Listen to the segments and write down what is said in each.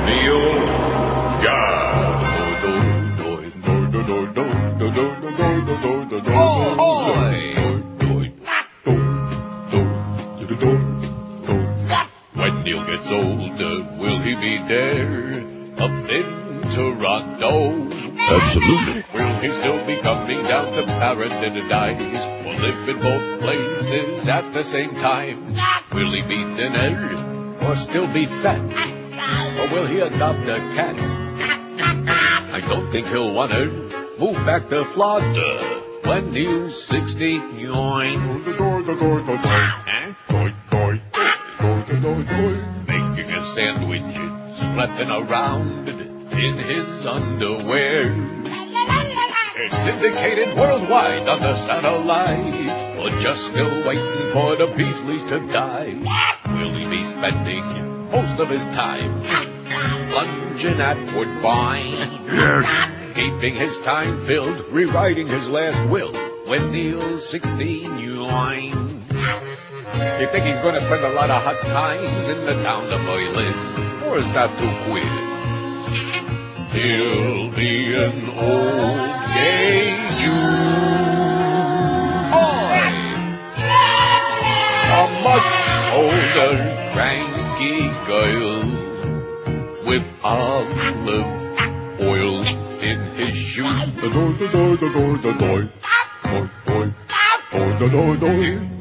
Neil Gad. When Neil gets older, will he be there up in Toronto? Absolutely. Will he still be coming down to Paradise? Or live in both places at the same time? Will he be thinner or still be fat? Or will he adopt a cat? I don't think he'll want to move back to Florida when Neil's 69. Making a sandwich, flapping around in his underwear. It's syndicated worldwide on the satellite, or just still waiting for the Beasleys to die. Will he be spending most of his time lunging at Woodbine? Yes. Keeping his time filled, rewriting his last will when Neil's 69. You think he's going to spend a lot of hot times in the town of Berlin, or is that too queer? He'll be an old gay Jew. A much older, cranky girl with olive oil in his shoe.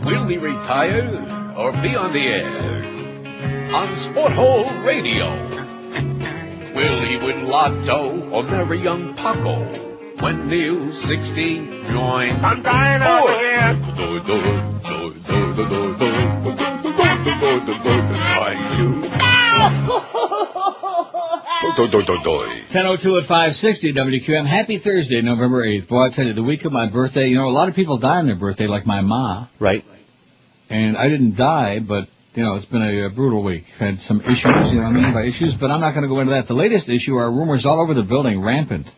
Will he retire or be on the air on Sport Hole Radio? Will he win lotto or marry young Paco when Neil's 69? I'm dying out here. $10:02 at 560 WQM. Happy Thursday, November 8th. Boy, I tell you, the week of my birthday, you know, a lot of people die on their birthday, like my ma. Right. And I didn't die, but, you know, it's been a brutal week. Had some issues, you know what I mean, by issues, but I'm not going to go into that. The latest issue are rumors all over the building, rampant,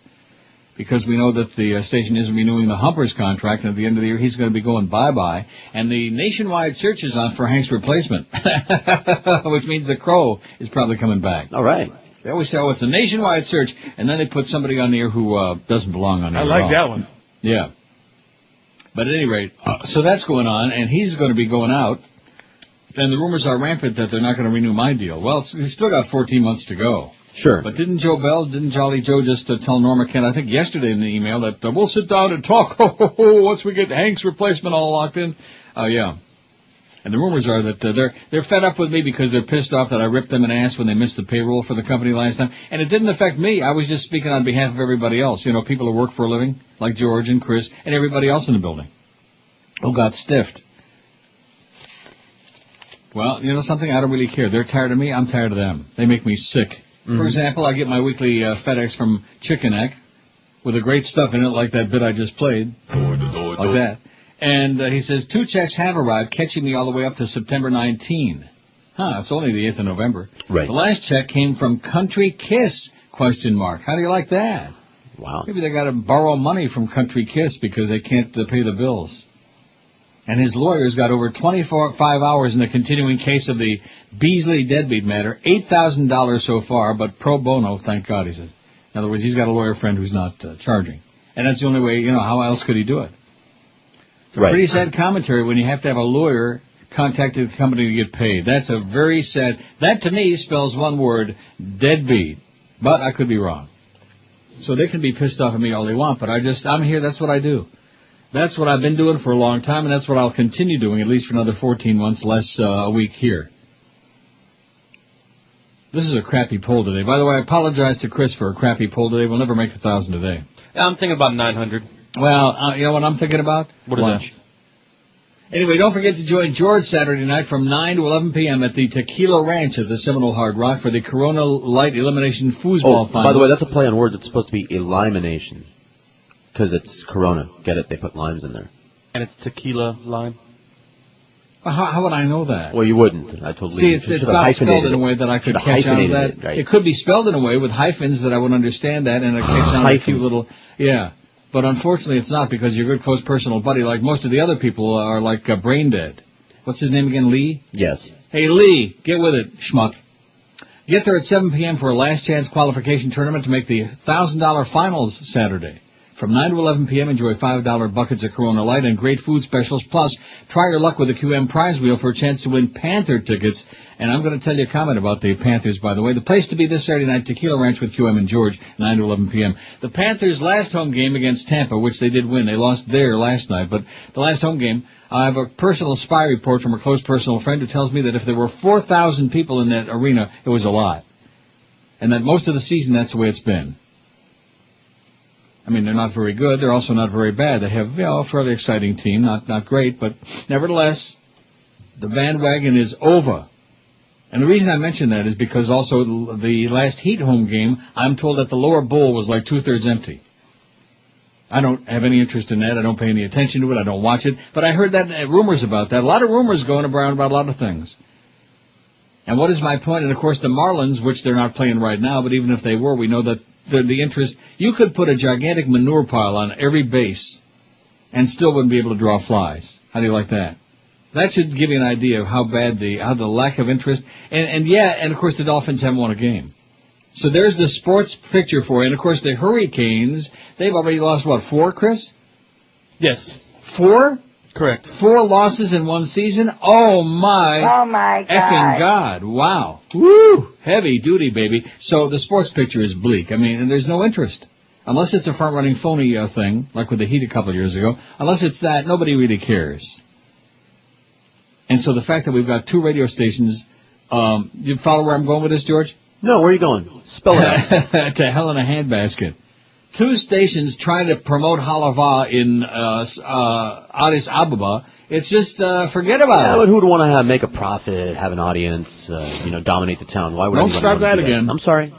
because we know that the station isn't renewing the Humpers contract, and at the end of the year he's going to be going bye-bye. And the nationwide search is on for Hank's replacement, which means the Crow is probably coming back. All right. They always say, oh, it's a nationwide search, and then they put somebody on the air who doesn't belong on there. I like that one. Yeah. But at any rate, so that's going on, and he's going to be going out. And the rumors are rampant that they're not going to renew my deal. Well, he's still got 14 months to go. Sure. But didn't Jolly Joe just tell Norma Kent, I think yesterday in the email, that we'll sit down and talk once we get Hank's replacement all locked in? Yeah. And the rumors are that they're fed up with me because they're pissed off that I ripped them an ass when they missed the payroll for the company last time. And it didn't affect me. I was just speaking on behalf of everybody else. You know, people who work for a living, like George and Chris, and everybody else in the building who got stiffed. Well, you know something? I don't really care. They're tired of me. I'm tired of them. They make me sick. Mm-hmm. For example, I get my weekly FedEx from Chicken Neck with a great stuff in it, like that bit I just played. Like that. And he says, 2 checks have arrived, catching me all the way up to September 19. It's only the 8th of November. Right. The last check came from Country Kiss, ? How do you like that? Wow. Maybe they got to borrow money from Country Kiss because they can't pay the bills. And his lawyers got over 25 hours in the continuing case of the Beasley deadbeat matter. $8,000 so far, but pro bono, thank God, he says. In other words, he's got a lawyer friend who's not charging. And that's the only way, you know, how else could he do it? It's a pretty sad commentary when you have to have a lawyer contact the company to get paid. That's a very sad... That, to me, spells one word, deadbeat. But I could be wrong. So they can be pissed off at me all they want, but I'm here, that's what I do. That's what I've been doing for a long time, and that's what I'll continue doing, at least for another 14 months, less a week here. This is a crappy poll today. By the way, I apologize to Chris for a crappy poll today. We'll never make 1,000 today. Yeah, I'm thinking about 900. Well, you know what I'm thinking about? What is Lunch. that? Anyway, don't forget to join George Saturday night from 9 to 11 p.m. at the Tequila Ranch at the Seminole Hard Rock for the Corona Light Elimination Foosball Final. By the way, that's a play on words. It's supposed to be elimination. Because it's Corona. Get it? They put limes in there. And it's tequila lime? How would I know that? Well, you wouldn't. I totally... See, it's not spelled in a way that I could catch on that. Right? It could be spelled in a way with hyphens that I would understand that and catch on a few little... Yeah. But unfortunately it's not because your good close personal buddy, like most of the other people, are like brain dead. What's his name again, Lee? Yes. Hey, Lee, get with it, schmuck. Get there at 7 p.m. for a last chance qualification tournament to make the $1,000 finals Saturday. From 9 to 11 p.m., enjoy $5 buckets of Corona Light and great food specials. Plus, try your luck with the QM prize wheel for a chance to win Panther tickets. And I'm going to tell you a comment about the Panthers, by the way. The place to be this Saturday night, Tequila Ranch with QM and George, 9 to 11 p.m. The Panthers' last home game against Tampa, which they did win. They lost there last night, but the last home game, I have a personal spy report from a close personal friend who tells me that if there were 4,000 people in that arena, it was a lot. And that most of the season, that's the way it's been. I mean, they're not very good. They're also not very bad. They have, a fairly exciting team. Not great, but nevertheless, the bandwagon is over. And the reason I mention that is because also the last Heat home game, I'm told that the lower bowl was like two-thirds empty. I don't have any interest in that. I don't pay any attention to it. I don't watch it. But I heard that rumors about that. A lot of rumors going around about a lot of things. And what is my point? And, of course, the Marlins, which they're not playing right now, but even if they were, we know that the interest, you could put a gigantic manure pile on every base and still wouldn't be able to draw flies. How do you like that? That should give you an idea of how bad the lack of interest. And of course, the Dolphins haven't won a game. So there's the sports picture for you. And, of course, the Hurricanes, they've already lost, 4, Chris? Yes. 4? Correct. 4 losses in one season? Oh, my effing God. Wow. Woo! Heavy duty, baby. So the sports picture is bleak. I mean, and there's no interest. Unless it's a front-running phony thing, like with the Heat a couple of years ago. Unless it's that, nobody really cares. And so the fact that we've got 2 radio stations, you follow where I'm going with this, George? No, where are you going? Spell it out. To hell in a handbasket. 2 stations trying to promote Halava in Addis Ababa. It's just, forget about it. But who would want to make a profit, have an audience, dominate the town? Why would Don't anyone start want to that do again. I'm sorry.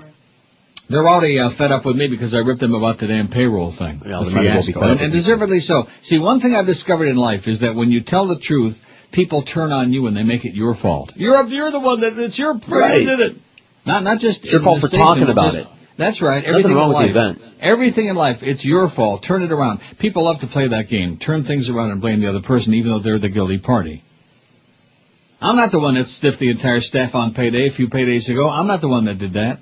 They're already fed up with me because I ripped them about the damn payroll thing. Yeah, the they might as well be fiasco. fed up And with you. deservedly so. See, one thing I've discovered in life is that when you tell the truth, people turn on you and they make it your fault. You're the one that it's your Right. did it. Not just It's your fault for talking about it. That's right. Nothing Everything wrong in with the life. event. Everything in life, it's your fault. Turn it around. People love to play that game. Turn things around and blame the other person, even though they're the guilty party. I'm not the one that stiffed the entire staff on payday a few paydays ago. I'm not the one that did that.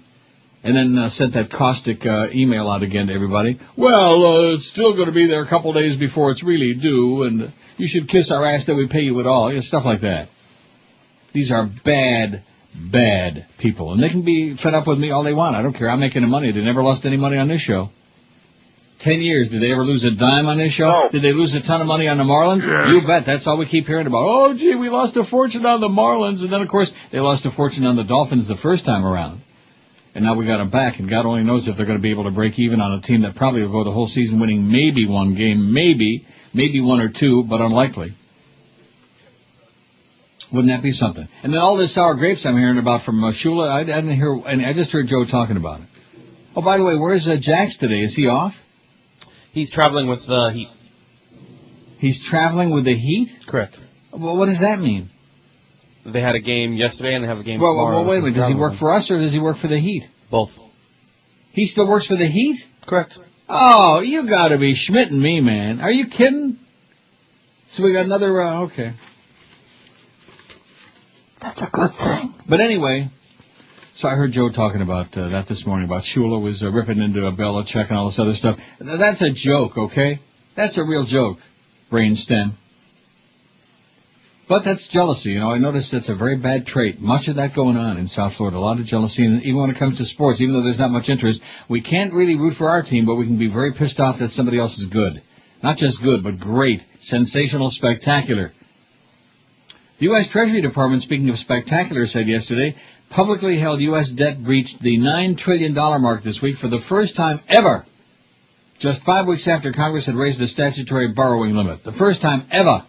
And then sent that caustic email out again to everybody. Well, it's still going to be there a couple days before it's really due, and you should kiss our ass that we pay you at all. Stuff like that. These are bad people. And they can be fed up with me all they want. I don't care. I'm making the money. They never lost any money on this show. 10 years. Did they ever lose a dime on this show? No. Did they lose a ton of money on the Marlins? Yes. You bet. That's all we keep hearing about. Oh, gee, we lost a fortune on the Marlins. And then, of course, they lost a fortune on the Dolphins the first time around. And now we got them back. And God only knows if they're going to be able to break even on a team that probably will go the whole season winning maybe 1 game. Maybe 1 or 2, but unlikely. Wouldn't that be something? And then all this sour grapes I'm hearing about from Shula, I didn't hear, and I just heard Joe talking about it. Oh, by the way, where's Jax today? Is he off? He's traveling with the Heat. He's traveling with the Heat? Correct. Well, what does that mean? They had a game yesterday and they have a game tomorrow. Well, wait a minute. Does he work for us or does he work for the Heat? Both. He still works for the Heat? Correct. Oh, you gotta be schmitting me, man. Are you kidding? So we got another, okay. That's a good thing. But anyway, so I heard Joe talking about that this morning, about Shula was ripping into Belichick and all this other stuff. That's a joke, okay? That's a real joke, brainstem. But that's jealousy, I noticed that's a very bad trait. Much of that going on in South Florida, a lot of jealousy, and even when it comes to sports, even though there's not much interest, we can't really root for our team, but we can be very pissed off that somebody else is good. Not just good, but great, sensational, spectacular. The U.S. Treasury Department, speaking of spectacular, said yesterday, publicly held U.S. debt breached the $9 trillion mark this week for the first time ever, just 5 weeks after Congress had raised the statutory borrowing limit. The first time ever.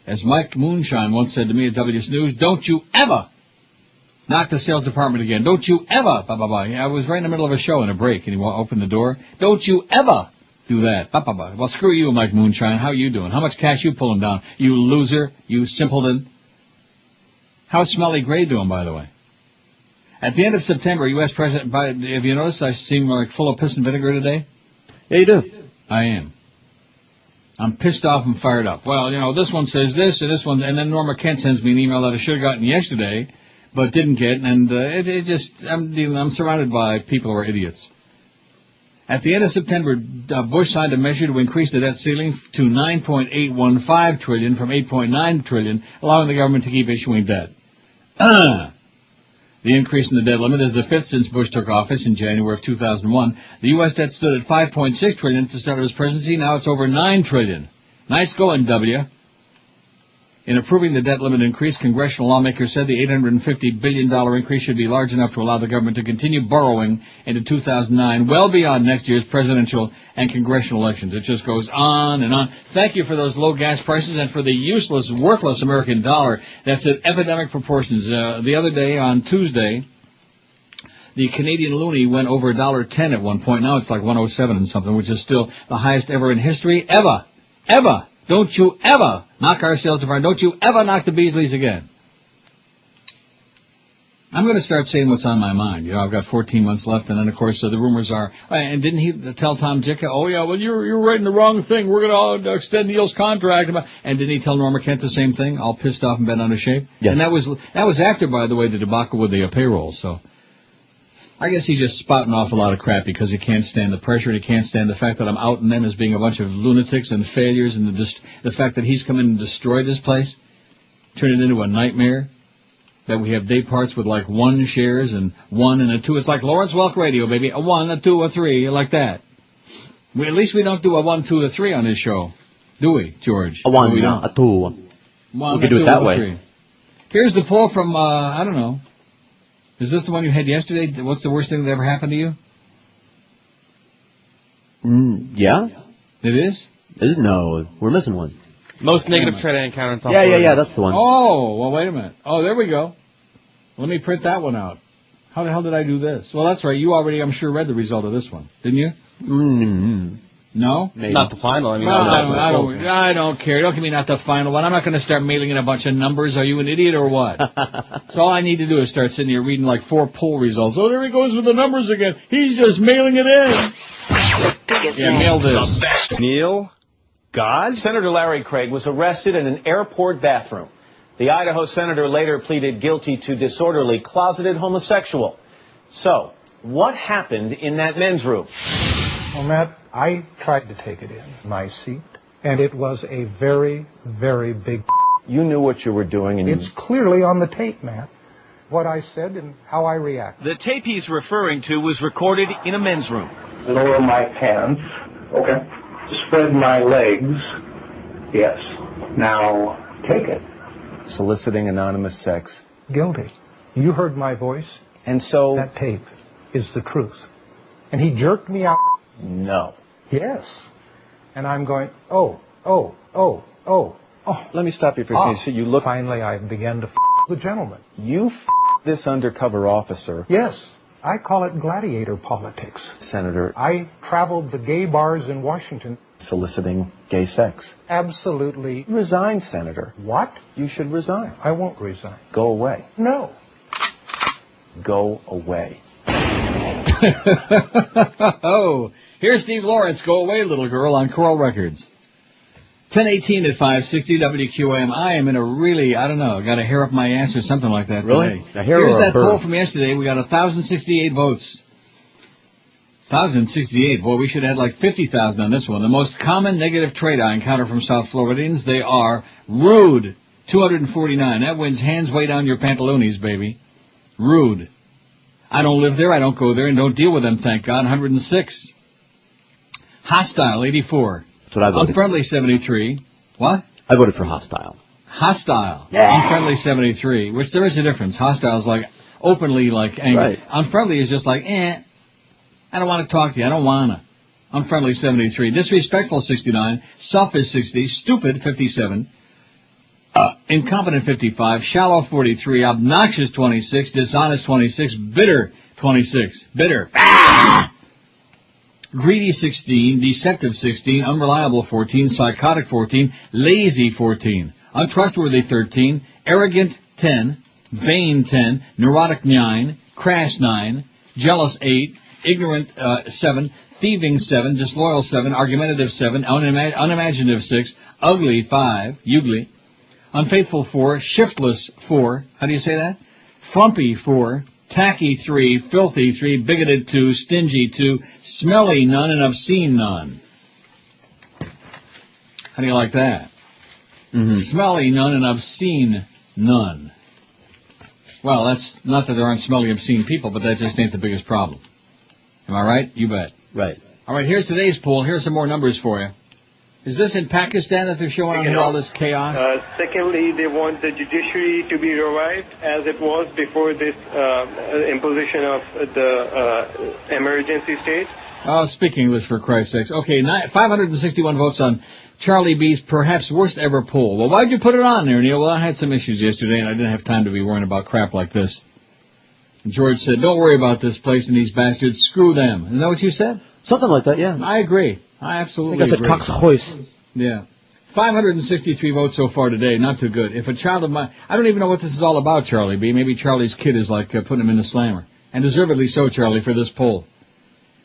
As Mike Moonshine once said to me at WS News, don't you ever knock the sales department again. Don't you ever, I was right in the middle of a show in a break, and he opened the door. Don't you ever do that. Well, screw you, Mike Moonshine. How you doing? How much cash you pulling down? You loser. You simpleton. How's Smelly Gray doing, by the way? At the end of September, U.S. President Biden, have you noticed I seem like full of piss and vinegar today? Yeah, you do. I am. I'm pissed off and fired up. Well, this one says this and this one, and then Norma Kent sends me an email that I should have gotten yesterday, but didn't get, and I'm surrounded by people who are idiots. At the end of September, Bush signed a measure to increase the debt ceiling to $9.815 trillion from $8.9 trillion, allowing the government to keep issuing debt. The increase in the debt limit is the fifth since Bush took office in January of 2001. The U.S. debt stood at $5.6 trillion at the start of his presidency. Now it's over $9 trillion. Nice going, W. In approving the debt limit increase, congressional lawmakers said the $850 billion increase should be large enough to allow the government to continue borrowing into 2009, well beyond next year's presidential and congressional elections. It just goes on and on. Thank you for those low gas prices and for the useless, worthless American dollar that's at epidemic proportions. The other day, on Tuesday, the Canadian loonie went over $1.10 at one point. Now it's like 107 and something, which is still the highest ever in history. Ever. Don't you ever knock our sales department. Don't you ever knock the Beasleys again. I'm going to start saying what's on my mind. You know, I've got 14 months left, and then, of course, the rumors are, and didn't he tell Tom Jicka, oh, yeah, well, you're writing the wrong thing. We're going to extend Neil's contract. And didn't he tell Norma Kent the same thing, all pissed off and bent out of shape? Yes. And that was after, by the way, the debacle with the payroll, so I guess he's just spouting off a lot of crap because he can't stand the pressure and he can't stand the fact that I'm outing them as being a bunch of lunatics and failures, and the fact that he's come in and destroyed this place, turned it into a nightmare, that we have day parts with like 1 shares and 1 and a 2. It's like Lawrence Welk Radio, baby. A 1, a 2, a 3, like that. At least we don't do a 1, 2, a 3 on this show, do we, George? A 1, we don't. a 2. One, we could do it that way. 3. Here's the poll from, I don't know. Is this the one you had yesterday? What's the worst thing that ever happened to you? Yeah. It is? No, we're missing one. Most negative trade I encountered in South Yeah, Florida. that's the one. Oh, well, wait a minute. Oh, there we go. Let me print that one out. How the hell did I do this? Well, that's right. You already, I'm sure, read the result of this one, didn't you? No? Maybe. Not the final. I mean, I don't care. Don't give me not the final one. I'm not going to start mailing in a bunch of numbers. Are you an idiot or what? So all I need to do is start sitting here reading like 4 poll results. Oh, there he goes with the numbers again. He's just mailing it in. Yeah, mail this. Neil, God? Senator Larry Craig was arrested in an airport bathroom. The Idaho senator later pleaded guilty to disorderly closeted homosexual. So, what happened in that men's room? Well, Matt, I tried to take it in my seat, and it was a very, very big... You knew what you were doing, and It's clearly on the tape, Matt, what I said and how I reacted. The tape he's referring to was recorded in a men's room. Lower my pants. Okay. Spread my legs. Yes. Now, take it. soliciting anonymous sex. Guilty. You heard my voice. And so... That tape is the truth. And he jerked me out. No. Yes. And I'm going, oh. Let me stop you for a second. So you look... Finally, I began to the gentleman. You this undercover officer. Yes. I call it gladiator politics. Senator. I traveled the gay bars in Washington. Soliciting gay sex. Absolutely. Resign, Senator. What? You should resign. I won't resign. Go away. No. Go away. Oh, here's Steve Lawrence. Go away, little girl, on Coral Records. 10:18 at 560 WQAM. I am in a really, I don't know, got a hair up my ass or something like that really? Today. A hair Here's or that a bird? poll from yesterday. We got 1,068 votes. 1,068. Boy, we should have had like 50,000 on this one. The most common negative trait I encounter from South Floridians, they are rude. 249. That wins hands way down your pantaloonies, baby. Rude. I don't live there, I don't go there, and don't deal with them, thank God. 106. Hostile, 84. That's what I voted. Unfriendly, 73. What? I voted for hostile. Hostile. Yeah. Unfriendly, 73. Which there is a difference. Hostile is like openly like angry. Right. Unfriendly is just like, I don't want to talk to you. I don't want to. Unfriendly, 73. Disrespectful, 69. Selfish, 60. Stupid, 57. Incompetent, 55. Shallow, 43. Obnoxious, 26. Dishonest, 26. Bitter, 26. Bitter. Greedy, 16. Deceptive, 16. Unreliable, 14. Psychotic, 14. Lazy, 14. Untrustworthy, 13. Arrogant, 10. Vain, 10. Neurotic, 9. Crass, 9. Jealous, 8. Ignorant, 7. Thieving, 7. Disloyal, 7. Argumentative, 7. Unimaginative, 6. Ugly, 5. Ugly. Unfaithful, 4. Shiftless, 4. How do you say that? Frumpy 4, tacky 3, filthy 3, bigoted 2, stingy 2, smelly none, and obscene none. How do you like that? Smelly none and obscene none. Well, that's not that there aren't smelly, obscene people, but that just ain't the biggest problem. Am I right? You bet. Right. All right, here's today's poll. Here's some more numbers for you. Is this in Pakistan that they're showing on here, all this chaos? Secondly, they want the judiciary to be revived as it was before this imposition of the emergency state. Oh, speak English, for Christ's sakes. Okay, 561 votes on Charlie B's perhaps worst ever poll. Well, why'd you put it on there, Neil? Well, I had some issues yesterday, and I didn't have time to be worrying about crap like this. And George said, don't worry about this place and these bastards. Screw them. Isn't that what you said? Something like that, yeah. I agree. I absolutely agree. I said coxhois. Yeah. 563 votes so far today. Not too good. If a child of mine... I don't even know what this is all about, Charlie B. Maybe Charlie's kid is like putting him in the slammer. And deservedly so, Charlie, for this poll.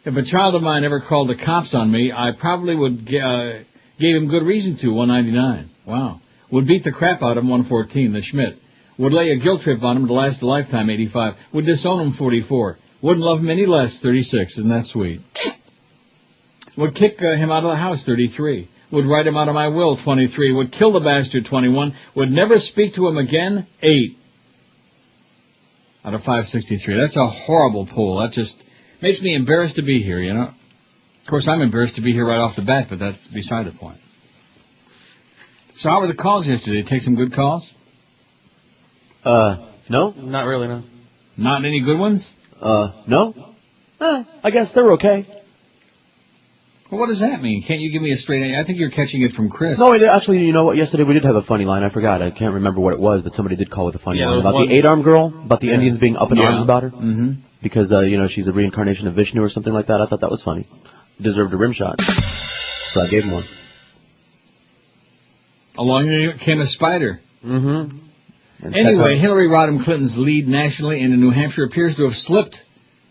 If a child of mine ever called the cops on me, I probably would... gave him good reason to, 199. Wow. Would beat the crap out of him, 114, the Schmidt. Would lay a guilt trip on him to last a lifetime, 85. Would disown him, 44. Wouldn't love him any less, 36. Isn't that sweet? Would kick him out of the house, 33. Would write him out of my will, 23. Would kill the bastard, 21. Would never speak to him again, 8. Out of 563. That's a horrible poll. That just makes me embarrassed to be here, you know. Of course, I'm embarrassed to be here right off the bat, but that's beside the point. So how were the calls yesterday? Take some good calls? No. Not really, no. Not any good ones? No. I guess they're okay. Well, what does that mean? Can't you give me a straight answer? I think you're catching it from Chris. No, actually, you know what? Yesterday we did have a funny line. I forgot. I can't remember what it was, but somebody did call with a funny line about the 8-arm girl, about the Indians being up in arms about her. Mm-hmm. Because, she's a reincarnation of Vishnu or something like that. I thought that was funny. Deserved a rim shot. So I gave him one. Along came a spider. Mm-hmm. Anyway, Hillary Rodham Clinton's lead nationally and in New Hampshire appears to have slipped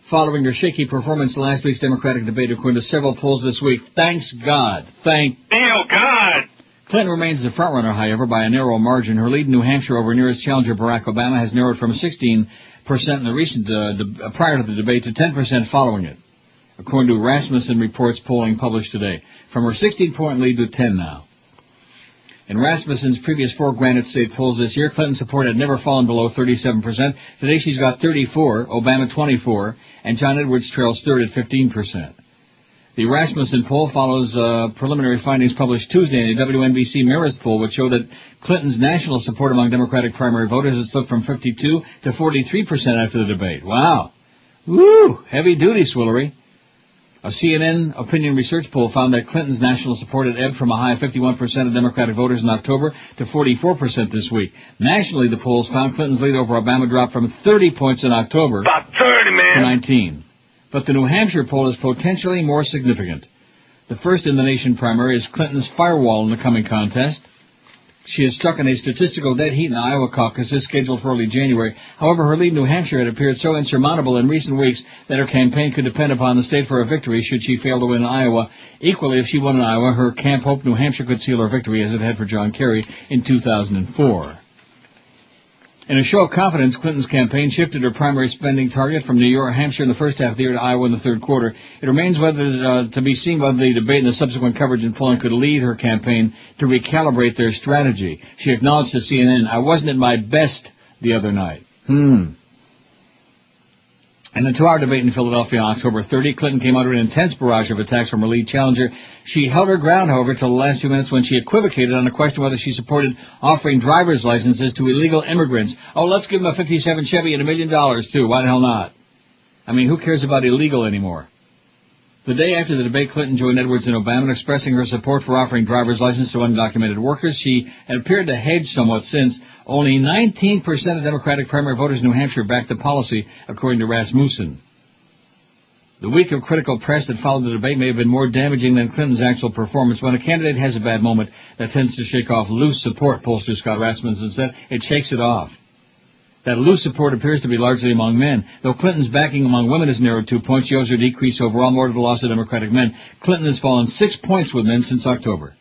following her shaky performance in last week's Democratic debate, according to several polls this week. Thanks God. Thank God. Clinton remains the frontrunner, however, by a narrow margin. Her lead in New Hampshire over nearest challenger Barack Obama has narrowed from 16% in the recent prior to the debate to 10% following it, according to Rasmussen Reports polling published today. From her 16-point lead to 10 now. In Rasmussen's previous 4 Granite State polls this year, Clinton's support had never fallen below 37%. Today she's got 34, Obama 24, and John Edwards trails third at 15%. The Rasmussen poll follows preliminary findings published Tuesday in the WNBC Marist poll, which showed that Clinton's national support among Democratic primary voters has slipped from 52 to 43% after the debate. Wow. Woo! Heavy duty, Swillery. A CNN opinion research poll found that Clinton's national support had ebbed from a high of 51% of Democratic voters in October to 44% this week. Nationally, the polls found Clinton's lead over Obama dropped from 30 points in October About 30, man. to 19. But the New Hampshire poll is potentially more significant. The first in the nation primary is Clinton's firewall in the coming contest. She is stuck in a statistical dead heat in the Iowa caucuses scheduled for early January. However, her lead in New Hampshire had appeared so insurmountable in recent weeks that her campaign could depend upon the state for a victory should she fail to win in Iowa. Equally, if she won in Iowa, her camp hoped New Hampshire could seal her victory as it had for John Kerry in 2004. In a show of confidence, Clinton's campaign shifted her primary spending target from New Hampshire in the first half of the year to Iowa in the third quarter. It remains to be seen whether the debate and the subsequent coverage and polling could lead her campaign to recalibrate their strategy. She acknowledged to CNN, "I wasn't at my best the other night." In a 2-hour debate in Philadelphia on October 30, Clinton came under an intense barrage of attacks from her lead challenger. She held her ground, however, till the last few minutes when she equivocated on the question whether she supported offering driver's licenses to illegal immigrants. Oh, let's give them a 57 Chevy and $1 million, too. Why the hell not? I mean, who cares about illegal anymore? The day after the debate, Clinton joined Edwards and Obama in expressing her support for offering driver's licenses to undocumented workers. She had appeared to hedge somewhat since. Only 19% of Democratic primary voters in New Hampshire backed the policy, according to Rasmussen. The week of critical press that followed the debate may have been more damaging than Clinton's actual performance. When a candidate has a bad moment, that tends to shake off loose support, pollster Scott Rasmussen said. It shakes it off. That loose support appears to be largely among men. Though Clinton's backing among women has narrowed 2 points, she owes her decrease overall more to the loss of Democratic men. Clinton has fallen 6 points with men since October.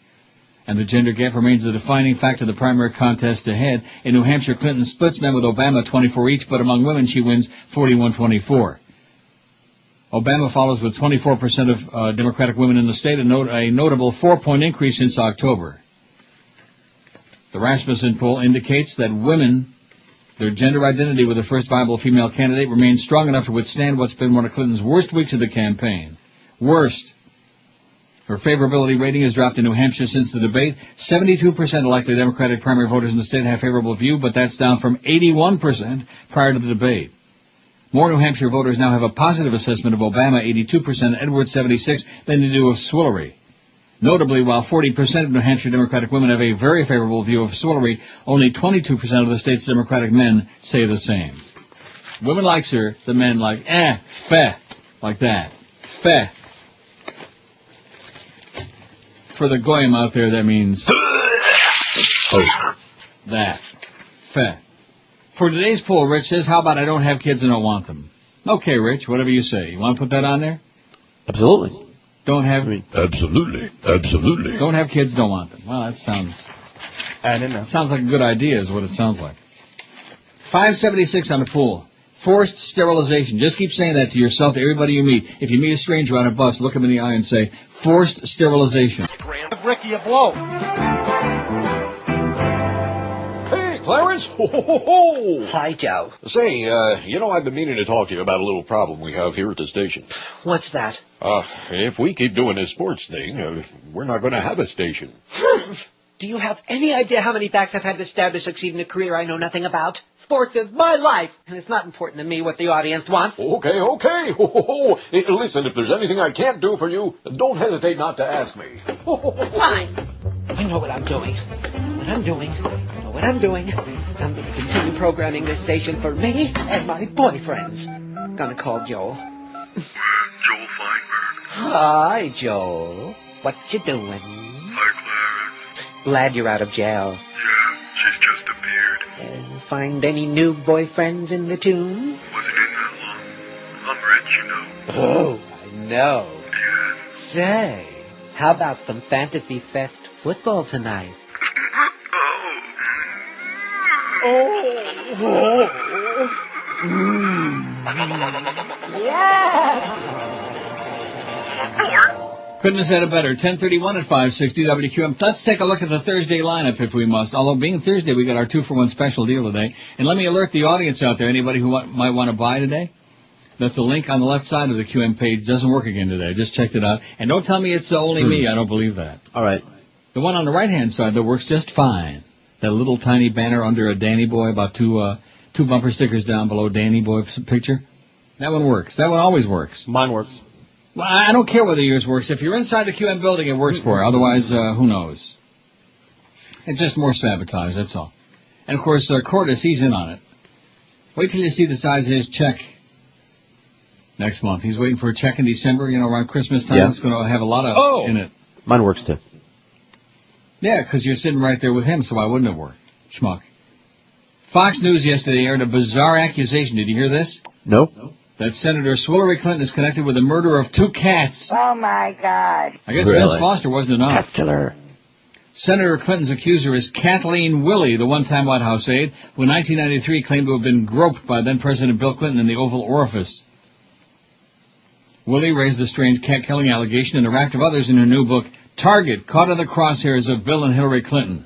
And the gender gap remains the defining factor of the primary contest ahead. In New Hampshire, Clinton splits men with Obama 24 each, but among women she wins 41-24. Obama follows with 24% of Democratic women in the state, a notable 4-point increase since October. The Rasmussen poll indicates that women, their gender identity with the first viable female candidate, remains strong enough to withstand what's been one of Clinton's worst weeks of the campaign. Worst. Her favorability rating has dropped in New Hampshire since the debate. 72% of likely Democratic primary voters in the state have a favorable view, but that's down from 81% prior to the debate. More New Hampshire voters now have a positive assessment of Obama, 82%, Edwards, 76%, than they do of Swillery. Notably, while 40% of New Hampshire Democratic women have a very favorable view of Swillery, only 22% of the state's Democratic men say the same. Women likes her, the men like, feh, like that. Feh. For the goyim out there, that means that. Feh. For today's poll, Rich says, how about I don't have kids and don't want them? Okay, Rich, whatever you say. You want to put that on there? Absolutely. Don't have... Absolutely. Absolutely. Don't have kids, don't want them. Well, that sounds... I didn't know. Sounds like a good idea is what it sounds like. 576 on the pool. Forced sterilization. Just keep saying that to yourself, to everybody you meet. If you meet a stranger on a bus, look him in the eye and say, forced sterilization. Give Ricky a blow. Hey, Clarence. Ho, ho, ho, ho. Hi, Joe. Say, I've been meaning to talk to you about a little problem we have here at the station. What's that? If we keep doing this sports thing, we're not going to have a station. Do you have any idea how many facts I've had to stab to succeed in a career I know nothing about? Sports is my life, and it's not important to me what the audience wants. Okay. Ho, ho, ho. Listen, if there's anything I can't do for you, don't hesitate not to ask me. Fine. I know what I'm doing. I'm going to continue programming this station for me and my boyfriends. Gonna call Joel. Joel Feinberg. Hi, Joel. What you doing? Hi, Clarence. Glad you're out of jail. Yeah, she's just appeared. Find any new boyfriends in the tune? Wasn't in that long. I'm rich, you know. Oh, I know. Yeah. Say, how about some Fantasy Fest football tonight? Couldn't have said it better. 10:31 at 560 WQM. Let's take a look at the Thursday lineup if we must. Although being Thursday, we got our 2-for-1 special deal today. And let me alert the audience out there, anybody who might want to buy today, that the link on the left side of the QM page doesn't work again today. I just checked it out. And don't tell me it's only me. I don't believe that. All right. The one on the right-hand side, though, works just fine. That little tiny banner under a Danny Boy, about two bumper stickers down below Danny Boy's picture. That one works. That one always works. Mine works. Well, I don't care whether yours works. If you're inside the QM building, it works for you. Otherwise, who knows? It's just more sabotage, that's all. And, of course, Cordis, he's in on it. Wait till you see the size of his check next month. He's waiting for a check in December, around Christmas time. Yeah. It's going to have a lot of in it. Mine works, too. Yeah, because you're sitting right there with him, so why wouldn't it work? Schmuck. Fox News yesterday aired a bizarre accusation. Did you hear this? No. That Senator Swillery Clinton is connected with the murder of 2 cats. Oh, my God. I guess Vince Foster wasn't enough. Cat killer. Senator Clinton's accuser is Kathleen Willey, the one-time White House aide, who in 1993 claimed to have been groped by then-President Bill Clinton in the Oval Orifice. Willey raised the strange cat-killing allegation and a raft of others in her new book, Target, Caught in the Crosshairs of Bill and Hillary Clinton.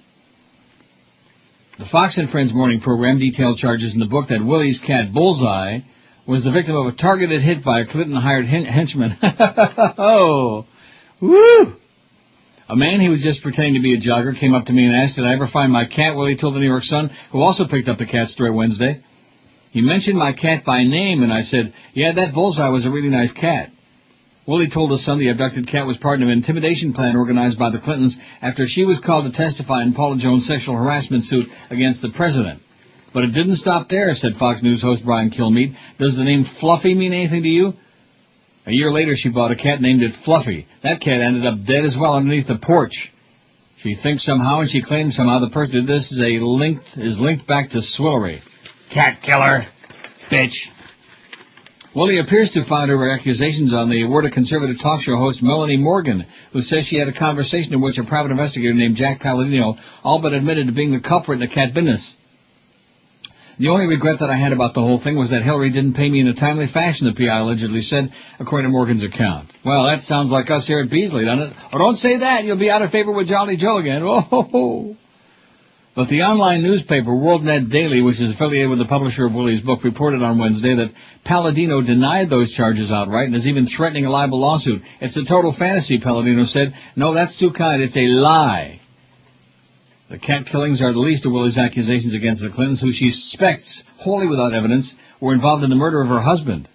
The Fox and Friends morning program detailed charges in the book that Willie's cat, Bullseye, was the victim of a targeted hit by a Clinton-hired henchman. Oh, woo! A man who was just pretending to be a jogger came up to me and asked, did I ever find my cat? Willie told the New York Sun, who also picked up the cat story Wednesday. He mentioned my cat by name, and I said, yeah, that Bullseye was a really nice cat. Willie told the Sun the abducted cat was part of an intimidation plan organized by the Clintons after she was called to testify in Paula Jones' sexual harassment suit against the president. But it didn't stop there, said Fox News host Brian Kilmeade. Does the name Fluffy mean anything to you? A year later, she bought a cat named it Fluffy. That cat ended up dead as well underneath the porch. She thinks somehow, and she claims somehow, the person who did this is linked back to Swillery. Cat killer. Bitch. Willie appears to find her accusations on the Word of Conservative talk show host Melanie Morgan, who says she had a conversation in which a private investigator named Jack Palladino all but admitted to being the culprit in the cat business. The only regret that I had about the whole thing was that Hillary didn't pay me in a timely fashion, the PI allegedly said, according to Morgan's account. Well, that sounds like us here at Beasley, doesn't it? Oh, don't say that. You'll be out of favor with Jolly Joe again. Oh, ho, ho. But the online newspaper WorldNet Daily, which is affiliated with the publisher of Willie's book, reported on Wednesday that Palladino denied those charges outright and is even threatening a libel lawsuit. It's a total fantasy, Palladino said. No, that's too kind. It's a lie. The cat killings are the least of Willie's accusations against the Clintons, who she suspects, wholly without evidence, were involved in the murder of her husband.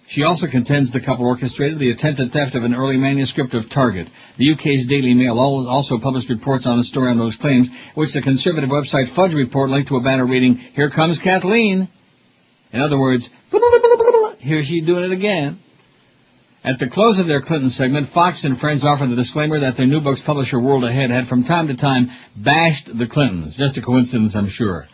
She also contends the couple orchestrated the attempted theft of an early manuscript of Target. The UK's Daily Mail also published reports on a story on those claims, which the conservative website Fudge Report linked to a banner reading, "Here comes Kathleen." In other words, here she's doing it again. At the close of their Clinton segment, Fox and Friends offered the disclaimer that their new book's publisher, World Ahead, had from time to time bashed the Clintons. Just a coincidence, I'm sure.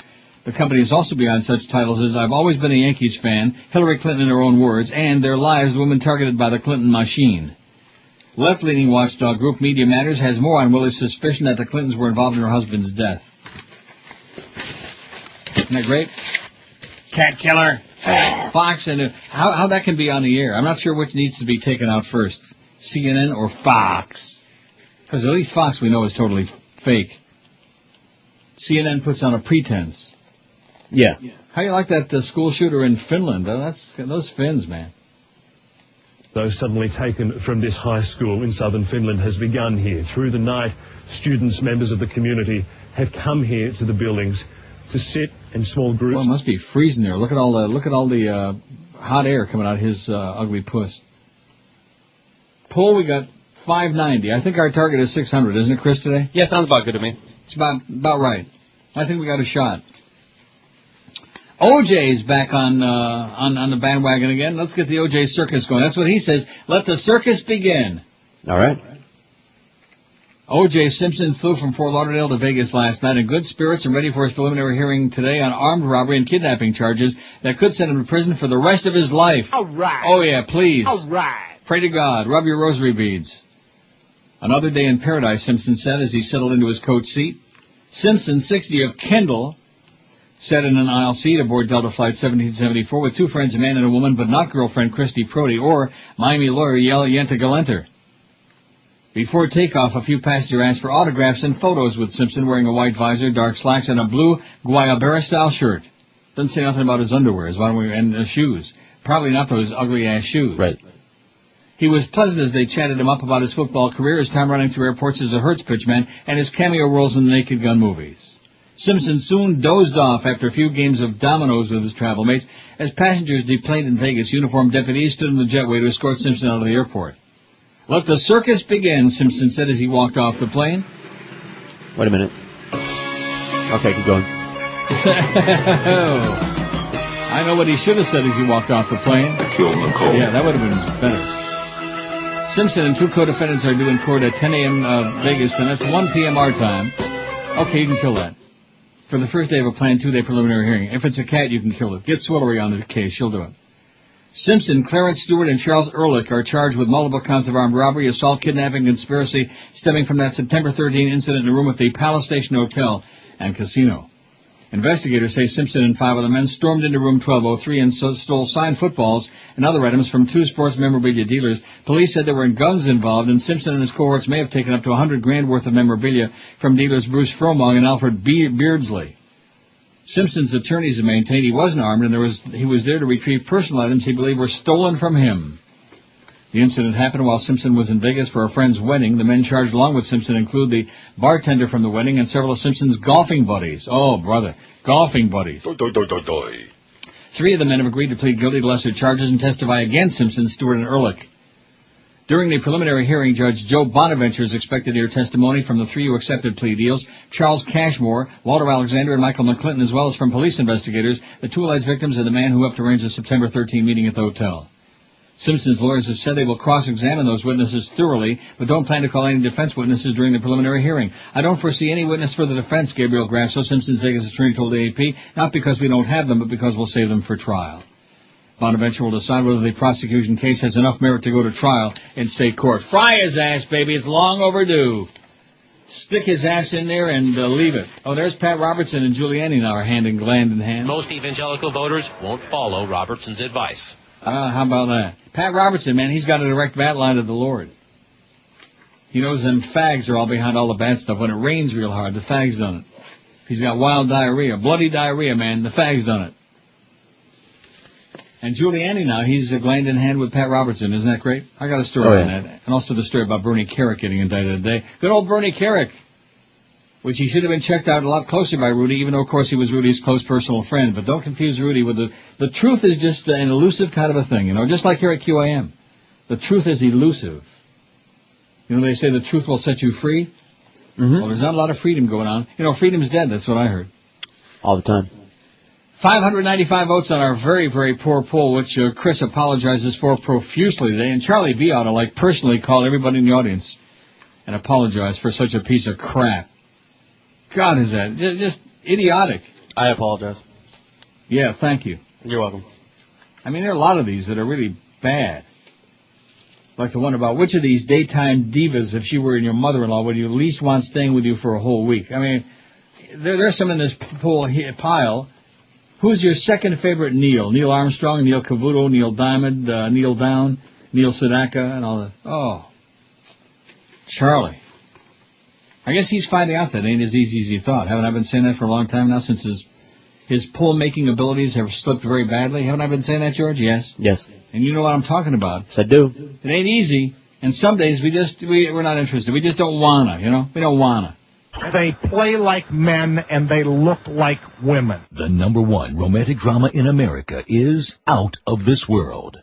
The company is also beyond such titles as "I've always been a Yankees fan," Hillary Clinton in her own words, and "Their lives, women targeted by the Clinton machine." Left-leaning watchdog group Media Matters has more on Willie's suspicion that the Clintons were involved in her husband's death. Isn't that great? Cat killer. Fox and how that can be on the air. I'm not sure which needs to be taken out first, CNN or Fox. Because at least Fox we know is totally fake. CNN puts on a pretense. Yeah. How you like that school shooter in Finland? That's those Finns, man. Those suddenly taken from this high school in southern Finland has begun here. Through the night, students, members of the community, have come here to the buildings to sit in small groups. Well, it must be freezing there. Look at all the hot air coming out of his ugly puss. Pull, we got 590. I think our target is 600, isn't it, Chris, today? Yeah, sounds about good to me. It's about right. I think we got a shot. OJ's back on the bandwagon again. Let's get the OJ circus going. That's what he says. Let the circus begin. All right. O.J. Simpson flew from Fort Lauderdale to Vegas last night in good spirits and ready for his preliminary hearing today on armed robbery and kidnapping charges that could send him to prison for the rest of his life. All right. Oh, yeah, please. All right. Pray to God. Rub your rosary beads. Another day in paradise, Simpson said as he settled into his coach seat. Simpson, 60, of Kendall, sat in an aisle seat aboard Delta Flight 1774 with two friends, a man and a woman, but not girlfriend Christy Prody or Miami lawyer Yenta Galenter. Before takeoff, a few passengers asked for autographs and photos with Simpson wearing a white visor, dark slacks, and a blue Guayabera-style shirt. Doesn't say nothing about his underwear and shoes. Probably not those ugly-ass shoes. Right. He was pleasant as they chatted him up about his football career, his time running through airports as a Hertz pitchman, and his cameo roles in the Naked Gun movies. Simpson soon dozed off after a few games of dominoes with his travel mates as passengers deplaned in Vegas. Uniformed deputies stood in the jetway to escort Simpson out of the airport. Let the circus begin, Simpson said as he walked off the plane. Wait a minute. Okay, keep going. I know what he should have said as he walked off the plane. Kill Nicole. Yeah, that would have been better. Simpson and two co-defendants are due in court at 10 a.m. Vegas, and that's 1 p.m. our time. Okay, you can kill that. For the first day of a planned 2-day preliminary hearing. If it's a cat, you can kill it. Get Swillery on the case. She'll do it. Simpson, Clarence Stewart, and Charles Ehrlich are charged with multiple counts of armed robbery, assault, kidnapping, conspiracy stemming from that September 13 incident in a room at the Palace Station Hotel and Casino. Investigators say Simpson and 5 other men stormed into room 1203 and stole signed footballs and other items from 2 sports memorabilia dealers. Police said there were guns involved, and Simpson and his cohorts may have taken up to $100,000 worth of memorabilia from dealers Bruce Fromong and Alfred Beardsley. Simpson's attorneys have maintained he wasn't armed and he was there to retrieve personal items he believed were stolen from him. The incident happened while Simpson was in Vegas for a friend's wedding. The men charged along with Simpson include the bartender from the wedding and several of Simpson's golfing buddies. Oh, brother, golfing buddies. 3 of the men have agreed to plead guilty to lesser charges and testify against Simpson, Stewart, and Ehrlich. During the preliminary hearing, Judge Joe Bonaventure is expected to hear testimony from the 3 who accepted plea deals, Charles Cashmore, Walter Alexander, and Michael McClinton, as well as from police investigators, the 2 alleged victims, and the man who helped arrange the September 13 meeting at the hotel. Simpson's lawyers have said they will cross-examine those witnesses thoroughly, but don't plan to call any defense witnesses during the preliminary hearing. I don't foresee any witness for the defense, Gabriel Grasso, Simpson's Vegas attorney, told AAP, not because we don't have them, but because we'll save them for trial. Bonaventure will decide whether the prosecution case has enough merit to go to trial in state court. Fry his ass, baby. It's long overdue. Stick his ass in there and leave it. Oh, there's Pat Robertson and Giuliani now are hand in hand. Most evangelical voters won't follow Robertson's advice. How about that? Pat Robertson, man, he's got a direct bat line to the Lord. He knows them fags are all behind all the bad stuff. When it rains real hard, the fag's done it. If he's got wild diarrhea, bloody diarrhea, man, the fag's done it. And Giuliani now, he's hand in hand with Pat Robertson. Isn't that great? I got a story on that. And also the story about Bernie Kerik getting indicted today. Good old Bernie Kerik, which he should have been checked out a lot closer by Rudy, even though, of course, he was Rudy's close personal friend. But don't confuse Rudy with the truth is just an elusive kind of a thing, you know, just like here at QAM. The truth is elusive. You know, they say the truth will set you free. Mm-hmm. Well, there's not a lot of freedom going on. You know, freedom's dead. That's what I heard. All the time. 595 votes on our very, very poor poll, which Chris apologizes for profusely today. And Charlie V ought to, personally call everybody in the audience and apologize for such a piece of crap. God, is that just idiotic. I apologize. Yeah, thank you. You're welcome. I mean, there are a lot of these that are really bad. Like the one about which of these daytime divas, if she were your mother-in-law, would you least want staying with you for a whole week? I mean, there's some in this pile. Who's your second favorite Neil? Neil Armstrong, Neil Cavuto, Neil Diamond, Neil Down, Neil Sedaka, and all that. Oh, Charlie. I guess he's finding out that ain't as easy as he thought. Haven't I been saying that for a long time now, since his pull-making abilities have slipped very badly? Haven't I been saying that, George? Yes? Yes. And you know what I'm talking about. Yes, I do. It ain't easy, and some days we're not interested. We just don't wanna, you know? We don't wanna. They play like men and they look like women. The #1 romantic drama in America is Out of This World.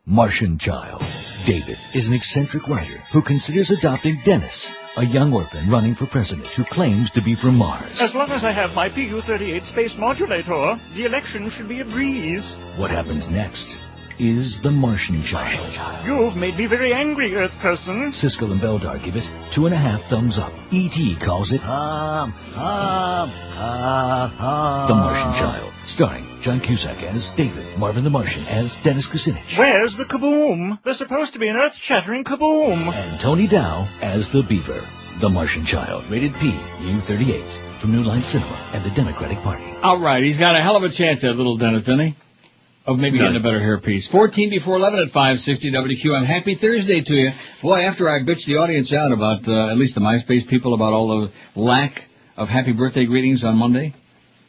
Martian Child. David is an eccentric writer who considers adopting Dennis, a young orphan running for president who claims to be from Mars. As long as I have my PU-38 space modulator, the election should be a breeze. What happens next is The Martian Child. You've made me very angry, Earth person. Siskel and Beldar give it 2.5 thumbs up. E.T. calls it The Martian Child, starring John Cusack as David, Marvin the Martian as Dennis Kucinich. Where's the kaboom? There's supposed to be an earth-shattering kaboom. And Tony Dow as the Beaver. The Martian Child, rated P, U-38, from New Line Cinema and the Democratic Party. All right, he's got a hell of a chance, that little Dennis, doesn't he? Of maybe getting a better hairpiece. 14 before 11 at 560 WQM. Happy Thursday to you. Boy, after I bitched the audience out about, at least the MySpace people, about all the lack of happy birthday greetings on Monday,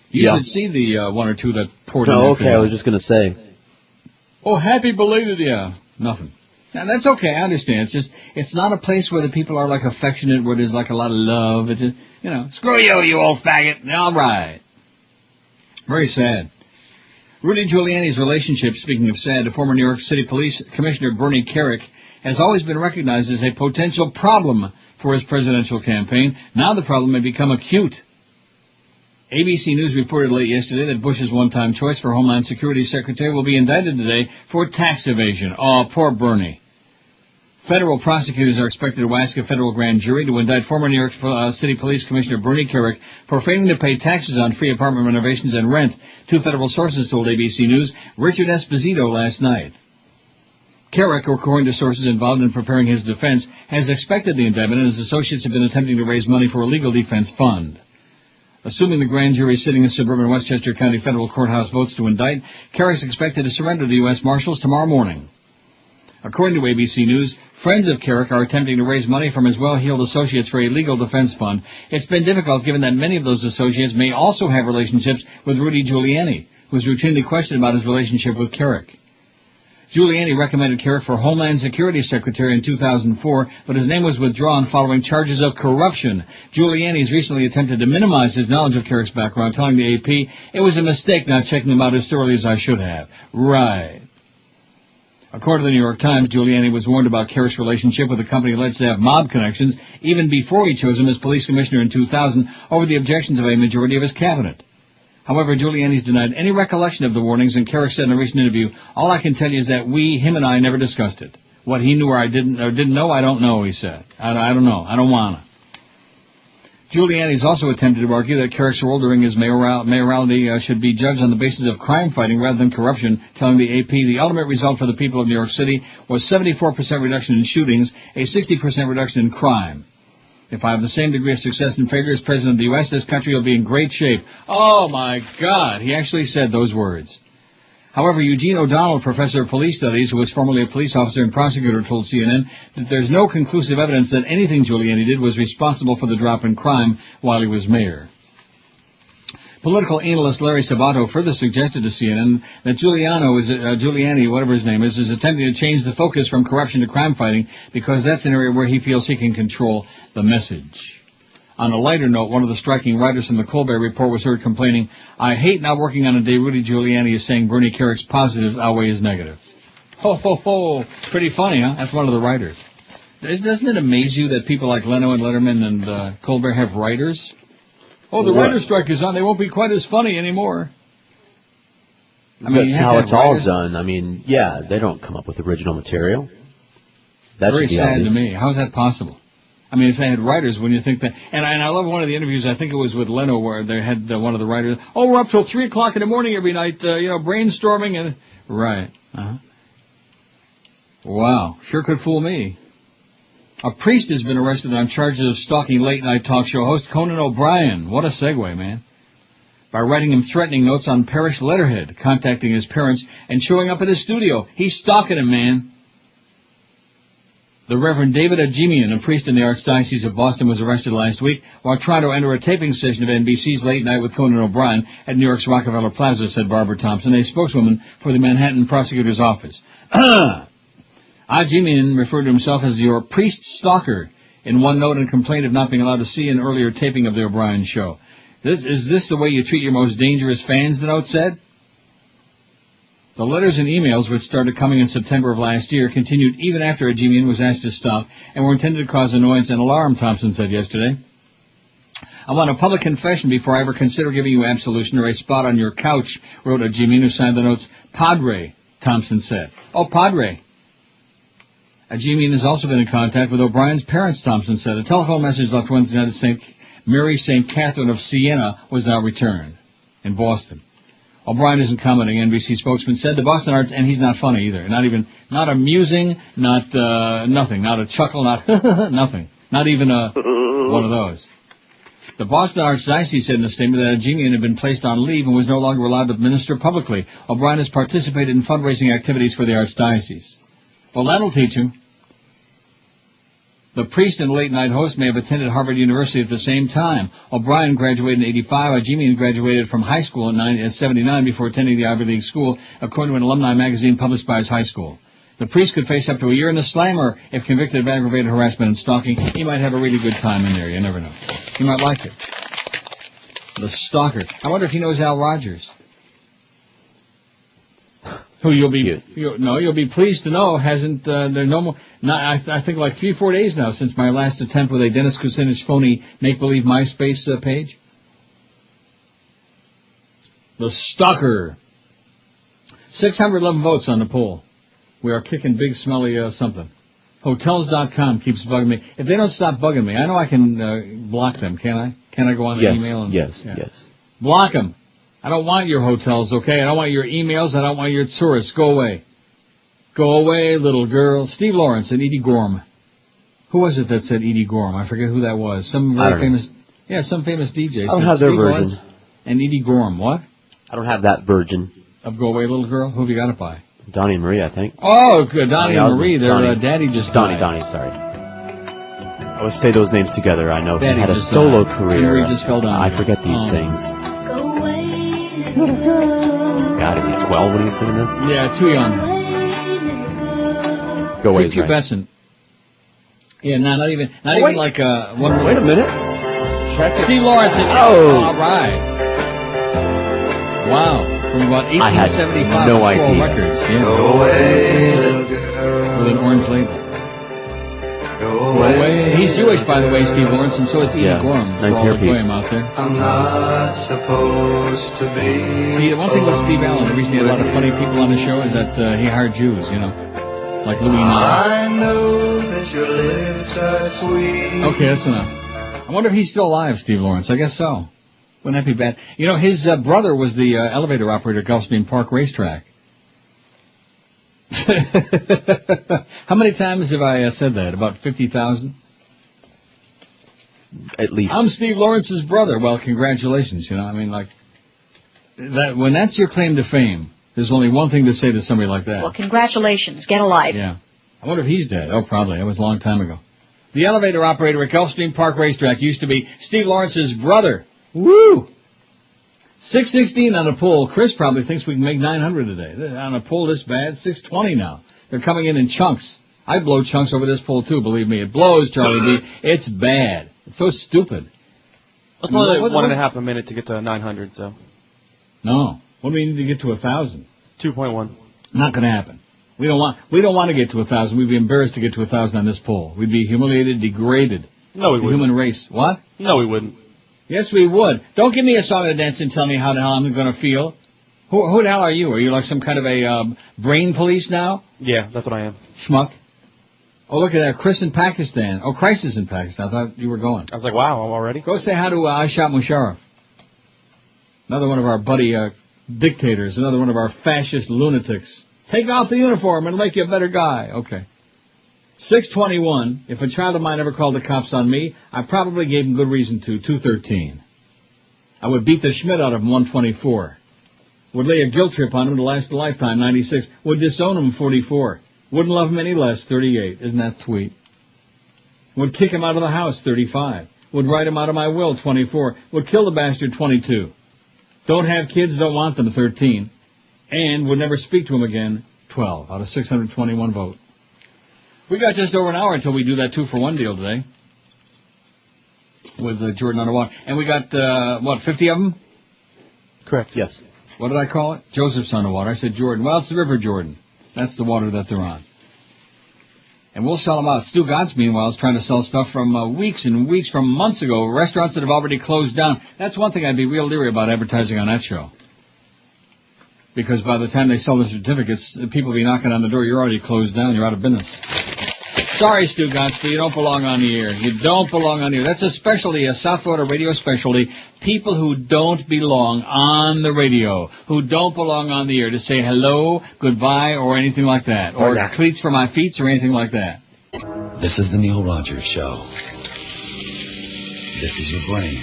you should see the one or two that poured in. Oh, okay, I was just going to say. Oh, happy belated, nothing. Now, that's okay, I understand. It's not a place where the people are, affectionate, where there's, a lot of love. It's just, screw you old faggot. All right. Very sad. Rudy Giuliani's relationship, speaking of sad, to former New York City Police Commissioner Bernie Kerik has always been recognized as a potential problem for his presidential campaign. Now the problem may become acute. ABC News reported late yesterday that Bush's one-time choice for Homeland Security Secretary will be indicted today for tax evasion. Oh, poor Bernie. Federal prosecutors are expected to ask a federal grand jury to indict former New York City Police Commissioner Bernie Kerik for failing to pay taxes on free apartment renovations and rent. Two federal sources told ABC News Richard Esposito last night. Kerik, according to sources involved in preparing his defense, has expected the indictment, and his associates have been attempting to raise money for a legal defense fund. Assuming the grand jury sitting in suburban Westchester County Federal Courthouse votes to indict, Kerik's expected to surrender to U.S. Marshals tomorrow morning. According to ABC News, friends of Kerik are attempting to raise money from his well-heeled associates for a legal defense fund. It's been difficult given that many of those associates may also have relationships with Rudy Giuliani, who is routinely questioned about his relationship with Kerik. Giuliani recommended Kerik for Homeland Security Secretary in 2004, but his name was withdrawn following charges of corruption. Giuliani's recently attempted to minimize his knowledge of Kerik's background, telling the AP, it was a mistake not checking him out as thoroughly as I should have. Right. According to the New York Times, Giuliani was warned about Kerik's relationship with a company alleged to have mob connections even before he chose him as police commissioner in 2000 over the objections of a majority of his cabinet. However, Giuliani's denied any recollection of the warnings, and Kerik said in a recent interview, all I can tell you is that him and I never discussed it. What he knew or didn't know, I don't know, he said. I don't know. I don't wanna. Giuliani's also attempted to argue that Carrick's role during his mayoralty should be judged on the basis of crime fighting rather than corruption, telling the AP the ultimate result for the people of New York City was 74% reduction in shootings, a 60% reduction in crime. If I have the same degree of success and failure as President of the U.S., this country will be in great shape. Oh, my God. He actually said those words. However, Eugene O'Donnell, professor of police studies, who was formerly a police officer and prosecutor, told CNN that there's no conclusive evidence that anything Giuliani did was responsible for the drop in crime while he was mayor. Political analyst Larry Sabato further suggested to CNN that Giuliani, whatever his name is attempting to change the focus from corruption to crime fighting because that's an area where he feels he can control the message. On a lighter note, one of the striking writers from the Colbert Report was heard complaining, "I hate not working on a day Rudy Giuliani is saying Bernie Carrick's positives outweigh his negatives." Ho, ho, ho. Pretty funny, huh? That's one of the writers. Doesn't it amaze you that people like Leno and Letterman and Colbert have writers? Oh, the writer's strike is on. They won't be quite as funny anymore. I mean, that's how it's all done. I mean, yeah, they don't come up with original material. That's very sad to me. How is that possible? I mean, if they had writers, wouldn't you think that? And I love one of the interviews, I think it was with Leno, where they had one of the writers, "Oh, we're up till 3 o'clock in the morning every night, brainstorming." And right. Uh-huh. Wow. Sure could fool me. A priest has been arrested on charges of stalking late-night talk show host Conan O'Brien. What a segue, man. By writing him threatening notes on parish letterhead, contacting his parents, and showing up at his studio. He's stalking him, man. The Reverend David Ajemian, a priest in the Archdiocese of Boston, was arrested last week while trying to enter a taping session of NBC's Late Night with Conan O'Brien at New York's Rockefeller Plaza, said Barbara Thompson, a spokeswoman for the Manhattan Prosecutor's Office. Ajemian referred to himself as your priest stalker in one note and complained of not being allowed to see an earlier taping of the O'Brien show. Is this the way you treat your most dangerous fans, the note said? The letters and emails, which started coming in September of last year, continued even after Ajemian was asked to stop and were intended to cause annoyance and alarm, Thompson said yesterday. "I want a public confession before I ever consider giving you absolution or a spot on your couch," wrote Ajemian, who signed the notes, "Padre," Thompson said. Oh, Padre. Ajemian has also been in contact with O'Brien's parents, Thompson said. A telephone message left Wednesday night at Mary St. Catherine of Siena was not returned in Boston. O'Brien isn't commenting, NBC spokesman said. The Boston Arch, and he's not funny either. Not amusing, nothing. Not a chuckle, not nothing. Not even one of those. The Boston Archdiocese said in a statement that Ajemian had been placed on leave and was no longer allowed to minister publicly. O'Brien has participated in fundraising activities for the Archdiocese. Well, that'll teach him. The priest and late-night host may have attended Harvard University at the same time. O'Brien graduated in 85. Ajemian graduated from high school in 79 before attending the Ivy League school, according to an alumni magazine published by his high school. The priest could face up to a year in the slammer if convicted of aggravated harassment and stalking. He might have a really good time in there. You never know. He might like it. The stalker. I wonder if he knows Al Rogers. Who you'll be pleased to know hasn't there no more. I think like 3-4 days now since my last attempt with a Dennis Kucinich phony make-believe MySpace page. The stalker. 611 votes on the poll. We are kicking big smelly something. Hotels.com keeps bugging me. If they don't stop bugging me, I know I can block them, can't I? Can I go on the email? Yes. Block them. I don't want your hotels, okay? I don't want your emails. I don't want your tourists. Go away. Go away, little girl. Steve Lawrence and Edie Gorm. Who was it that said Edie Gorm? I forget who that was. Some very famous... Yeah, some famous DJ. I don't have their version. And Edie Gorm. What? I don't have that version. Of Go Away, Little Girl? Who have you got it by? Donnie and Marie, I think. Oh, good. Donnie and Marie. Their daddy just died. Donnie, sorry. I always say those names together. I know daddy he had a solo career. Marie just fell down. I forget these things. God, is he 12 when he's singing this? Yeah, too young. Go away, right. Pubescent. Yeah, not even like one. Wait a minute. Check it. Steve Lawrence. All right. Wow. From about 1875. No idea. Records. Yeah. Go away, little girl. With an orange label. Go away. He's Jewish, by the way, Steve Lawrence, and so is Edie Gorm. Nice hairpiece. Out there. I'm not supposed to be. See, the one thing with Steve Allen, the reason he had a lot of funny people on the show is that he hired Jews, like Louis Nye. I know that your lips are sweet. Okay, that's enough. I'm wonder if he's still alive, Steve Lawrence. I guess so. Wouldn't that be bad? You know, his brother was the elevator operator at Gulfstream Park Racetrack. How many times have I said that? About 50,000? At least. I'm Steve Lawrence's brother. Well, congratulations, you know. I mean, like, that, when that's your claim to fame, there's only one thing to say to somebody like that. Well, congratulations. Get a life. Yeah. I wonder if he's dead. Oh, probably. That was a long time ago. The elevator operator at Gulfstream Park Racetrack used to be Steve Lawrence's brother. Woo! 616 on a poll. Chris probably thinks we can make 900 today. On a poll this bad, 620 now. They're coming in chunks. I blow chunks over this poll too, believe me. It blows, Charlie B. It's bad. It's so stupid. It's only 1.5 a minute to get to 900, so. No. What do we need to get to 1,000? 2.1. Not going to happen. We don't want to get to 1,000. We'd be embarrassed to get to 1,000 on this poll. We'd be humiliated, degraded. No, we the wouldn't. Human race. What? No, we wouldn't. Yes, we would. Don't give me a song to dance and tell me how the hell I'm going to feel. Who the hell are you? Are you like some kind of a brain police now? Yeah, that's what I am. Schmuck. Oh, look at that. Chris in Pakistan. Oh, Crisis in Pakistan. I thought you were going. I was like, wow, I'm already? Go say hi to Aishat Musharraf. Another one of our buddy dictators. Another one of our fascist lunatics. Take off the uniform and make you a better guy. Okay. 621. If a child of mine ever called the cops on me, I probably gave him good reason to. 213. I would beat the Schmidt out of him. 124. Would lay a guilt trip on him to last a lifetime. 96. Would disown him. 44. Wouldn't love him any less. 38. Isn't that sweet? Would kick him out of the house. 35. Would write him out of my will. 24. Would kill the bastard. 22. Don't have kids, don't want them. 13. And would never speak to him again. 12. Out of 621 vote. We got just over an hour until we do that 2-for-1 deal today. With Jordan Underwater. And we got, 50 of them? Correct, yes. What did I call it? Joseph's Underwater. I said Jordan. Well, it's the River Jordan. That's the water that they're on. And we'll sell them out. Stu Gotts, meanwhile, is trying to sell stuff from weeks and weeks, from months ago. Restaurants that have already closed down. That's one thing I'd be real leery about advertising on that show. Because by the time they sell the certificates, people will be knocking on the door. You're already closed down. You're out of business. Sorry, Stu Gotts, but you don't belong on the air. You don't belong on the air. That's a specialty, a South Florida radio specialty. People who don't belong on the radio, who don't belong on the air to say hello, goodbye, or anything like that. Or cleats for my feet or anything like that. This is the Neil Rogers Show. This is your brain.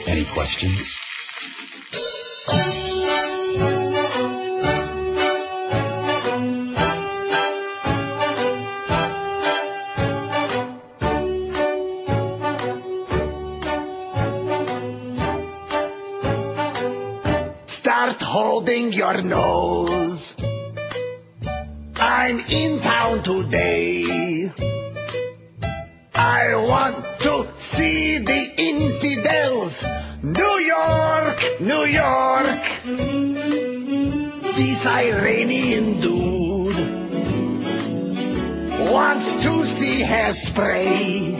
Any questions? Start holding your nose. I'm in town today. I want to see the infidels. New York, New York. This Iranian dude wants to see hairspray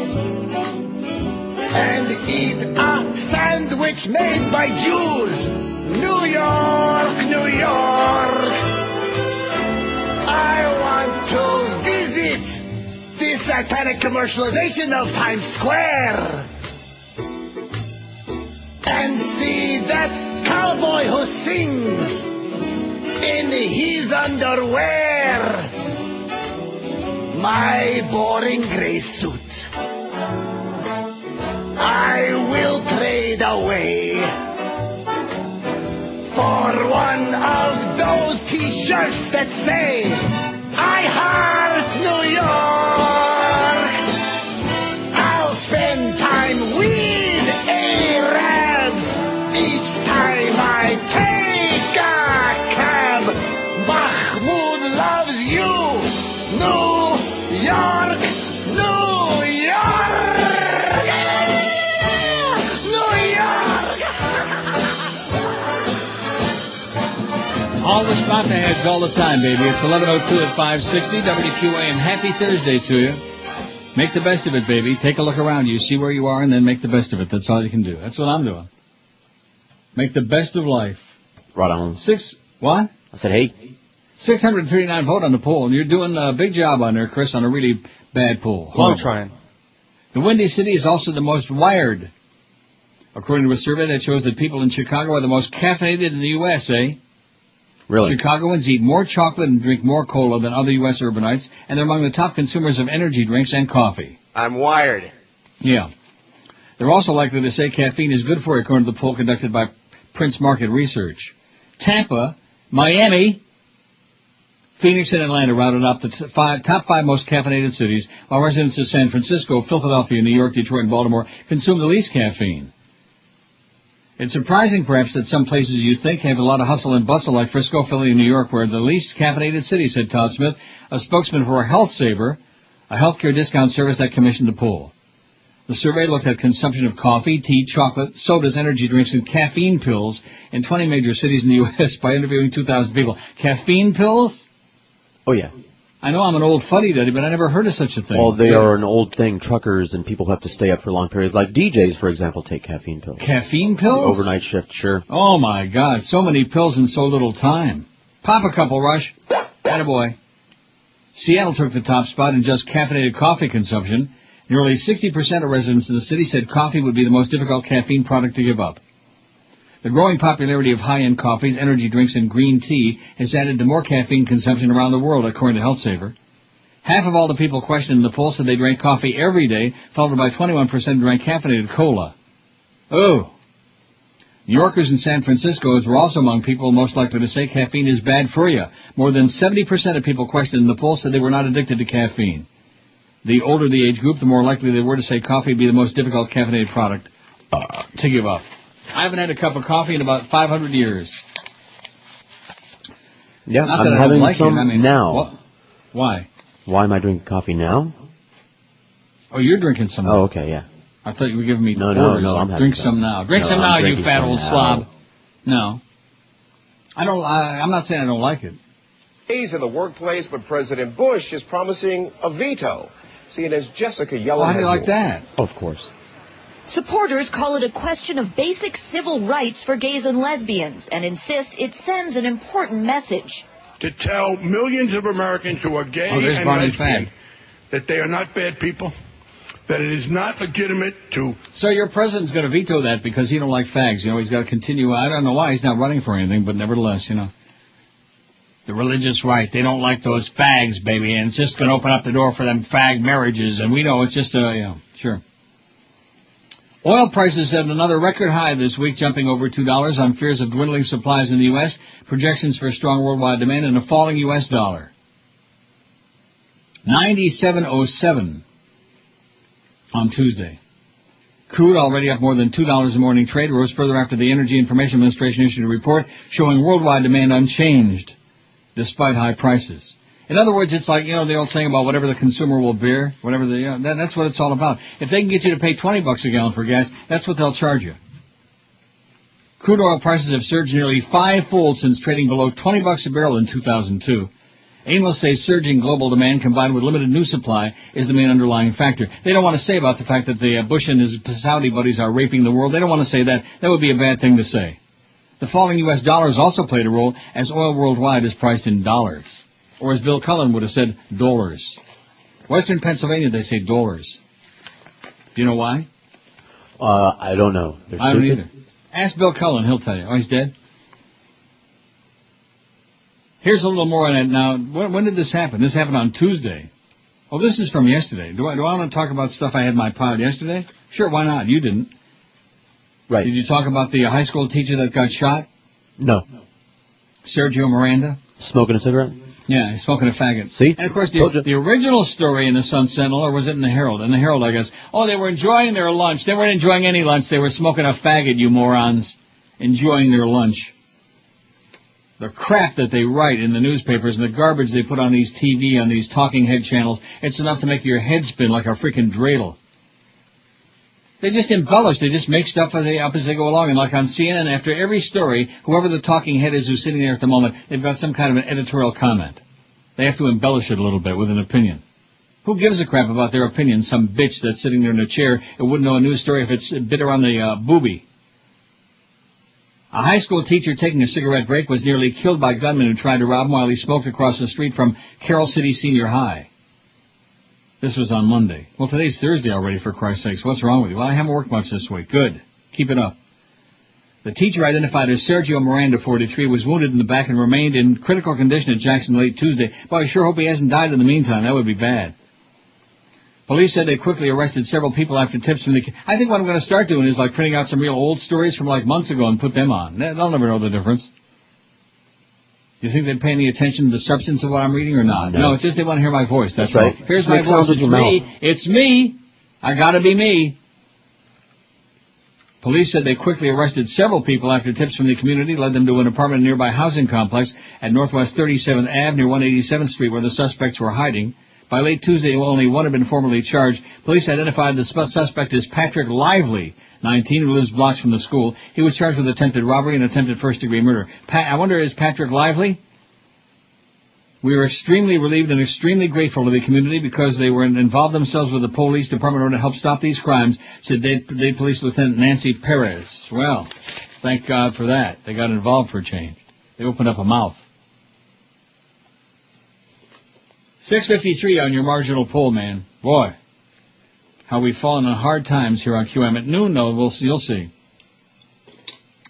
and eat a sandwich made by Jews. New York, New York. I want to visit the satanic commercialization of Times Square and see that cowboy who sings in his underwear. My boring gray suit I will trade away for one of those t-shirts that say, I heart New York. I'll spend time with Arabs each time I take a cab. Mahmoud loves you. New York, New York. New York. All the spot aheads all the time, baby. It's 11:02 at 560 WQAM. Happy Thursday to you. Make the best of it, baby. Take a look around you. See where you are and then make the best of it. That's all you can do. That's what I'm doing. Make the best of life. Right on. What? I said, hey. 639 vote on the poll. You're doing a big job on there, Chris, on a really bad poll. Well, I'm trying. The Windy City is also the most wired, according to a survey that shows that people in Chicago are the most caffeinated in the USA. Really? Chicagoans eat more chocolate and drink more cola than other U.S. urbanites, and they're among the top consumers of energy drinks and coffee. I'm wired. Yeah. They're also likely to say caffeine is good for you, according to the poll conducted by Prince Market Research. Tampa, Miami, Phoenix, and Atlanta rounded up the top 5 most caffeinated cities, while residents of San Francisco, Philadelphia, New York, Detroit, and Baltimore consume the least caffeine. It's surprising, perhaps, that some places you think have a lot of hustle and bustle, like Frisco, Philly, and New York, were the least caffeinated cities, said Todd Smith, a spokesman for HealthSaver, a healthcare discount service that commissioned the poll. The survey looked at consumption of coffee, tea, chocolate, sodas, energy drinks, and caffeine pills in 20 major cities in the U.S. by interviewing 2,000 people. Caffeine pills? Oh, yeah. I know I'm an old fuddy-duddy, but I never heard of such a thing. Well, they are an old thing. Truckers and people have to stay up for long periods. Like DJs, for example, take caffeine pills. Caffeine pills? The overnight shift, sure. Oh, my God. So many pills in so little time. Pop a couple, Rush. Attaboy. Seattle took the top spot in just caffeinated coffee consumption. Nearly 60% of residents in the city said coffee would be the most difficult caffeine product to give up. The growing popularity of high-end coffees, energy drinks, and green tea has added to more caffeine consumption around the world, according to HealthSaver. Half of all the people questioned in the poll said they drank coffee every day, followed by 21% drank caffeinated cola. Oh! New Yorkers and San Francisco's were also among people most likely to say caffeine is bad for you. More than 70% of people questioned in the poll said they were not addicted to caffeine. The older the age group, the more likely they were to say coffee would be the most difficult caffeinated product to give up. I haven't had a cup of coffee in about 500 years. Yeah, Not I'm that I having don't like some it. I mean, now. What? Why? Why am I drinking coffee now? Oh, you're drinking some. Oh, okay, yeah. I thought you were giving me No, orders. I'm Like, having drink some. some now. Drink No, some I'm now, you drinking fat some old now. slob. No. I'm not saying I don't like it. He's in the workplace, but President Bush is promising a veto. CNN's Jessica Yellen. Well, how do you like that? Of course. Supporters call it a question of basic civil rights for gays and lesbians and insist it sends an important message. To tell millions of Americans who are gay there's and Barney lesbian Fag. that they are not bad people, that it is not legitimate to... So your president's going to veto that because he don't like fags. You know, he's got to continue. I don't know why he's not running for anything, but nevertheless, you know. The religious right, they don't like those fags, baby, and it's just going to open up the door for them fag marriages, and we know it's just sure. Oil prices set another record high this week, jumping over $2 on fears of dwindling supplies in the U.S., projections for strong worldwide demand, and a falling U.S. dollar. 97.07 on Tuesday. Crude already up more than $2 in morning trade, rose further after the Energy Information Administration issued a report showing worldwide demand unchanged, despite high prices. In other words, it's like, the old saying about whatever the consumer will bear, whatever that's what it's all about. If they can get you to pay $20 a gallon for gas, that's what they'll charge you. Crude oil prices have surged nearly fivefold since trading below $20 a barrel in 2002. Analysts say surging global demand combined with limited new supply is the main underlying factor. They don't want to say about the fact that the Bush and his Saudi buddies are raping the world. They don't want to say that. That would be a bad thing to say. The falling U.S. dollar has also played a role, as oil worldwide is priced in dollars. Or as Bill Cullen would have said, dollars. Western Pennsylvania, they say dollars. Do you know why? I don't know. I don't either. Ask Bill Cullen, he'll tell you. Oh, he's dead? Here's a little more on that now. When did this happen? This happened on Tuesday. Oh, this is from yesterday. Do I want to talk about stuff I had in my pod yesterday? Sure, why not? You didn't. Right. Did you talk about the high school teacher that got shot? No. Sergio Miranda? Smoking a cigarette? Yeah, he's smoking a faggot. See? And, of course, the original story in the Sun-Sentinel, or was it in the Herald? In the Herald, I guess. Oh, they were enjoying their lunch. They weren't enjoying any lunch. They were smoking a faggot, you morons. Enjoying their lunch. The crap that they write in the newspapers and the garbage they put on these TV, on these talking head channels, it's enough to make your head spin like a freaking dreidel. They just embellish. They just make stuff up as they go along. And like on CNN, after every story, whoever the talking head is who's sitting there at the moment, they've got some kind of an editorial comment. They have to embellish it a little bit with an opinion. Who gives a crap about their opinion? Some bitch that's sitting there in a chair and wouldn't know a news story if it's bit her on the boobie. A high school teacher taking a cigarette break was nearly killed by gunmen who tried to rob him while he smoked across the street from Carroll City Senior High. This was on Monday. Well, today's Thursday already, for Christ's sakes. What's wrong with you? Well, I haven't worked much this week. Good. Keep it up. The teacher, identified as Sergio Miranda, 43, was wounded in the back and remained in critical condition at Jackson late Tuesday. Boy, I sure hope he hasn't died in the meantime. That would be bad. Police said they quickly arrested several people after tips from the... I think what I'm going to start doing is like printing out some real old stories from like months ago and put them on. They'll never know the difference. Do you think they pay any attention to the substance of what I'm reading or not? No, it's just they want to hear my voice. That's right. All. Here's my voice. It's me. It's me. I gotta be me. Police said they quickly arrested several people after tips from the community led them to an apartment in a nearby housing complex at Northwest 37th Ave near 187th Street where the suspects were hiding. By late Tuesday, only one had been formally charged. Police identified the suspect as Patrick Lively, 19, who lives blocks from the school. He was charged with attempted robbery and attempted first-degree murder. I wonder, is Patrick Lively? We are extremely relieved and extremely grateful to the community because they were involved themselves with the police department in order to help stop these crimes, said Dade Police Lieutenant Nancy Perez. Well, thank God for that. They got involved for a change. They opened up a mouth. 6:53 on your marginal poll, man. Boy, how we've fallen on hard times here on QM. At noon, though, you'll see.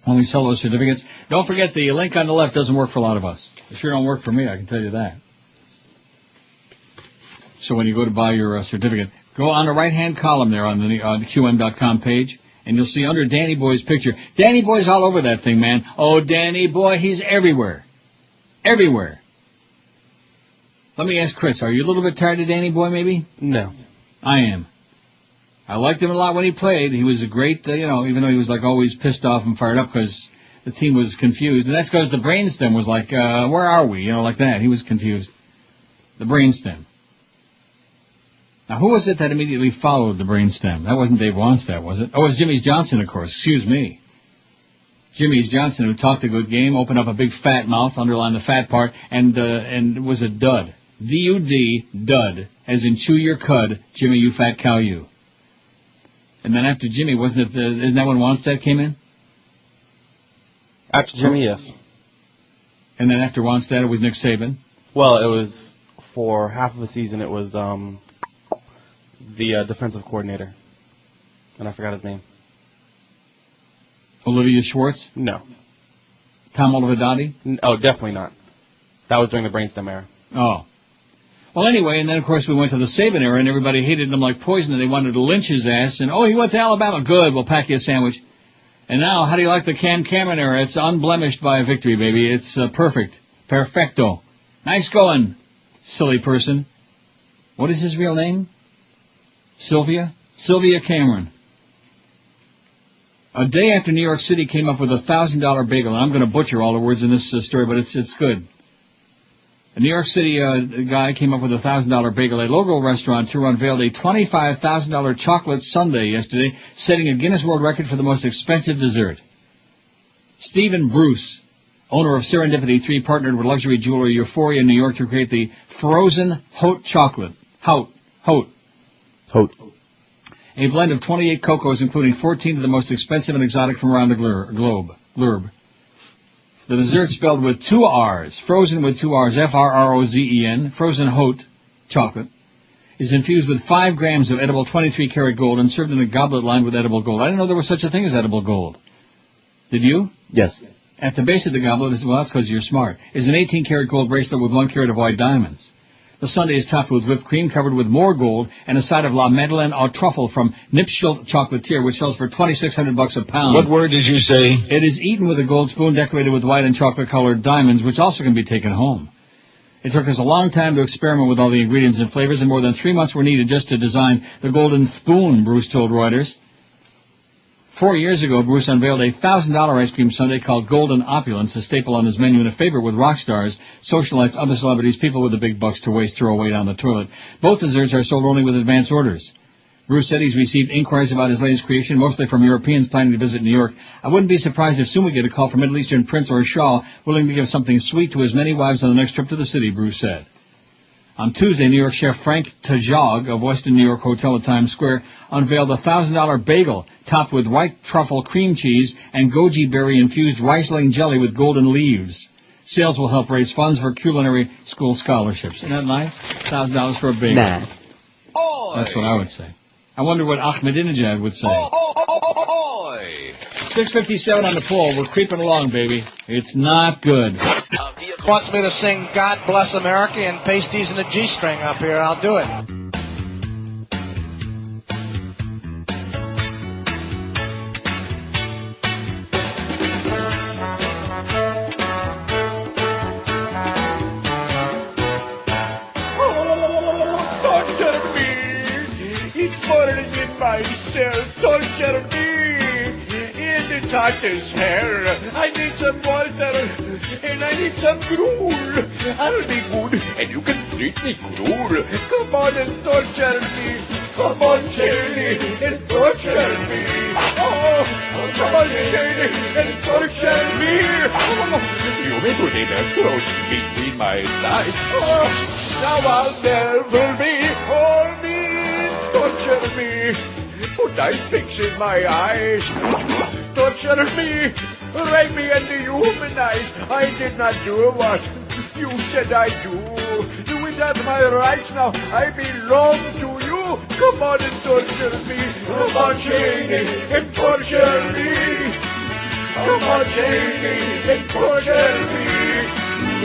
When we sell those certificates. Don't forget, the link on the left doesn't work for a lot of us. It sure don't work for me, I can tell you that. So when you go to buy your certificate, go on the right-hand column there on the QM.com page, and you'll see under Danny Boy's picture. Danny Boy's all over that thing, man. Oh, Danny Boy, he's everywhere. Everywhere. Let me ask Chris, are you a little bit tired of Danny Boy, maybe? No. I am. I liked him a lot when he played. He was a great, even though he was like always pissed off and fired up because the team was confused. And that's because the brainstem was like, where are we? Like that. He was confused. The brainstem. Now, who was it that immediately followed the brainstem? That wasn't Dave Wannstedt, was it? Oh, it was Jimmy's Johnson, of course. Excuse me. Jimmy's Johnson, who talked a good game, opened up a big fat mouth, underlined the fat part, and was a dud. D-U-D, dud. As in chew your cud, Jimmy, you fat cow, you. And then after Jimmy, isn't that when Wannstedt came in? After Jimmy, yes. And then after Wannstedt, it was Nick Saban? Well, it was, for half of the season, it was the defensive coordinator. And I forgot his name. Olivia Schwartz? No. Tom Olivadotti? Oh, definitely not. That was during the brainstem era. Oh. Well, anyway, and then, of course, we went to the Saban era, and everybody hated him like poison, and they wanted to lynch his ass, and, he went to Alabama. Good, we'll pack you a sandwich. And now, how do you like the Cam Cameron era? It's unblemished by a victory, baby. It's perfect. Perfecto. Nice going, silly person. What is his real name? Sylvia? Sylvia Cameron. A day after New York City came up with a $1,000 bagel, and I'm going to butcher all the words in this story, but it's good. A New York City guy came up with a $1,000 bagel. A local restaurateur unveiled a $25,000 chocolate sundae yesterday, setting a Guinness World Record for the most expensive dessert. Stephen Bruce, owner of Serendipity 3, partnered with luxury jeweler Euphoria in New York to create the frozen Haute chocolate. Haute. A blend of 28 cocos, including 14 of the most expensive and exotic from around the globe. The dessert spelled with 2 R's, frozen with 2 R's, F-R-R-O-Z-E-N, frozen Haute chocolate, is infused with 5 grams of edible 23-karat gold and served in a goblet lined with edible gold. I didn't know there was such a thing as edible gold. Did you? Yes. At the base of the goblet, that's because you're smart, is an 18-karat gold bracelet with 1 carat of white diamonds. The sundae is topped with whipped cream covered with more gold and a side of La Madeleine au truffle from Nipschilt Chocolatier, which sells for $2,600 a pound. What word did you say? It is eaten with a gold spoon decorated with white and chocolate-colored diamonds, which also can be taken home. It took us a long time to experiment with all the ingredients and flavors, and more than 3 months were needed just to design the golden spoon, Bruce told Reuters. 4 years ago, Bruce unveiled a $1,000 ice cream sundae called Golden Opulence, a staple on his menu and a favorite with rock stars, socialites, other celebrities, people with the big bucks to waste throw away down the toilet. Both desserts are sold only with advance orders. Bruce said he's received inquiries about his latest creation, mostly from Europeans planning to visit New York. I wouldn't be surprised if soon we get a call from Middle Eastern prince or shah willing to give something sweet to his many wives on the next trip to the city, Bruce said. On Tuesday, New York chef Frank Tajog of Westin New York Hotel at Times Square unveiled a $1,000 bagel topped with white truffle cream cheese and goji berry-infused Riesling jelly with golden leaves. Sales will help raise funds for culinary school scholarships. Isn't that nice? $1,000 for a bagel. Nah. Oh, That's what I would say. I wonder what Ahmadinejad would say. 6:57 on the poll. We're creeping along, baby. It's not good. Wants me to sing God Bless America and pasties in a G-string up here. I'll do it. Torture me in the tortoise hair. I need some water and I need some gruel. I'll be good and you can treat me cruel. Come on and torture me. Come on, Cheney, and torture me. Oh, come on, Cheney, and torture me. Oh, you may put in a throat between my thighs. Oh, now I'll never be horny. Torture me. Put nice things in my eyes. Torture me. Rape me and dehumanize. I did not do what you said I do. Do it at my rights now. I belong to you. Come on and torture me. Come on, Cheney, and torture me. Come on, Cheney, and torture me.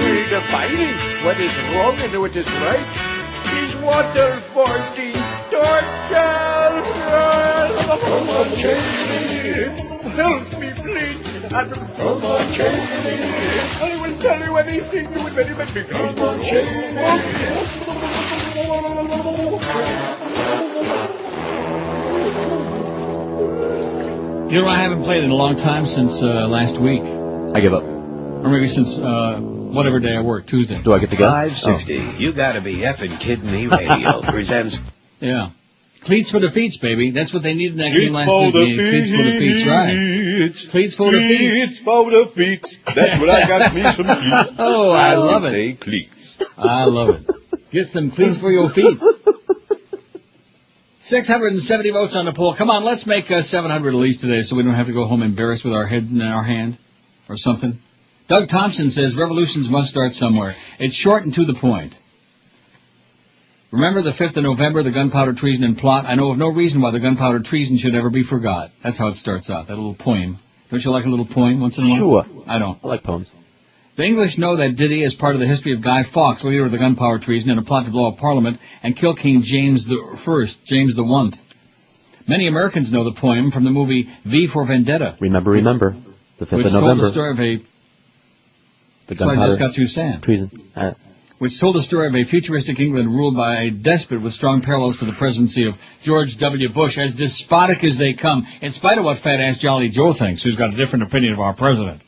Redefining what is wrong and what is right is water for the torture. Come on, Cheney. Help me, please. Come on, Cheney. I will tell you anything you would very much. Come on, Cheney. You know, I haven't played in a long time since last week. I give up. Or maybe since whatever day I work, Tuesday. Do I get to go? 560. Oh. You gotta be effing kidding me. Radio presents. Yeah. Cleats for the feet, baby. That's what they needed in that game last week. Cleats for the feet, right. Cleats for the feet. Cleats for the feet. That's what I got me some cleats. Oh, I love it. Say cleats. I love it. Get some cleats for your feet. 670 votes on the poll. Come on, let's make 700 at least today so we don't have to go home embarrassed with our head in our hand or something. Doug Thompson says revolutions must start somewhere. It's short and to the point. Remember the 5th of November, the gunpowder treason and plot? I know of no reason why the gunpowder treason should ever be forgot. That's how it starts out, that little poem. Don't you like a little poem once in a while? Sure. I don't. I like poems. The English know that Diddy is part of the history of Guy Fawkes, leader of the gunpowder treason, and a plot to blow up Parliament and kill King James James I. Many Americans know the poem from the movie V for Vendetta. Remember. The 5th of November. Which told the story of a... That's why I just got through saying. Treason. Which told the story of a futuristic England ruled by a despot with strong parallels to the presidency of George W. Bush, as despotic as they come, in spite of what fat-ass Jolly Joe thinks, who's got a different opinion of our president.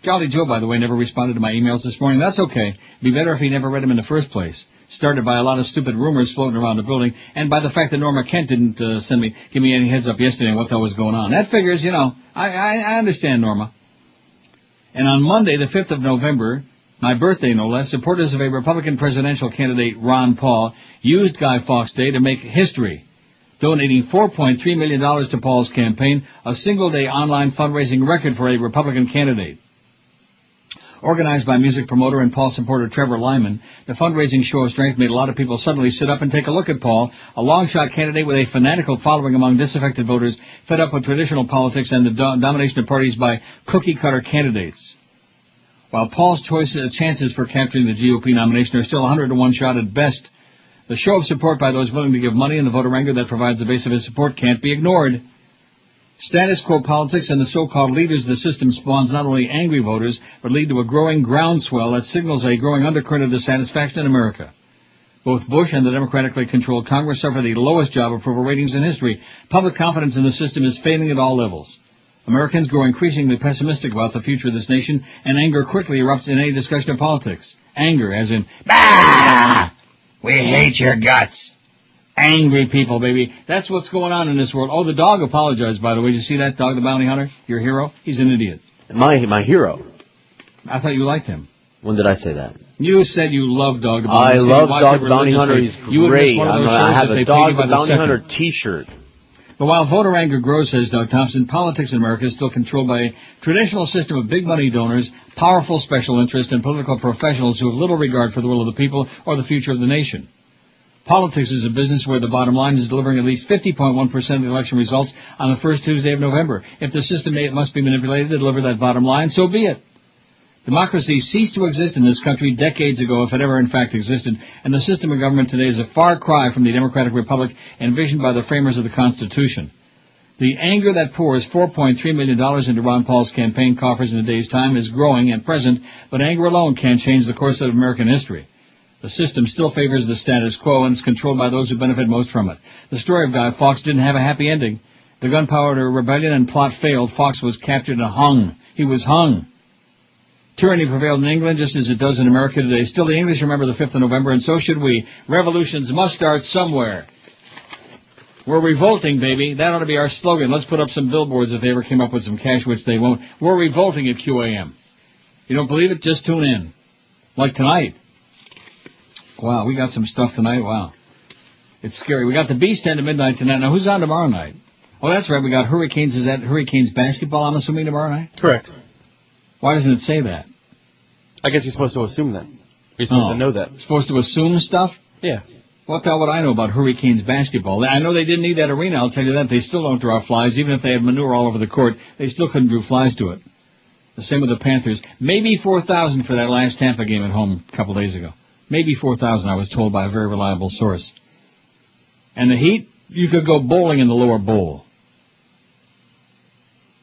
Jolly Joe, by the way, never responded to my emails this morning. That's okay. It'd be better if he never read them in the first place. Started by a lot of stupid rumors floating around the building, and by the fact that Norma Kent didn't give me any heads up yesterday on what the hell was going on. That figures, you know, I understand, Norma. And on Monday, the 5th of November, my birthday no less, supporters of a Republican presidential candidate, Ron Paul, used Guy Fawkes Day to make history, donating $4.3 million to Paul's campaign, a single-day online fundraising record for a Republican candidate. Organized by music promoter and Paul supporter Trevor Lyman, the fundraising show of strength made a lot of people suddenly sit up and take a look at Paul, a long-shot candidate with a fanatical following among disaffected voters fed up with traditional politics and the domination of parties by cookie-cutter candidates. While Paul's chances for capturing the GOP nomination are still 100-to-1 shot at best, the show of support by those willing to give money and the voter anger that provides the base of his support can't be ignored. Status quo politics and the so-called leaders of the system spawns not only angry voters, but lead to a growing groundswell that signals a growing undercurrent of dissatisfaction in America. Both Bush and the democratically controlled Congress suffer the lowest job approval ratings in history. Public confidence in the system is failing at all levels. Americans grow increasingly pessimistic about the future of this nation, and anger quickly erupts in any discussion of politics. Anger, as in, bah! We hate your guts. Angry people, baby. That's what's going on in this world. Oh, the dog apologized, by the way. Did you see that dog, the bounty hunter? Your hero? He's an idiot. My hero. I thought you liked him. When did I say that? You said you love Dog the Bounty Hunter. I love Dog the Bounty Hunter. He's great. I have a Dog the Bounty Hunter T-shirt. But while voter anger grows, says Doug Thompson, politics in America is still controlled by a traditional system of big money donors, powerful special interests, and political professionals who have little regard for the will of the people or the future of the nation. Politics is a business where the bottom line is delivering at least 50.1% of the election results on the first Tuesday of November. If the system must be manipulated to deliver that bottom line, so be it. Democracy ceased to exist in this country decades ago, if it ever in fact existed, and the system of government today is a far cry from the democratic republic envisioned by the framers of the Constitution. The anger that pours $4.3 million into Ron Paul's campaign coffers in a day's time is growing and present, but anger alone can't change the course of American history. The system still favors the status quo and is controlled by those who benefit most from it. The story of Guy Fawkes didn't have a happy ending. The gunpowder rebellion and plot failed. Fawkes was captured and hung. He was hung. Tyranny prevailed in England just as it does in America today. Still, the English remember the 5th of November, and so should we. Revolutions must start somewhere. We're revolting, baby. That ought to be our slogan. Let's put up some billboards if they ever came up with some cash, which they won't. We're revolting at QAM. You don't believe it? Just tune in. Like tonight. Wow, we got some stuff tonight. Wow. It's scary. We got the Beast 10 to midnight tonight. Now, who's on tomorrow night? Oh, that's right. We got Hurricanes. Is that Hurricanes basketball, I'm assuming, tomorrow night? Correct. Why doesn't it say that? I guess you're supposed to assume that. You're supposed to know that. Supposed to assume stuff? Yeah. What the hell would I know about Hurricanes basketball? I know they didn't need that arena, I'll tell you that. They still don't draw flies. Even if they had manure all over the court, they still couldn't draw flies to it. The same with the Panthers. Maybe 4,000 for that last Tampa game at home a couple days ago. Maybe 4,000, I was told by a very reliable source. And the Heat, you could go bowling in the lower bowl.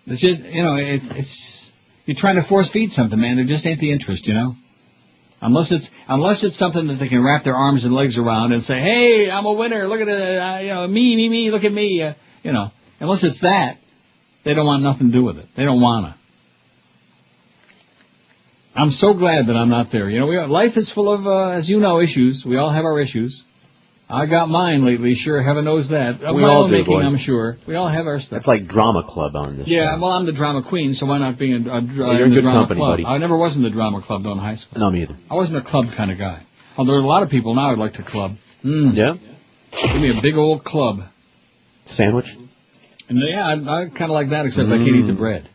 It's just, it's you're trying to force feed something, man. There just ain't the interest, Unless it's something that they can wrap their arms and legs around and say, hey, I'm a winner, look at it, me, look at me, Unless it's that, they don't want nothing to do with it. They don't wanna. I'm so glad that I'm not there. Life is full of, as you know, issues. We all have our issues. I got mine lately, sure, heaven knows that. We all do, boy. I'm sure. We all have our stuff. It's like drama club on this show. Well, I'm the drama queen, so why not be You're in in the good drama company, club? buddy. I never was in the drama club, though, in high school. No, me either. I wasn't a club kind of guy. Although there are a lot of people now who'd like to club. Yeah? Give me a big old club. Sandwich? And I kind of like that, except I can't eat the bread.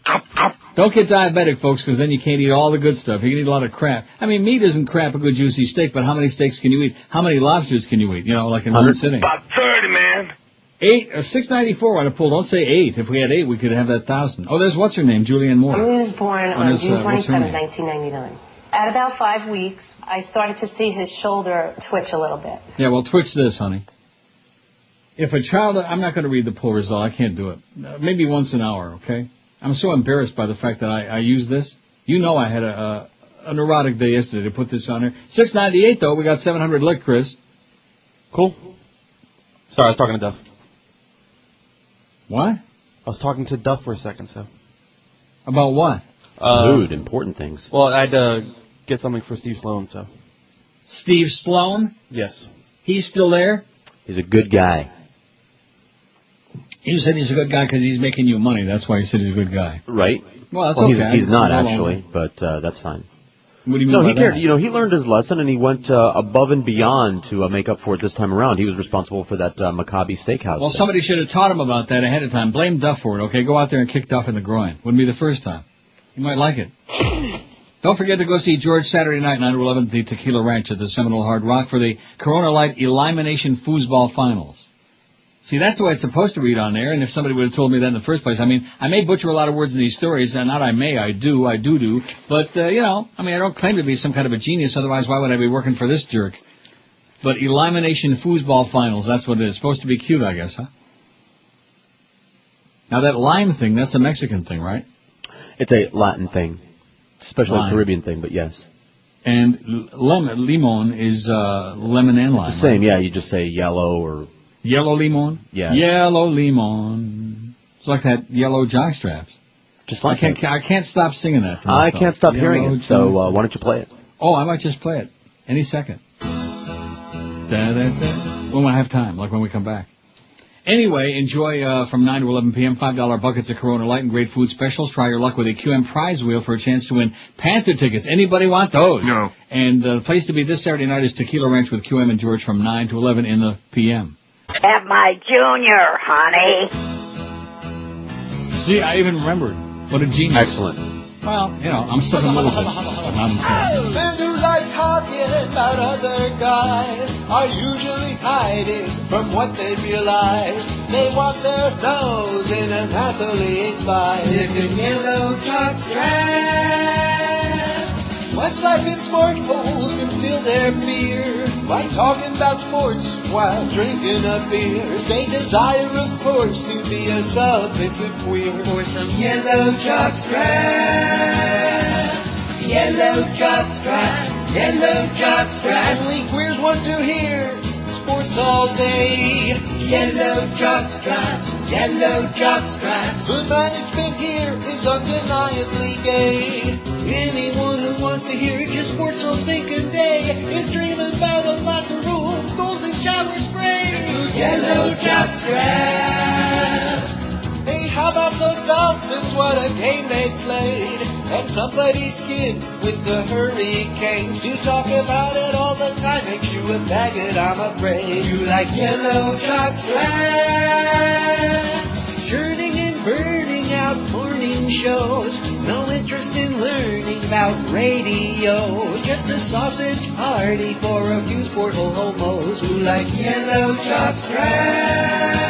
Don't get diabetic, folks, because then you can't eat all the good stuff. You can eat a lot of crap. I mean, meat isn't crap, a good juicy steak, but how many steaks can you eat? How many lobsters can you eat? Like in one sitting. About 30, man. 8 or 694 on a pull. Don't say 8. If we had 8, we could have that 1,000. Oh, there's what's her name, Julianne Moore. He was born on June 27, 1999. At about 5 weeks, I started to see his shoulder twitch a little bit. Yeah, well, twitch this, honey. If a child, I'm not going to read the poll result. I can't do it. Maybe once an hour, okay? I'm so embarrassed by the fact that I use this. I had a neurotic day yesterday to put this on here. 698, though. We got 700 lick, Chris. Cool. Sorry, I was talking to Duff. What? I was talking to Duff for a second, so. About what? Food, important things. Well, I had to get something for Steve Sloan, so. Steve Sloan? Yes. He's still there? He's a good guy. You said he's a good guy because he's making you money. That's why you said he's a good guy. Right. Well, that's okay. He's not, actually, but that's fine. What do you mean No, by he cared. that? He learned his lesson, and he went above and beyond to make up for it this time around. He was responsible for that Maccabi Steakhouse. Well, somebody should have taught him about that ahead of time. Blame Duff for it, okay? Go out there and kick Duff in the groin. Wouldn't be the first time. You might like it. Don't forget to go see George Saturday night, 9 to 11 at the Tequila Ranch at the Seminole Hard Rock for the Corona Light Elimination Foosball Finals. See, that's the way it's supposed to read on there, and if somebody would have told me that in the first place, I may butcher a lot of words in these stories, and not I do, but, I don't claim to be some kind of a genius, otherwise why would I be working for this jerk? But Elimination Foosball Finals, that's what it is. Supposed to be cute, I guess, huh? Now, that lime thing, that's a Mexican thing, right? It's a Latin thing, especially a Caribbean thing, but yes. And limon is lemon and lime. It's the same, right? yeah, you just say yellow or... Yellow limon? Yeah. Yellow limon. It's like that yellow jockstraps. Just like I can't stop singing that. I can't stop hearing it, so why don't you play it? Oh, I might just play it any second. When I have time, like when we come back. Anyway, enjoy from 9 to 11 p.m. $5 buckets of Corona Light and great food specials. Try your luck with a QM prize wheel for a chance to win Panther tickets. Anybody want those? No. And the place to be this Saturday night is Tequila Ranch with QM and George from 9 to 11 in the p.m. Have my junior, honey. See, I even remembered. What a genius. Excellent. Well, I'm stuck a little bit, but not intense. Men who like talking about other guys are usually hiding from what they realize. They want their nose in an athlete's vice. Stick a yellow jockstrap. Much like in sport, fools conceal their fear by talking about sports while drinking a beer. They desire, of course, to be a submissive queer. For some yellow jockstrap, yellow jockstrap, yellow jockstrap. Only queers want to hear sports all day. Yellow jockstraps, yellow jockstraps. The management here is undeniably gay. Anyone who wants to hear just sports all stinking day is dreaming about a locker room, golden shower spray. Yellow jockstrap. Hey, how about those Dolphins? What a game they played. And somebody's kid with the Hurricanes. To talk about it all the time makes you a faggot, I'm afraid. You like yellow jockstraps. Churning and burning out morning shows. No interest in learning about radio. Just a sausage party for a few sportle homos who like yellow jockstraps.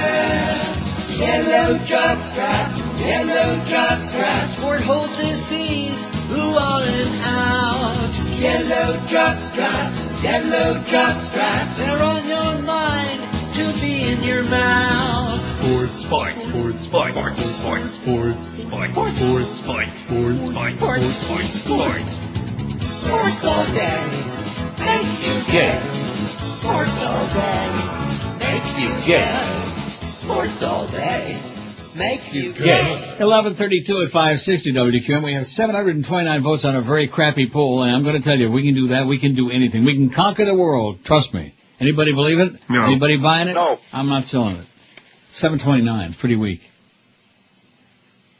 Yellow jockstraps, yellow jockstraps. Sport hostesses who on and out. Yellow jockstraps, yellow jockstraps. They're on your mind to be in your mouth. Sports, sports, sports, sports, sports, sports, sports, sports, sports, sports, sports, sports, sports, sports. Sports all day makes you gay. Sports all day makes you gay. Sports all day makes you gay. 11:32 at 560 WQM. We have 729 votes on a very crappy poll, and I'm going to tell you, if we can do that, we can do anything. We can conquer the world. Trust me. Anybody believe it? No. Anybody buying it? No. I'm not selling it. 729, pretty weak.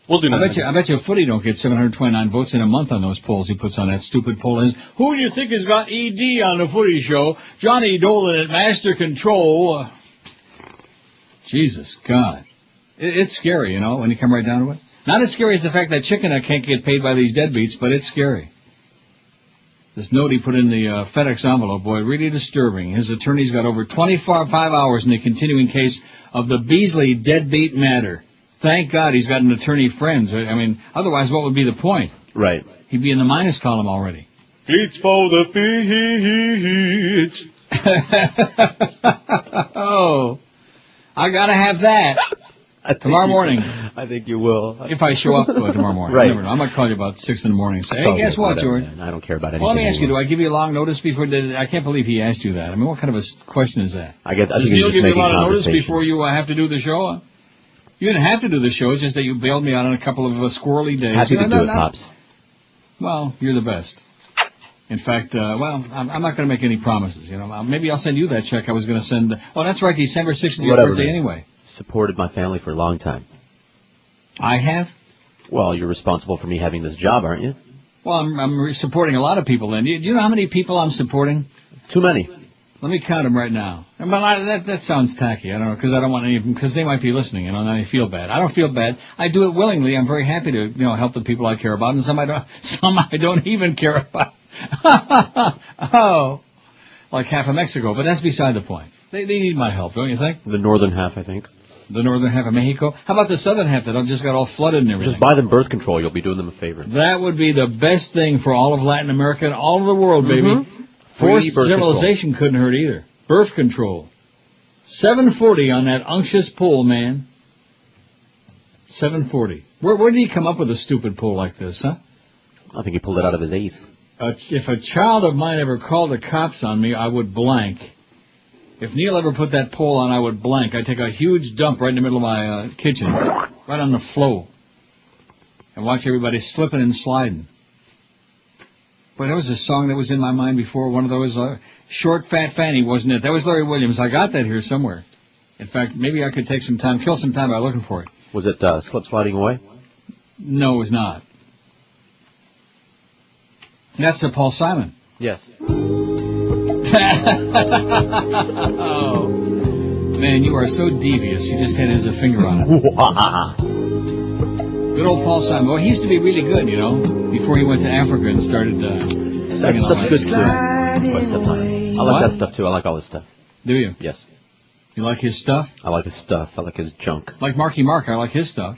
We'll do nothing. I bet you Footy don't get 729 votes in a month on those polls he puts on that stupid poll. Who do you think has got ED on the Footy show? Johnny Dolan at Master Control. Jesus God. It's scary, when you come right down to it. Not as scary as the fact that Chicken can't get paid by these deadbeats, but it's scary. This note he put in the FedEx envelope, boy, really disturbing. His attorney's got over 25 hours in the continuing case of the Beasley deadbeat matter. Thank God he's got an attorney friend. I mean, otherwise what would be the point? Right. He'd be in the minus column already. It's for the beach. Oh, I gotta have that. Tomorrow morning. I think you will. If I show up tomorrow morning. Right. I never know. I might call you about 6 in the morning and say, hey, guess what, George? Man. I don't care about anything. Well, let me ask you, do I give you a long notice before... I can't believe he asked you that. I mean, what kind of a question is that? I think Does Neil give you a lot of notice before you have to do the show? You didn't have to do the show. It's just that you bailed me out on a couple of squirrely days. Happy to do it, Pops. Well, you're the best. In fact, I'm not going to make any promises. Maybe I'll send you that check I was going to send. Oh, that's right, December 6th is your birthday anyway. Supported my family for a long time. I have? Well, you're responsible for me having this job, aren't you? Well, I'm supporting a lot of people then. Do you know how many people I'm supporting? Too many. Let me count them right now. But that sounds tacky. I don't know, because I don't want any of them, because they might be listening, and I feel bad. I don't feel bad. I do it willingly. I'm very happy to, help the people I care about, and some I don't even care about. Oh, like half of Mexico, but that's beside the point. They need my help, don't you think? The northern half, I think. The northern half of Mexico? How about the southern half that just got all flooded and everything? Just buy them birth control. You'll be doing them a favor. That would be the best thing for all of Latin America and all of the world, baby. Mm-hmm. Forced civilization couldn't hurt either. Birth control. 740 on that unctuous poll, man. 740. Where did he come up with a stupid poll like this, huh? I think he pulled it out of his ace. If a child of mine ever called the cops on me, I would blank. If Neil ever put that poll on, I would blank. I'd take a huge dump right in the middle of my kitchen, right on the floor, and watch everybody slipping and sliding. But there was a song that was in my mind before, one of those, Short Fat Fanny, wasn't it? That was Larry Williams. I got that here somewhere. In fact, maybe I could take some time, kill some time by looking for it. Was it Slip Sliding Away? No, it was not. That's Paul Simon. Yes. Oh, man, you are so devious. You just had his finger on it. Good old Paul Simon. Well, he used to be really good, before he went to Africa and started singing all That's good too. I like that stuff too. I like all his stuff. Do you? Yes. You like his stuff? I like his stuff. I like his junk. Like Marky Mark, I like his stuff.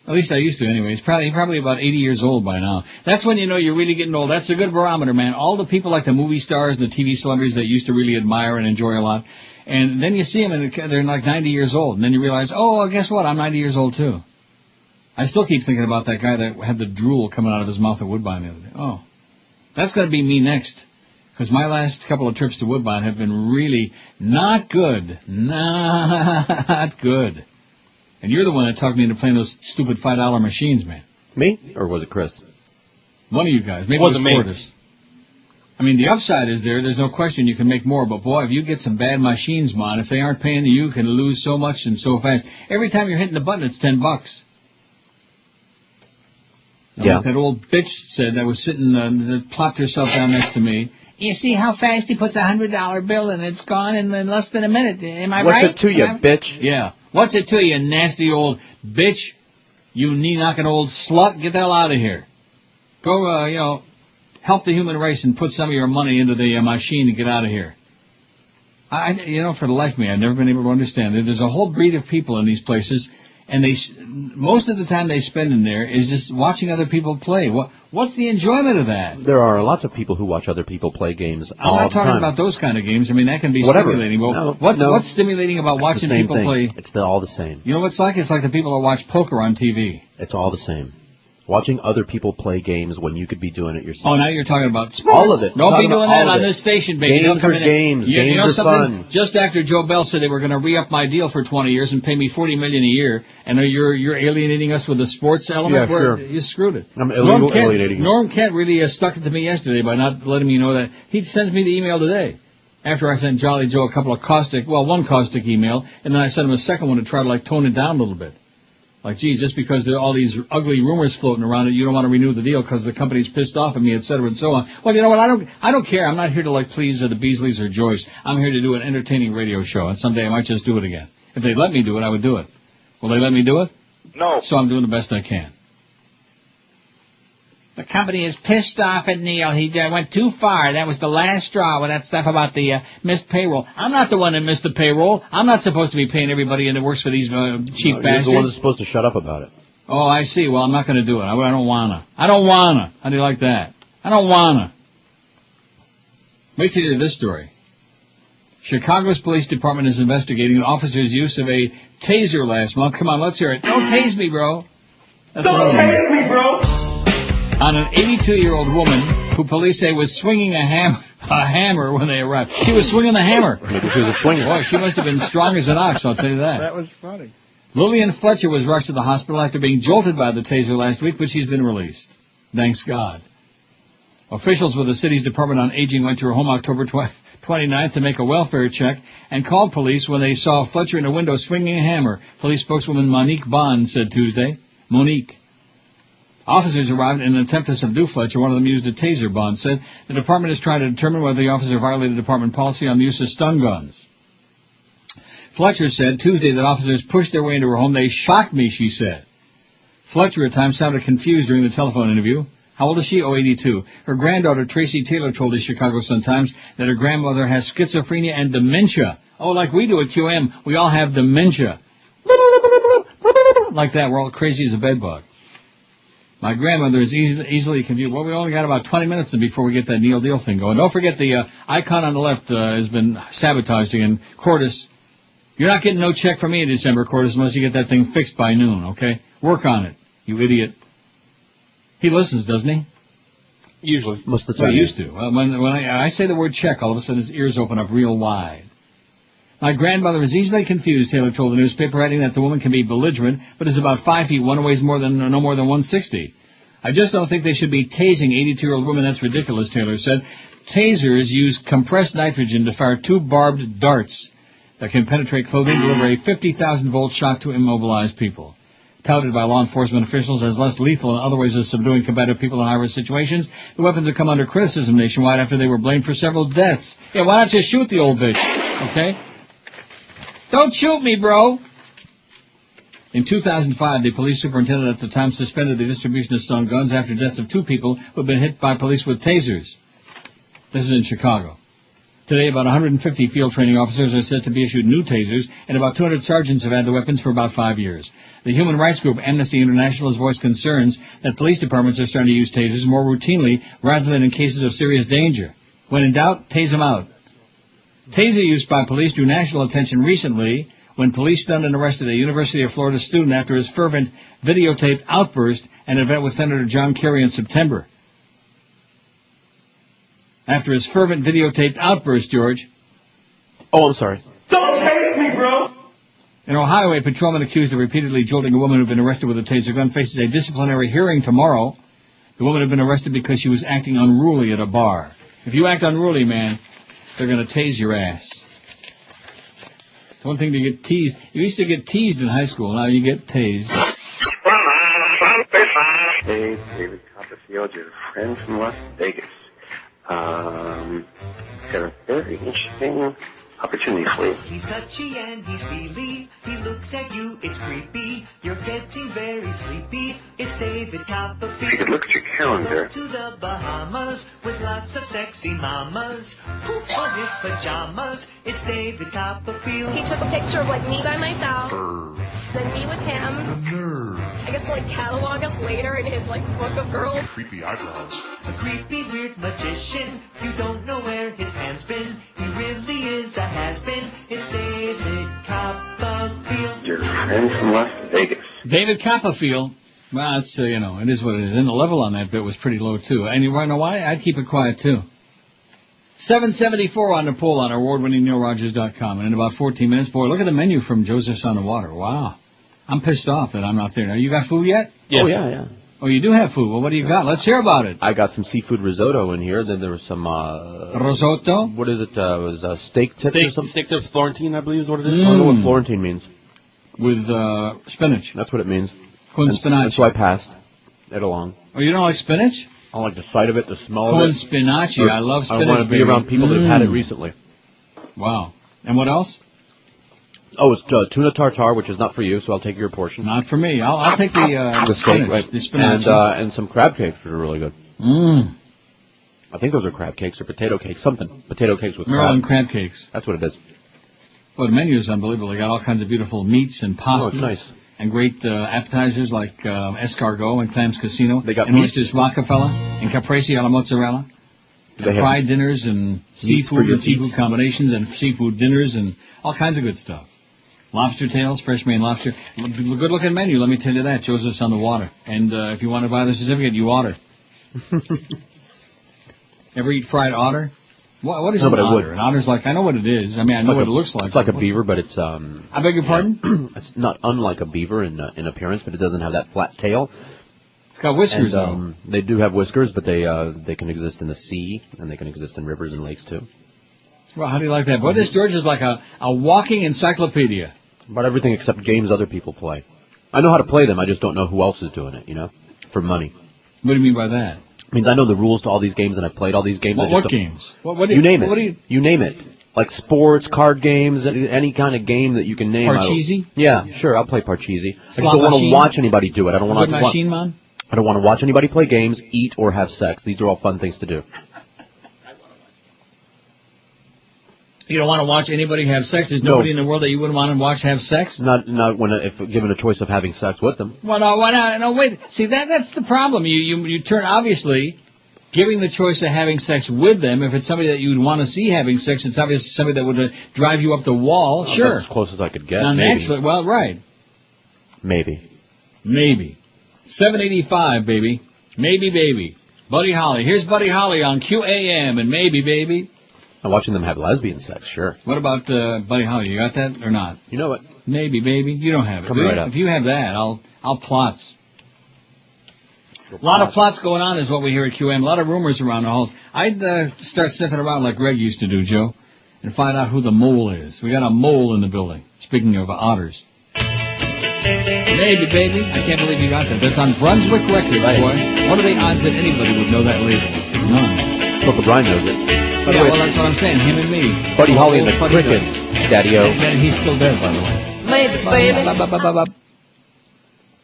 At least I used to anyway. He's probably about 80 years old by now. That's when you know you're really getting old. That's a good barometer, man. All the people like the movie stars and the TV celebrities that you used to really admire and enjoy a lot. And then you see them and they're like 90 years old. And then you realize, oh, guess what? I'm 90 years old too. I still keep thinking about that guy that had the drool coming out of his mouth at Woodbine the other day. Oh, that's going to be me next. Because my last couple of trips to Woodbine have been really not good. Not good. And you're the one that talked me into playing those stupid $5 machines, man. Me? Or was it Chris? One of you guys. Maybe it was Cordis. I mean, the upside is there's no question you can make more, but boy, if you get some bad machines, man, if they aren't paying you, you can lose so much and so fast. Every time you're hitting the button, it's $10. Yeah. Like that old bitch said that was sitting, that plopped herself down next to me. You see how fast he puts a $100 bill and it's gone in less than a minute. Am I right? What's it to you, bitch? Yeah. What's it to you, nasty old bitch? You knee-knocking old slut. Get the hell out of here. Go, help the human race and put some of your money into the machine and get out of here. For the life of me, I've never been able to understand. There's a whole breed of people in these places, and most of the time they spend in there is just watching other people play. What's the enjoyment of that? There are lots of people who watch other people play games all the time. I'm not talking about those kind of games. I mean, that can be stimulating. Well, what's stimulating about watching people play? It's all the same. You know what it's like? It's like the people that watch poker on TV. It's all the same. Watching other people play games when you could be doing it yourself. Oh, now you're talking about sports. All of it. Don't be doing that on this station, baby. Games are games. Games are fun. Just after Joe Bell said they were going to re-up my deal for 20 years and pay me $40 million a year, and you're alienating us with the sports element? Yeah, sure. You screwed it. I'm alienating you. Norm Kent really stuck it to me yesterday by not letting me know that. He sends me the email today. After I sent Jolly Joe a couple of one caustic email, and then I sent him a second one to try to tone it down a little bit. Like, geez, just because there are all these ugly rumors floating around it, you don't want to renew the deal because the company's pissed off at me, et cetera, and so on. Well, you know what? I don't care. I'm not here to please the Beasleys or Joyce. I'm here to do an entertaining radio show, and someday I might just do it again. If they let me do it, I would do it. Will they let me do it? No. So I'm doing the best I can. The company is pissed off at Neil. He went too far. That was the last straw with that stuff about the missed payroll. I'm not the one that missed the payroll. I'm not supposed to be paying everybody that works for these cheap bastards. You're the one that's supposed to shut up about it. Oh, I see. Well, I'm not going to do it. I don't wanna. I don't wanna. How do you like that? I don't wanna. Wait till you hear this story. Chicago's police department is investigating an officer's use of a taser last month. Come on, let's hear it. Don't tase me, bro. Don't tase me, bro. On an 82-year-old woman who police say was swinging a hammer when they arrived. She was swinging the hammer. Maybe she was a swinger. Boy, she must have been strong as an ox, I'll tell you that. That was funny. Lillian Fletcher was rushed to the hospital after being jolted by the taser last week, but she's been released. Thanks God. Officials with the city's Department on Aging went to her home October 29th to make a welfare check and called police when they saw Fletcher in a window swinging a hammer. Police spokeswoman Monique Bond said Tuesday. Monique. Officers arrived in an attempt to subdue Fletcher. One of them used a taser, Bond said. The department is trying to determine whether the officer violated department policy on the use of stun guns. Fletcher said Tuesday that officers pushed their way into her home. They shocked me, she said. Fletcher at times sounded confused during the telephone interview. How old is she? Oh, 82. Her granddaughter, Tracy Taylor, told the Chicago Sun-Times that her grandmother has schizophrenia and dementia. Oh, like we do at QM. We all have dementia. Like that. We're all crazy as a bedbug. My grandmother is easily confused. Well, we only got about 20 minutes before we get that Neil Deal thing going. Don't forget the icon on the left has been sabotaged again. Cordis, you're not getting no check from me in December, Cordis, unless you get that thing fixed by noon, okay? Work on it, you idiot. He listens, doesn't he? Usually. Most of the time. Well, he used to. When I say the word check, all of a sudden his ears open up real wide. My grandmother is easily confused, Taylor told the newspaper, adding that the woman can be belligerent, but is about 5 feet, one weighs no more than 160. I just don't think they should be tasing 82-year-old women. That's ridiculous, Taylor said. Tasers use compressed nitrogen to fire 2 barbed darts that can penetrate clothing and deliver a 50,000-volt shock to immobilize people. Touted by law enforcement officials as less lethal and other ways of subduing combative people in high-risk situations, the weapons have come under criticism nationwide after they were blamed for several deaths. Yeah, why not just shoot the old bitch, okay? Don't shoot me, bro. In 2005, the police superintendent at the time suspended the distribution of stun guns after deaths of 2 people who had been hit by police with tasers. This is in Chicago. Today, about 150 field training officers are said to be issued new tasers, and about 200 sergeants have had the weapons for about 5 years. The human rights group Amnesty International has voiced concerns that police departments are starting to use tasers more routinely rather than in cases of serious danger. When in doubt, tase them out. Taser use by police drew national attention recently when police stunned and arrested a University of Florida student after his fervent videotaped outburst at an event with Senator John Kerry in September. After his fervent videotaped outburst, George. Oh, I'm sorry. Don't tase me, bro! In Ohio, a patrolman accused of repeatedly jolting a woman who had been arrested with a taser gun faces a disciplinary hearing tomorrow. The woman had been arrested because she was acting unruly at a bar. If you act unruly, man, they're going to tase your ass. It's one thing to get teased. You used to get teased in high school. Now you get tased. Hey, David Copperfield, your friend from Las Vegas. Got a very interesting opportunity for you. He's touchy and he's feely. He looks at you, it's creepy. You're getting very sleepy. It's David Copperfield. If you could look at your calendar. To the Bahamas with lots of sexy mamas. Poop on his pajamas. It's David Copperfield. He took a picture of like me by myself, then me with him. I guess to like catalog us later in his like book of girls. Creepy eyebrows. A creepy weird magician. You don't know where his hand's been. He really is a has-been. It's David Copperfield. Your friend from Las Vegas. David Copperfield. Well, it's, it is what it is. And the level on that bit was pretty low, too. And you want to know why? I'd keep it quiet, too. 774 on the poll on award-winning NeilRogers.com. And in about 14 minutes, boy, look at the menu from Joseph's on the Water. Wow. I'm pissed off that I'm not there. Now, you got food yet? Yes. Oh, yeah. Oh, you do have food. Well, what do you got? Let's hear about it. I got some seafood risotto in here. Then there was some... risotto? What is it? It was steak tips or something? Steak tips Florentine, I believe is what it is. I don't know what Florentine means. With spinach. That's what it means. Con spinach. And so I passed it along. Oh, you don't like spinach? I don't like the sight of it, the smell of it. Con spinach. I love spinach. I want to be around people that have had it recently. Wow. And what else? Oh, it's tuna tartare, which is not for you, so I'll take your portion. Not for me. I'll take the steak, spinach, right? The spinach. And some crab cakes, which are really good. I think those are crab cakes or potato cakes, something. Potato cakes with Maryland crab cakes. That's what it is. Well, the menu is unbelievable. They got all kinds of beautiful meats and pastas. Oh, it's nice. And great appetizers like escargot and clams casino. They got and meats. oysters Rockefeller and caprese alla mozzarella. And fried dinners and seafood and seafood combinations and seafood dinners and all kinds of good stuff. Lobster tails, fresh Maine lobster. Good-looking menu, let me tell you that. Joseph's on the Water. And if you want to buy the certificate, you oughter. Ever eat fried otter? What is an otter? An otter's like, I know what it is. I mean, I know what it looks like. It's like a beaver, but it's... I beg your pardon? It's not unlike a beaver in appearance, but it doesn't have that flat tail. It's got whiskers, though. They do have whiskers, but they can exist in the sea, and they can exist in rivers and lakes, too. Well, how do you like that? Boy, this George is like a walking encyclopedia. About everything except games other people play. I know how to play them, I just don't know who else is doing it, for money. What do you mean by that? It means I know the rules to all these games, and I've played all these games. What games? You name it. You name it. Like sports, card games, any kind of game that you can name. Parcheesi? Yeah, sure, I'll play Parcheesi. I just don't want to watch anybody do it. I don't want to watch anybody play games, eat, or have sex. These are all fun things to do. You don't want to watch anybody have sex? There's nobody in the world that you wouldn't want to watch have sex? Not if given a choice of having sex with them. Well, no, why not? No, wait. See, that's the problem. You turn, obviously, giving the choice of having sex with them, if it's somebody that you'd want to see having sex, it's obviously somebody that would drive you up the wall. Oh, sure. That's as close as I could get. Now, naturally, well, right. Maybe. 785, baby. Maybe, baby. Buddy Holly. Here's Buddy Holly on QAM and Maybe, baby. I'm watching them have lesbian sex, sure. What about Buddy Holly? You got that or not? You know what? Maybe, baby. You don't have it. Coming right up. If you have that, I'll plots. A lot of plots going on is what we hear at QM. A lot of rumors around the halls. I'd start sniffing around like Greg used to do, Joe, and find out who the mole is. We got a mole in the building. Speaking of otters. Maybe, baby. I can't believe you got that. That's on Brunswick Records, boy. What are the odds that anybody would know that label? None. Uncle Brian knows it. Yeah, well, that's what I'm saying. Him and me. Buddy Holly and the Crickets, Daddy-O. And he's still there, by the way. Maybe, baby.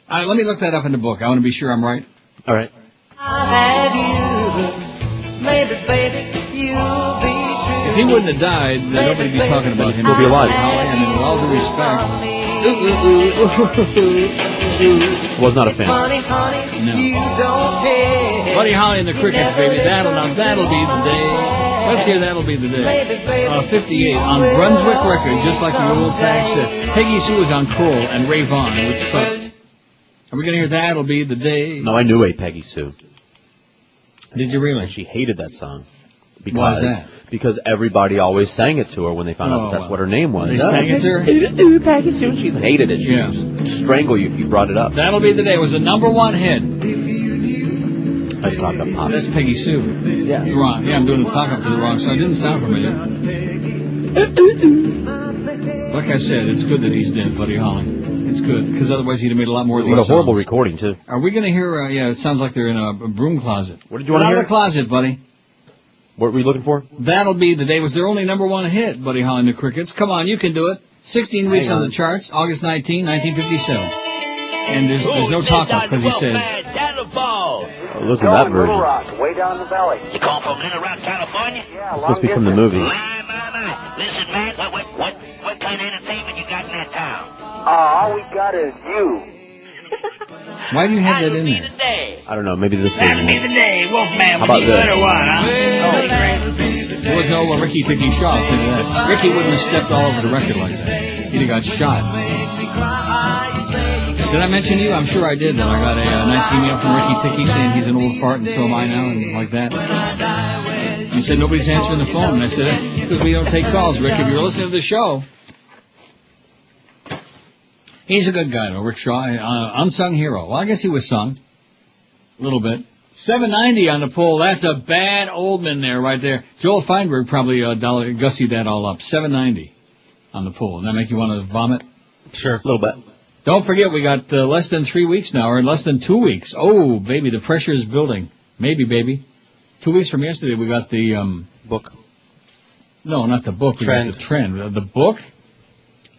Let me look that up in the book. I want to be sure I'm right. All right. Have you, maybe, baby, you'll be true. If he wouldn't have died, then nobody'd be talking about him. He'll be alive. Holly, and with all due respect. Was not a fan. No. Buddy Holly and the Crickets, baby. That'll be the day. Let's hear That'll Be the Day. 58 on Brunswick Records, just like the old tag said. Peggy Sue was on Cole and Ray Vaughan, which sucked. Are we going to hear That'll Be the Day? No, I knew a Peggy Sue. Did you really? She hated that song. Why is that? Because everybody always sang it to her when they found out that's what her name was. They sang it to her? Peggy Sue. She hated it. She would strangle you if you brought it up. That'll Be the Day was a #1 hit. Let's talk about Pops. That's Peggy Sue. Yeah. It's wrong. Yeah, I'm doing the talk up to the wrong song. It didn't sound familiar. Like I said, it's good that he's dead, Buddy Holly. It's good, because otherwise he'd have made a lot more of these songs. What a horrible recording, too. Are we going to hear, yeah, it sounds like they're in a broom closet. What did you want to hear? Out of the closet, buddy. What were you looking for? That'll Be the Day was their only #1 hit, Buddy Holly and the Crickets. Come on, you can do it. 16 weeks on the charts, August 19, 1957. And there's no talk-up, because he says... Listen to that version. Little Rock, way down the valley. You come from Little Rock, California? Yeah, it's supposed to be from the movie. Listen, man, what kind of entertainment you got in that town? All we got is you. Why do you have that in there? I don't know, maybe this That'll be the day, Wolfman. How about this? Or what, huh? There was no Ricky Ticky Shaw, I'll tell you that. Ricky wouldn't have stepped all over the record like that. He'd have got shot. Did I mention you? I'm sure I did. That I got a nice email from Ricky Ticky saying he's an old fart and so am I now, and like that. He said nobody's answering the phone, and I said, because we don't take calls, Rick. If you're listening to the show, he's a good guy, though, Rick Shaw, unsung hero. Well, I guess he was sung a little bit. 790 on the poll. That's a bad Oldman there, right there. Joel Feinberg probably gussied that all up. 790 on the poll. Does that make you want to vomit? Sure, a little bit. Don't forget, we got less than 3 weeks now, or less than 2 weeks. Oh, baby, the pressure is building. Maybe, baby. 2 weeks from yesterday, we got the book. No, not the book. Trend. We got the trend. The book?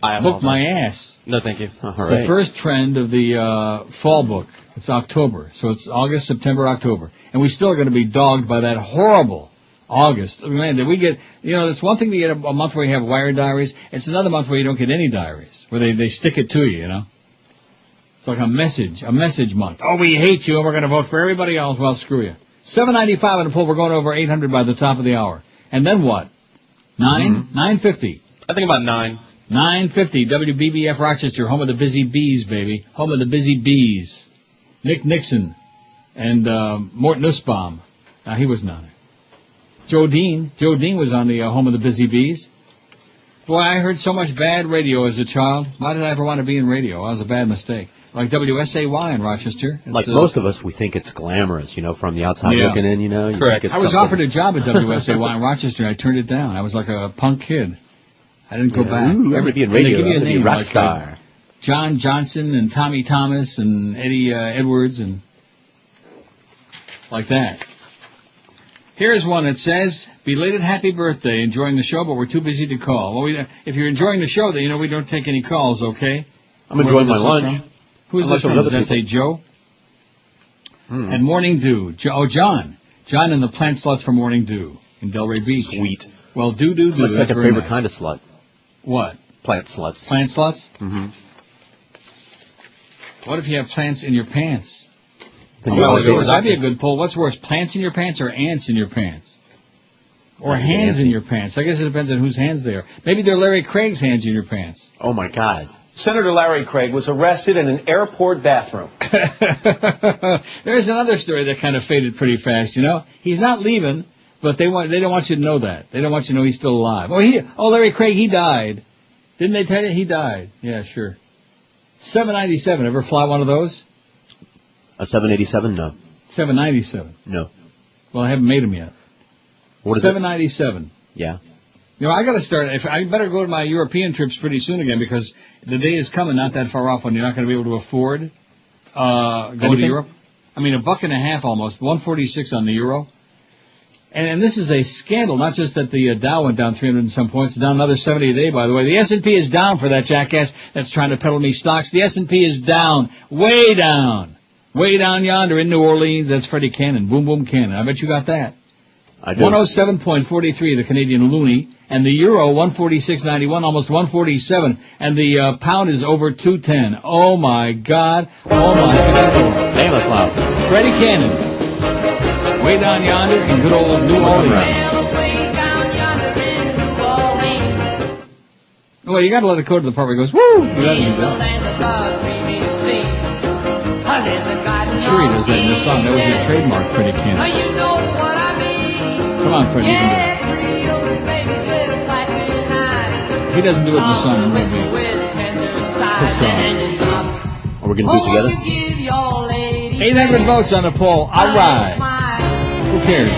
Book my ass. No, thank you. All right. The first trend of the fall book. It's October. So it's August, September, October. And we still are going to be dogged by that horrible August. Man, did we get... You know, it's one thing to get a month where you have wire diaries. It's another month where you don't get any diaries. Where they stick it to you, you know. It's like a message month. Oh, we hate you and we're going to vote for everybody else. Well, screw you. 795 in the poll. We're going over 800 by the top of the hour. And then what? 950. I think about 9. 950. WBBF Rochester, home of the Busy Bees, baby. Home of the Busy Bees. Nick Nixon and Mort Nussbaum. Now, he was not. Joe Dean. Joe Dean was on the home of the Busy Bees. Boy, I heard so much bad radio as a child. Why did I ever want to be in radio? That was a bad mistake. Like WSAY in Rochester. Like most of us, we think it's glamorous, you know, from the outside looking in, you know. Correct. I was offered a job at WSAY in Rochester, and I turned it down. I was like a punk kid. I didn't go back. Ooh, I'm going to be in radio. They give you a name rock like star. John Johnson and Tommy Thomas and Eddie Edwards and like that. Here's one that says, belated happy birthday, enjoying the show, but we're too busy to call. Well, if you're enjoying the show, then you know we don't take any calls, okay? I'm enjoying my lunch. Who's this from? Does that say Joe? And Morning Dew. John. John and the plant sluts for Morning Dew in Delray Beach. Sweet. Well, do. That's like a favorite kind of slut. What? Plant sluts. Plant sluts? Mm-hmm. What if you have plants in your pants? That'd be a good poll. What's worse, plants in your pants or ants in your pants? Or hands in your pants? I guess it depends on whose hands they are. Maybe they're Larry Craig's hands in your pants. Oh, my God. Senator Larry Craig was arrested in an airport bathroom. There's another story that kind of faded pretty fast, you know. He's not leaving, but they don't want you to know that. They don't want you to know he's still alive. Larry Craig, he died. Didn't they tell you he died? Yeah, sure. 797, ever fly one of those? A 787? No. 797? No. Well, I haven't made them yet. What is 797. Yeah. You know, I got to start. I better go to my European trips pretty soon again because the day is coming, not that far off, when you're not going to be able to afford going to Europe. I mean, $1.50 almost, 146 on the euro. And this is a scandal, not just that the Dow went down 300 and some points, down another 70 a day, by the way. The S&P is down for that jackass that's trying to peddle me stocks. The S&P is down, way down yonder in New Orleans. That's Freddie Cannon, Boom Boom Cannon. I bet you got that. I do. 107.43, the Canadian loonie, and the euro 146.91, almost 147, and the pound is over 210. Oh my God! Oh my God! Name a cloud. Freddie Cannon, way down yonder in good old New Orleans. Well, you got to let it go to the part where it goes, woo! You got to do that. Sure, he does that in this song. That was his trademark, Freddie Cannon. Come on, Freddie. He doesn't do it in the song. I'm going to be pissed off. Are we going to do it together? 800 votes on the poll. All right. Who cares?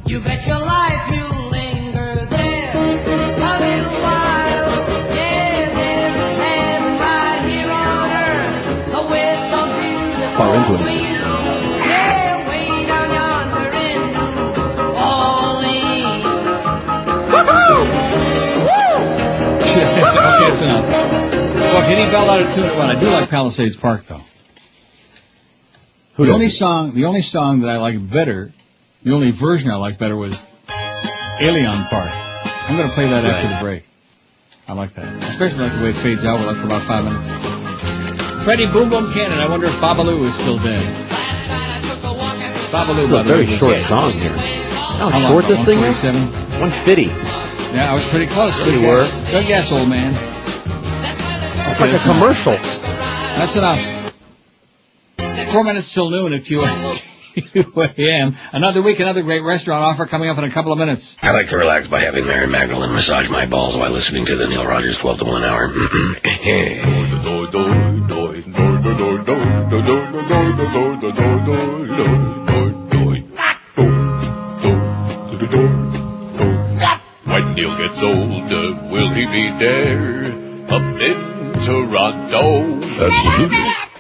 You bet your life you'll linger there a little while. Yeah, there's heaven right here on earth with the beautiful Far into it. Yeah, way down yonder in New Orleans. Okay, that's enough. Well, can he bell out a tune? Well, I do like Palisades Park, though. The only song that I like better, the only version I like better was Alien Park. I'm going to play that after the break. I like that. Especially like the way it fades out. We're like for about 5 minutes. Freddie Boom Boom Cannon. I wonder if Babalu is still dead. Babalu, It's a very short song here. How short this thing is? 150. Yeah, I was pretty close. There you were. Good guess, old man. It's like a commercial. That's enough. 4 minutes till noon at QAM. Another week, another great restaurant offer coming up in a couple of minutes. I like to relax by having Mary Magdalene massage my balls while listening to the Neil Rogers 12 to 1 hour. When Neil gets older, will he be there up in Toronto?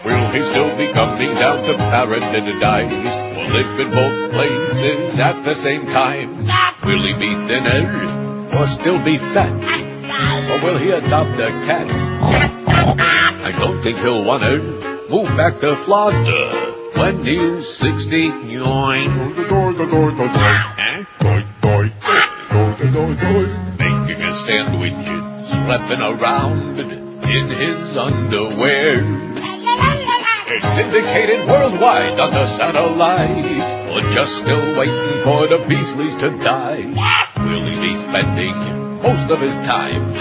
Will he still be coming down to Paradise? Or live in both places at the same time? Will he be thinner or still be fat? Or will he adopt a cat? I don't think he'll want to move back to Florida when Neil's 69. Making a sandwich and schlepping around in his underwear. It's syndicated worldwide on the satellite, or just still waiting for the Beasleys to die. Will he be spending most of his time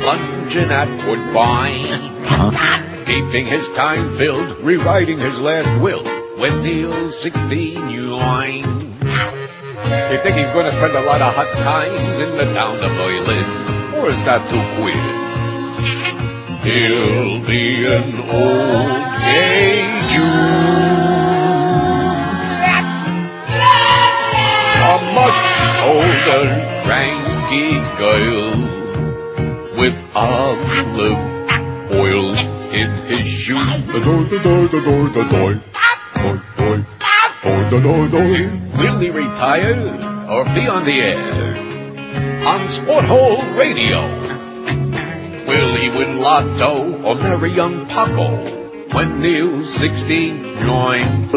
lunging at goodbye, keeping his time filled, rewriting his last will when Neil's 69? You think he's going to spend a lot of hot times in the town of Berlin, or is that too queer? He'll be an old gay Jew, a much older, cranky girl with olive oil in his shoe. Will he retire or be on the air on Sport Hole Radio? Will he win Lotto or marry young Paco when Neil's 69?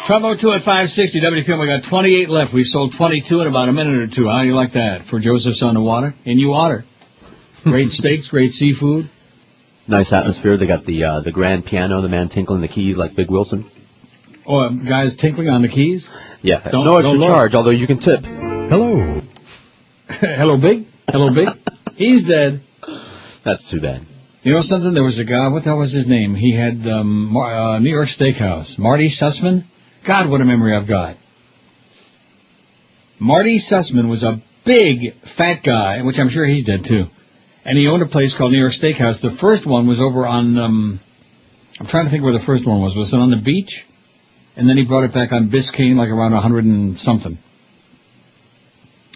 Trouble 2 at 560 WFM. We got 28 left. We sold 22 in about a minute or two. How do you like that for Joseph's on the water? In you water. Great steaks, great seafood. Nice atmosphere. They got the grand piano, the man tinkling the keys like Big Wilson. Oh, guys tinkling on the keys? Yeah. No extra charge, although you can tip. Hello. Hello, Big. Hello, Big. He's dead. That's too bad. You know something? There was a guy, what the hell was his name? He had New York Steakhouse. Marty Sussman? God, what a memory I've got. Marty Sussman was a big, fat guy, which I'm sure he's dead too. And he owned a place called New York Steakhouse. The first one was over on, I'm trying to think where the first one was. Was it on the beach? And then he brought it back on Biscayne, like around 100 and something.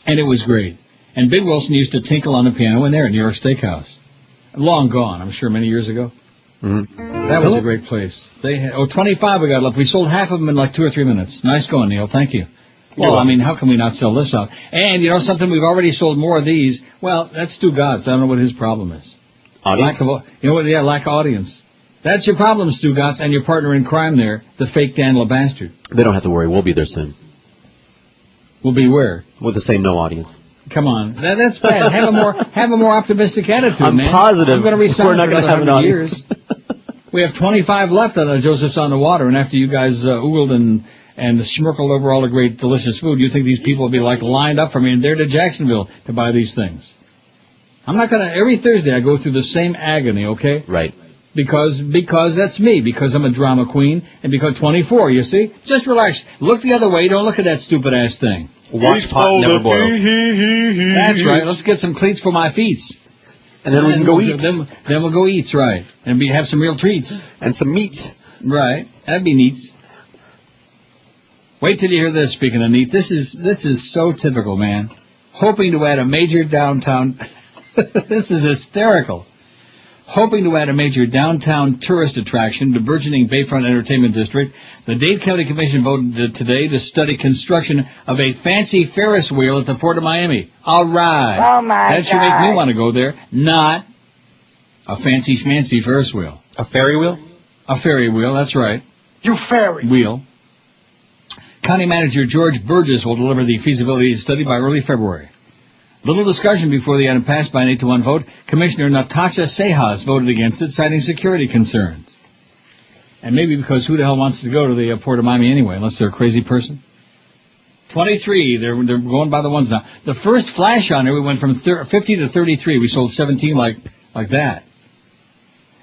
And it was great. And Big Wilson used to tinkle on the piano in there at New York Steakhouse. Long gone, I'm sure, many years ago. Mm-hmm. That was a great place. They had, 25 we got left. We sold half of them in like 2 or 3 minutes. Nice going, Neil. Thank you. Well, I mean, how can we not sell this out? And, you know something, we've already sold more of these. Well, that's Stu Gotts. I don't know what his problem is. Audience? Lack of audience. That's your problem, Stu Gotts, and your partner in crime there, the fake Dan LeBastard. They don't have to worry. We'll be there soon. We'll be where? With the same no audience. Come on. That's bad. Have a more optimistic attitude, I'm man. positive I'm going to resign we're not for going to have an 100 audience. years. We have 25 left on Joseph's on the Water, and after you guys oogled and schmirkled over all the great delicious food, you think these people will be like lined up for me and they're to Jacksonville to buy these things. I'm not going to, every Thursday I go through the same agony, okay? Right. Because that's me, because I'm a drama queen, and because 24, you see? Just relax. Look the other way, don't look at that stupid ass thing. Watch pot never boils. That's right, let's get some cleats for my feet. And then we can go eat. Then we'll go eat, right. And have some real treats. And some meat. Right, that'd be neat. Wait till you hear this, speaking of neat. This is so typical, man. Hoping to add a major downtown... This is hysterical. Hoping to add a major downtown tourist attraction to burgeoning Bayfront Entertainment District, the Dade County Commission voted today to study construction of a fancy Ferris wheel at the Port of Miami. All right. Oh, my That should make me want to go there. Not a fancy schmancy Ferris wheel. A ferry wheel? A ferry wheel, that's right. You ferry. Wheel. County Manager George Burgess will deliver the feasibility study by early February. Little discussion before the item passed by an 8-1 vote. Commissioner Natasha Sejas voted against it, citing security concerns. And maybe because who the hell wants to go to the Port of Miami anyway, unless they're a crazy person? 23, they're going by the ones now. The first flash on there, we went from 50 to 33. We sold 17 like that.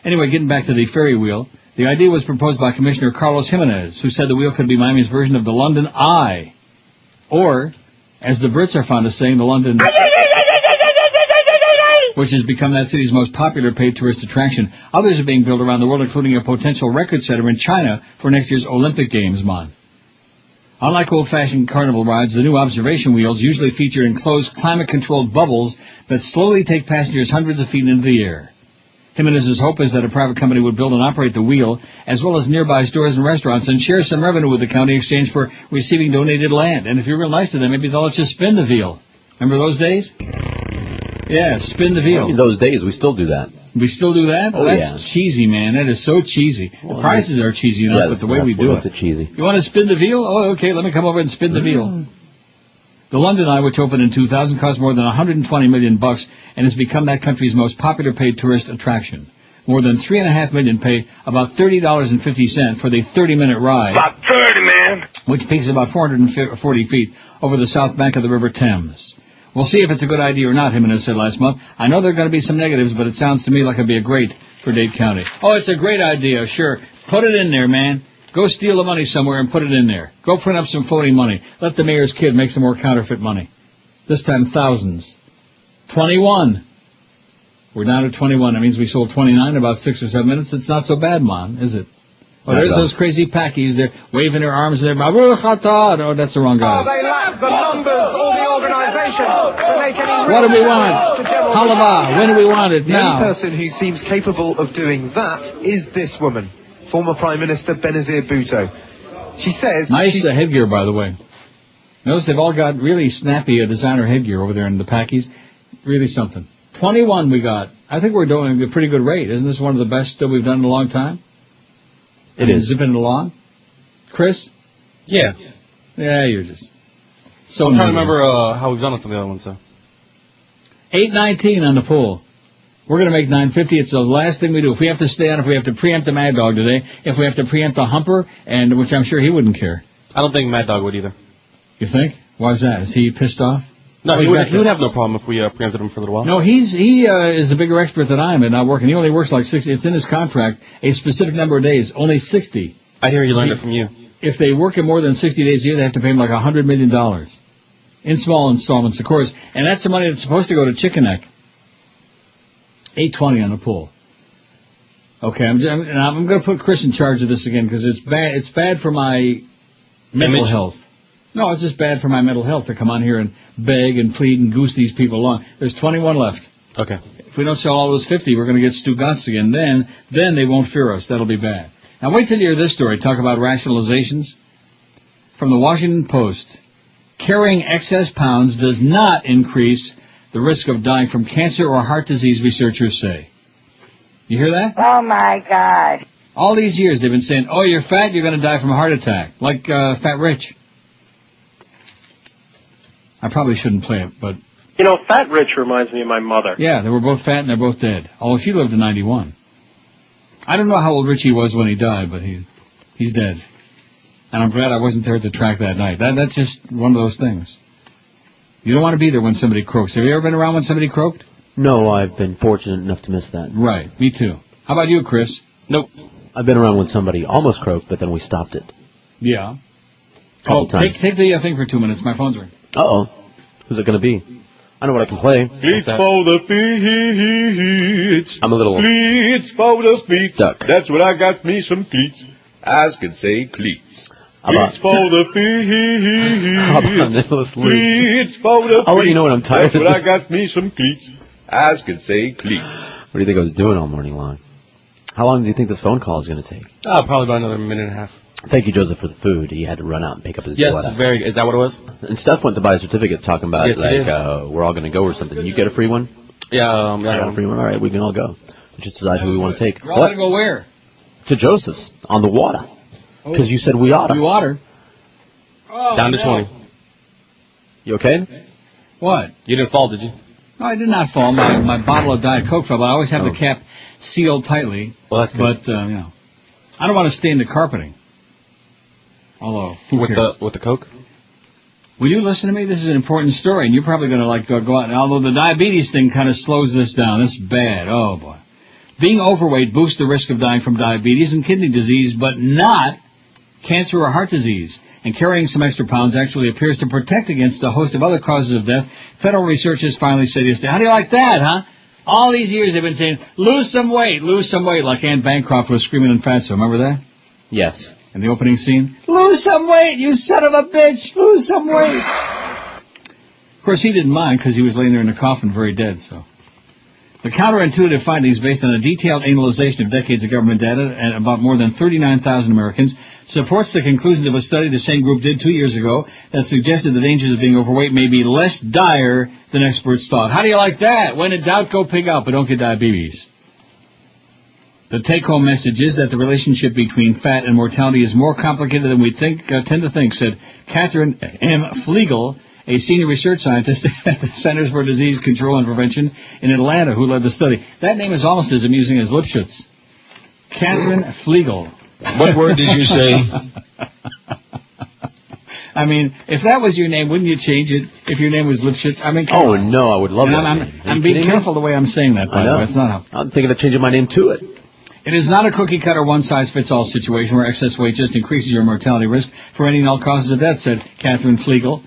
Anyway, getting back to the ferry wheel, the idea was proposed by Commissioner Carlos Jimenez, who said the wheel could be Miami's version of the London Eye. Or, as the Brits are fond of saying, the London... which has become that city's most popular paid tourist attraction. Others are being built around the world, including a potential record setter in China for next year's Olympic Games, Mon. Unlike old-fashioned carnival rides, the new observation wheels usually feature enclosed climate-controlled bubbles that slowly take passengers hundreds of feet into the air. Jimenez's hope is that a private company would build and operate the wheel, as well as nearby stores and restaurants, and share some revenue with the county in exchange for receiving donated land. And if you're real nice to them, maybe they'll let you spin the wheel. Remember those days? Yeah, spin the wheel. In those days, we still do that. We still do that? Oh, that's cheesy, man. That is so cheesy. Well, the prices are cheesy enough, but the way we do it. Cheesy. You want to spin the wheel? Oh, okay, let me come over and spin the wheel. The London Eye, which opened in 2000, cost more than $120 million and has become that country's most popular paid tourist attraction. More than 3.5 million pay about $30.50 for the 30-minute ride. About 30, man. Which peaks about 440 feet over the south bank of the River Thames. We'll see if it's a good idea or not, Jimenez said last month. I know there are going to be some negatives, but it sounds to me like it'd be a great for Dade County. Oh, it's a great idea, sure. Put it in there, man. Go steal the money somewhere and put it in there. Go print up some phony money. Let the mayor's kid make some more counterfeit money. This time thousands. 21. We're down to 21. That means we sold 29 in about 6 or 7 minutes. It's not so bad, Mon, is it? Oh, there's those crazy packies. They're waving their arms. They're, oh, that's the wrong guy. Oh, they lack the numbers or the organisation to make any... What do we want? Halava. When do we want it? The now. only person who seems capable of doing that is this woman, former Prime Minister Benazir Bhutto. She says... Nice headgear, by the way. Notice they've all got really snappy designer headgear over there in the packies. Really something. 21 we got. I think we're doing a pretty good rate. Isn't this one of the best we've done in a long time? It is. Zipping it along. Chris? Yeah. Yeah, you're just... So I'm trying to remember how we've done it for the other ones, so. 819 on the pool. We're going to make 950. It's the last thing we do. If we have to stay on, if we have to preempt the Mad Dog today, if we have to preempt the Humper, and which I'm sure he wouldn't care. I don't think Mad Dog would either. You think? Why is that? Is he pissed off? No, he would have no problem if we preempted him for a little while. No, he is a bigger expert than I am at not working. He only works like 60. It's in his contract, a specific number of days, only 60. I hear he learned it from you. If they work in more than 60 days a year, they have to pay him like $100 million. In small installments, of course. And that's the money that's supposed to go to Chicken Neck. 820 on the pool. Okay, I'm going to put Chris in charge of this again because it's bad. It's bad for my mental health. No, it's just bad for my mental health to come on here and beg and plead and goose these people along. There's 21 left. Okay. we don't sell all those 50, we're going to get Stugatz again. Then they won't fear us. That'll be bad. Now wait till you hear this story. Talk about rationalizations. From the Washington Post. Carrying excess pounds does not increase the risk of dying from cancer or heart disease, researchers say. You hear that? Oh, my God. All these years they've been saying, oh, you're fat, you're going to die from a heart attack. Like Fat Rich. I probably shouldn't play it, but... You know, Fat Rich reminds me of my mother. Yeah, they were both fat and they're both dead. Although she lived to 91. I don't know how old Richie was when he died, but he's dead. And I'm glad I wasn't there at the track that night. That's just one of those things. You don't want to be there when somebody croaks. Have you ever been around when somebody croaked? No, I've been fortunate enough to miss that. Right, me too. How about you, Chris? Nope. I've been around when somebody almost croaked, but then we stopped it. Yeah. Couple times. Take the thing for 2 minutes. My phone's ringing. Uh-oh. Who's it going to be? I know what I can play. Cleats for the feet. I'm a little... Cleats for the feet. Duck. That's what I got me some cleats. I can say cleats. Cleats for the feet. How about Nicholas Lee? Cleats for the feet. I'll let you know when I'm tired. That's what I got me some cleats. I can say cleats. What do you think I was doing all morning long? How long do you think this phone call is going to take? Probably about another minute and a half. Thank you, Joseph, for the food. He had to run out and pick up his Yes, bill. is that what it was? And Steph went to buy a certificate talking about, Yes, we're all going to go or something. You get a free one? Yeah, I got a free one. All right, we can all go. We just decide who we want to take. You're all going to go where? To Joseph's, on the water. Because you said we oughta. You oughta. Oh, down to 20. You okay? What? You didn't fall, did you? No, I did not fall. My bottle of Diet Coke fell, but I always have the cap sealed tightly. Well, that's good. But, I don't want to stain the carpeting. Although, who cares? With the Coke? Will you listen to me? This is an important story, and you're probably going to go out. And although the diabetes thing kind of slows this down, it's bad. Oh boy, being overweight boosts the risk of dying from diabetes and kidney disease, but not cancer or heart disease. And carrying some extra pounds actually appears to protect against a host of other causes of death. Federal researchers finally said yesterday. How do you like that, huh? All these years they've been saying, lose some weight, like Anne Bancroft was screaming in Fatso. Remember that? Yes. In the opening scene? Lose some weight, you son of a bitch! Lose some weight! Of course, he didn't mind because he was laying there in a coffin very dead, so. The counterintuitive findings based on a detailed analysis of decades of government data and about more than 39,000 Americans supports the conclusions of a study the same group did 2 years ago that suggested the dangers of being overweight may be less dire than experts thought. How do you like that? When in doubt, go pig out, but don't get diabetes. The take-home message is that the relationship between fat and mortality is more complicated than we tend to think, said Catherine M. Flegel, a senior research scientist at the Centers for Disease Control and Prevention in Atlanta, who led the study. That name is almost as amusing as Lipschitz. Catherine Flegel. What word did you say? I mean, if that was your name, wouldn't you change it if your name was Lipschitz? I mean, oh, no, I would love that. I'm being careful the way I'm saying that, by the way. It's not how. I'm thinking of changing my name to it. It is not a cookie-cutter, one-size-fits-all situation where excess weight just increases your mortality risk for any and all causes of death, said Catherine Flegel.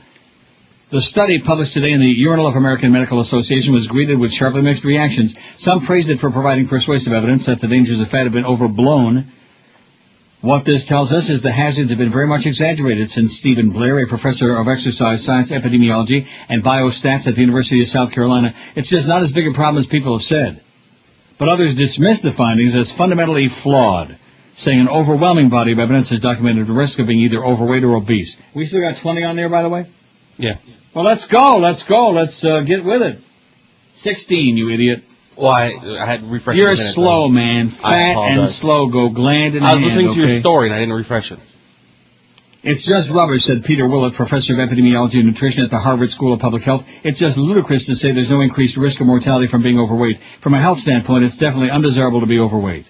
The study published today in the Journal of American Medical Association was greeted with sharply mixed reactions. Some praised it for providing persuasive evidence that the dangers of fat have been overblown. What this tells us is the hazards have been very much exaggerated since Stephen Blair, a professor of exercise science, epidemiology, and biostats at the University of South Carolina. It's just not as big a problem as people have said. But others dismiss the findings as fundamentally flawed, saying an overwhelming body of evidence has documented the risk of being either overweight or obese. We still got 20 on there, by the way? Yeah. Well, let's go. Let's get with it. 16, you idiot. Well, I had refreshed. You're slow, man. Fat and slow go gland in hand. I was listening to your story and I didn't refresh it. It's just rubbish, said Peter Willett, professor of epidemiology and nutrition at the Harvard School of Public Health. It's just ludicrous to say there's no increased risk of mortality from being overweight. From a health standpoint, it's definitely undesirable to be overweight.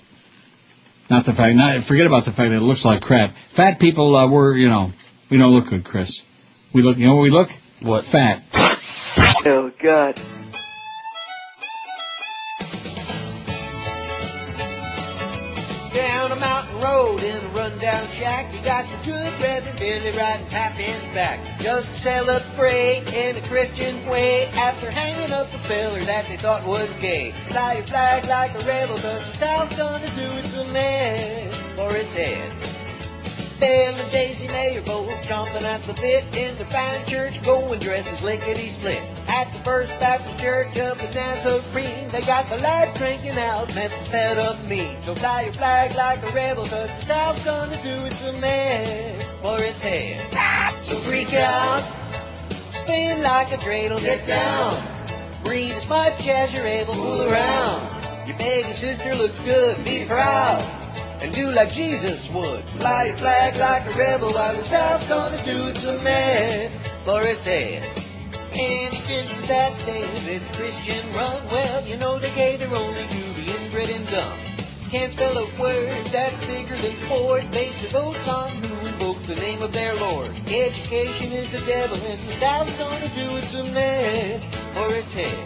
Forget about the fact that it looks like crap. Fat people, we don't look good, Chris. We look, you know what we look? What? Fat. Oh, God. Down a mountain road in a rundown shack, you got your good Reverend Billy riding tap in back, just to sell up freight in a Christian way, after hanging up a feller that they thought was gay. Fly your flag like a rebel, 'cause the South's gonna do its a man for its head. Bill and Daisy May are both chomping at the bit in the fine church going dresses lickety-split. At the First Baptist Church of the Nazarene, they got the lads drinking out methamphetamine. So fly your flag like a rebel, 'cause the South's gonna do its a man for its head. So freak out, spin like a dreidel, get down. Breathe as much as you're able, fool around. Your baby sister looks good, be proud. And do like Jesus would. Fly your flag like a rebel while the South's gonna do its a man for its head. And it is that says it's Christian run. Well, you know they cater only to the inbred and dumb. Can't spell a word that's bigger than Ford. Base their votes on who invokes the name of their Lord. Education is the devil, and the South's gonna do its a man for its head.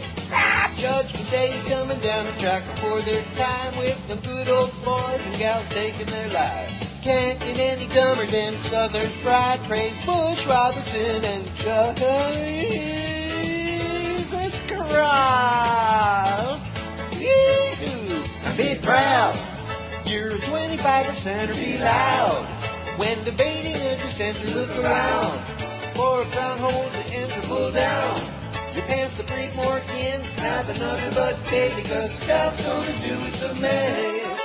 Judgment Day is coming down the track before their time, with them good old boys and gals taking their lives. Can't get any dumber than Southern pride. Praise Bush, Robertson, and Jesus Christ. Yoo-hoo. Be proud. You're a 25%, or be loud. When debating a dissenter, look around for a brown hole to enter, pull down. Your pants to breathe more in, have another butt baby, 'cause the South's gonna do its a man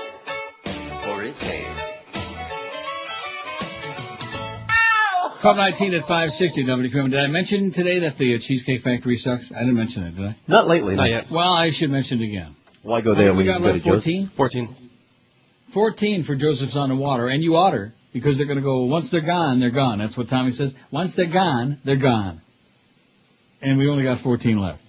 for its hair. Club 19 at 560 WQAM. Did I mention today that the Cheesecake Factory sucks? I didn't mention it, did I? Not lately. Not yet. Well, I should mention it again. Why go there when you got can go to 14? Joseph's? 14. 14 for Joseph's on the Water, and you oughter, because they're going to go, once they're gone, they're gone. That's what Tommy says. Once they're gone, they're gone. And we only got 14 left.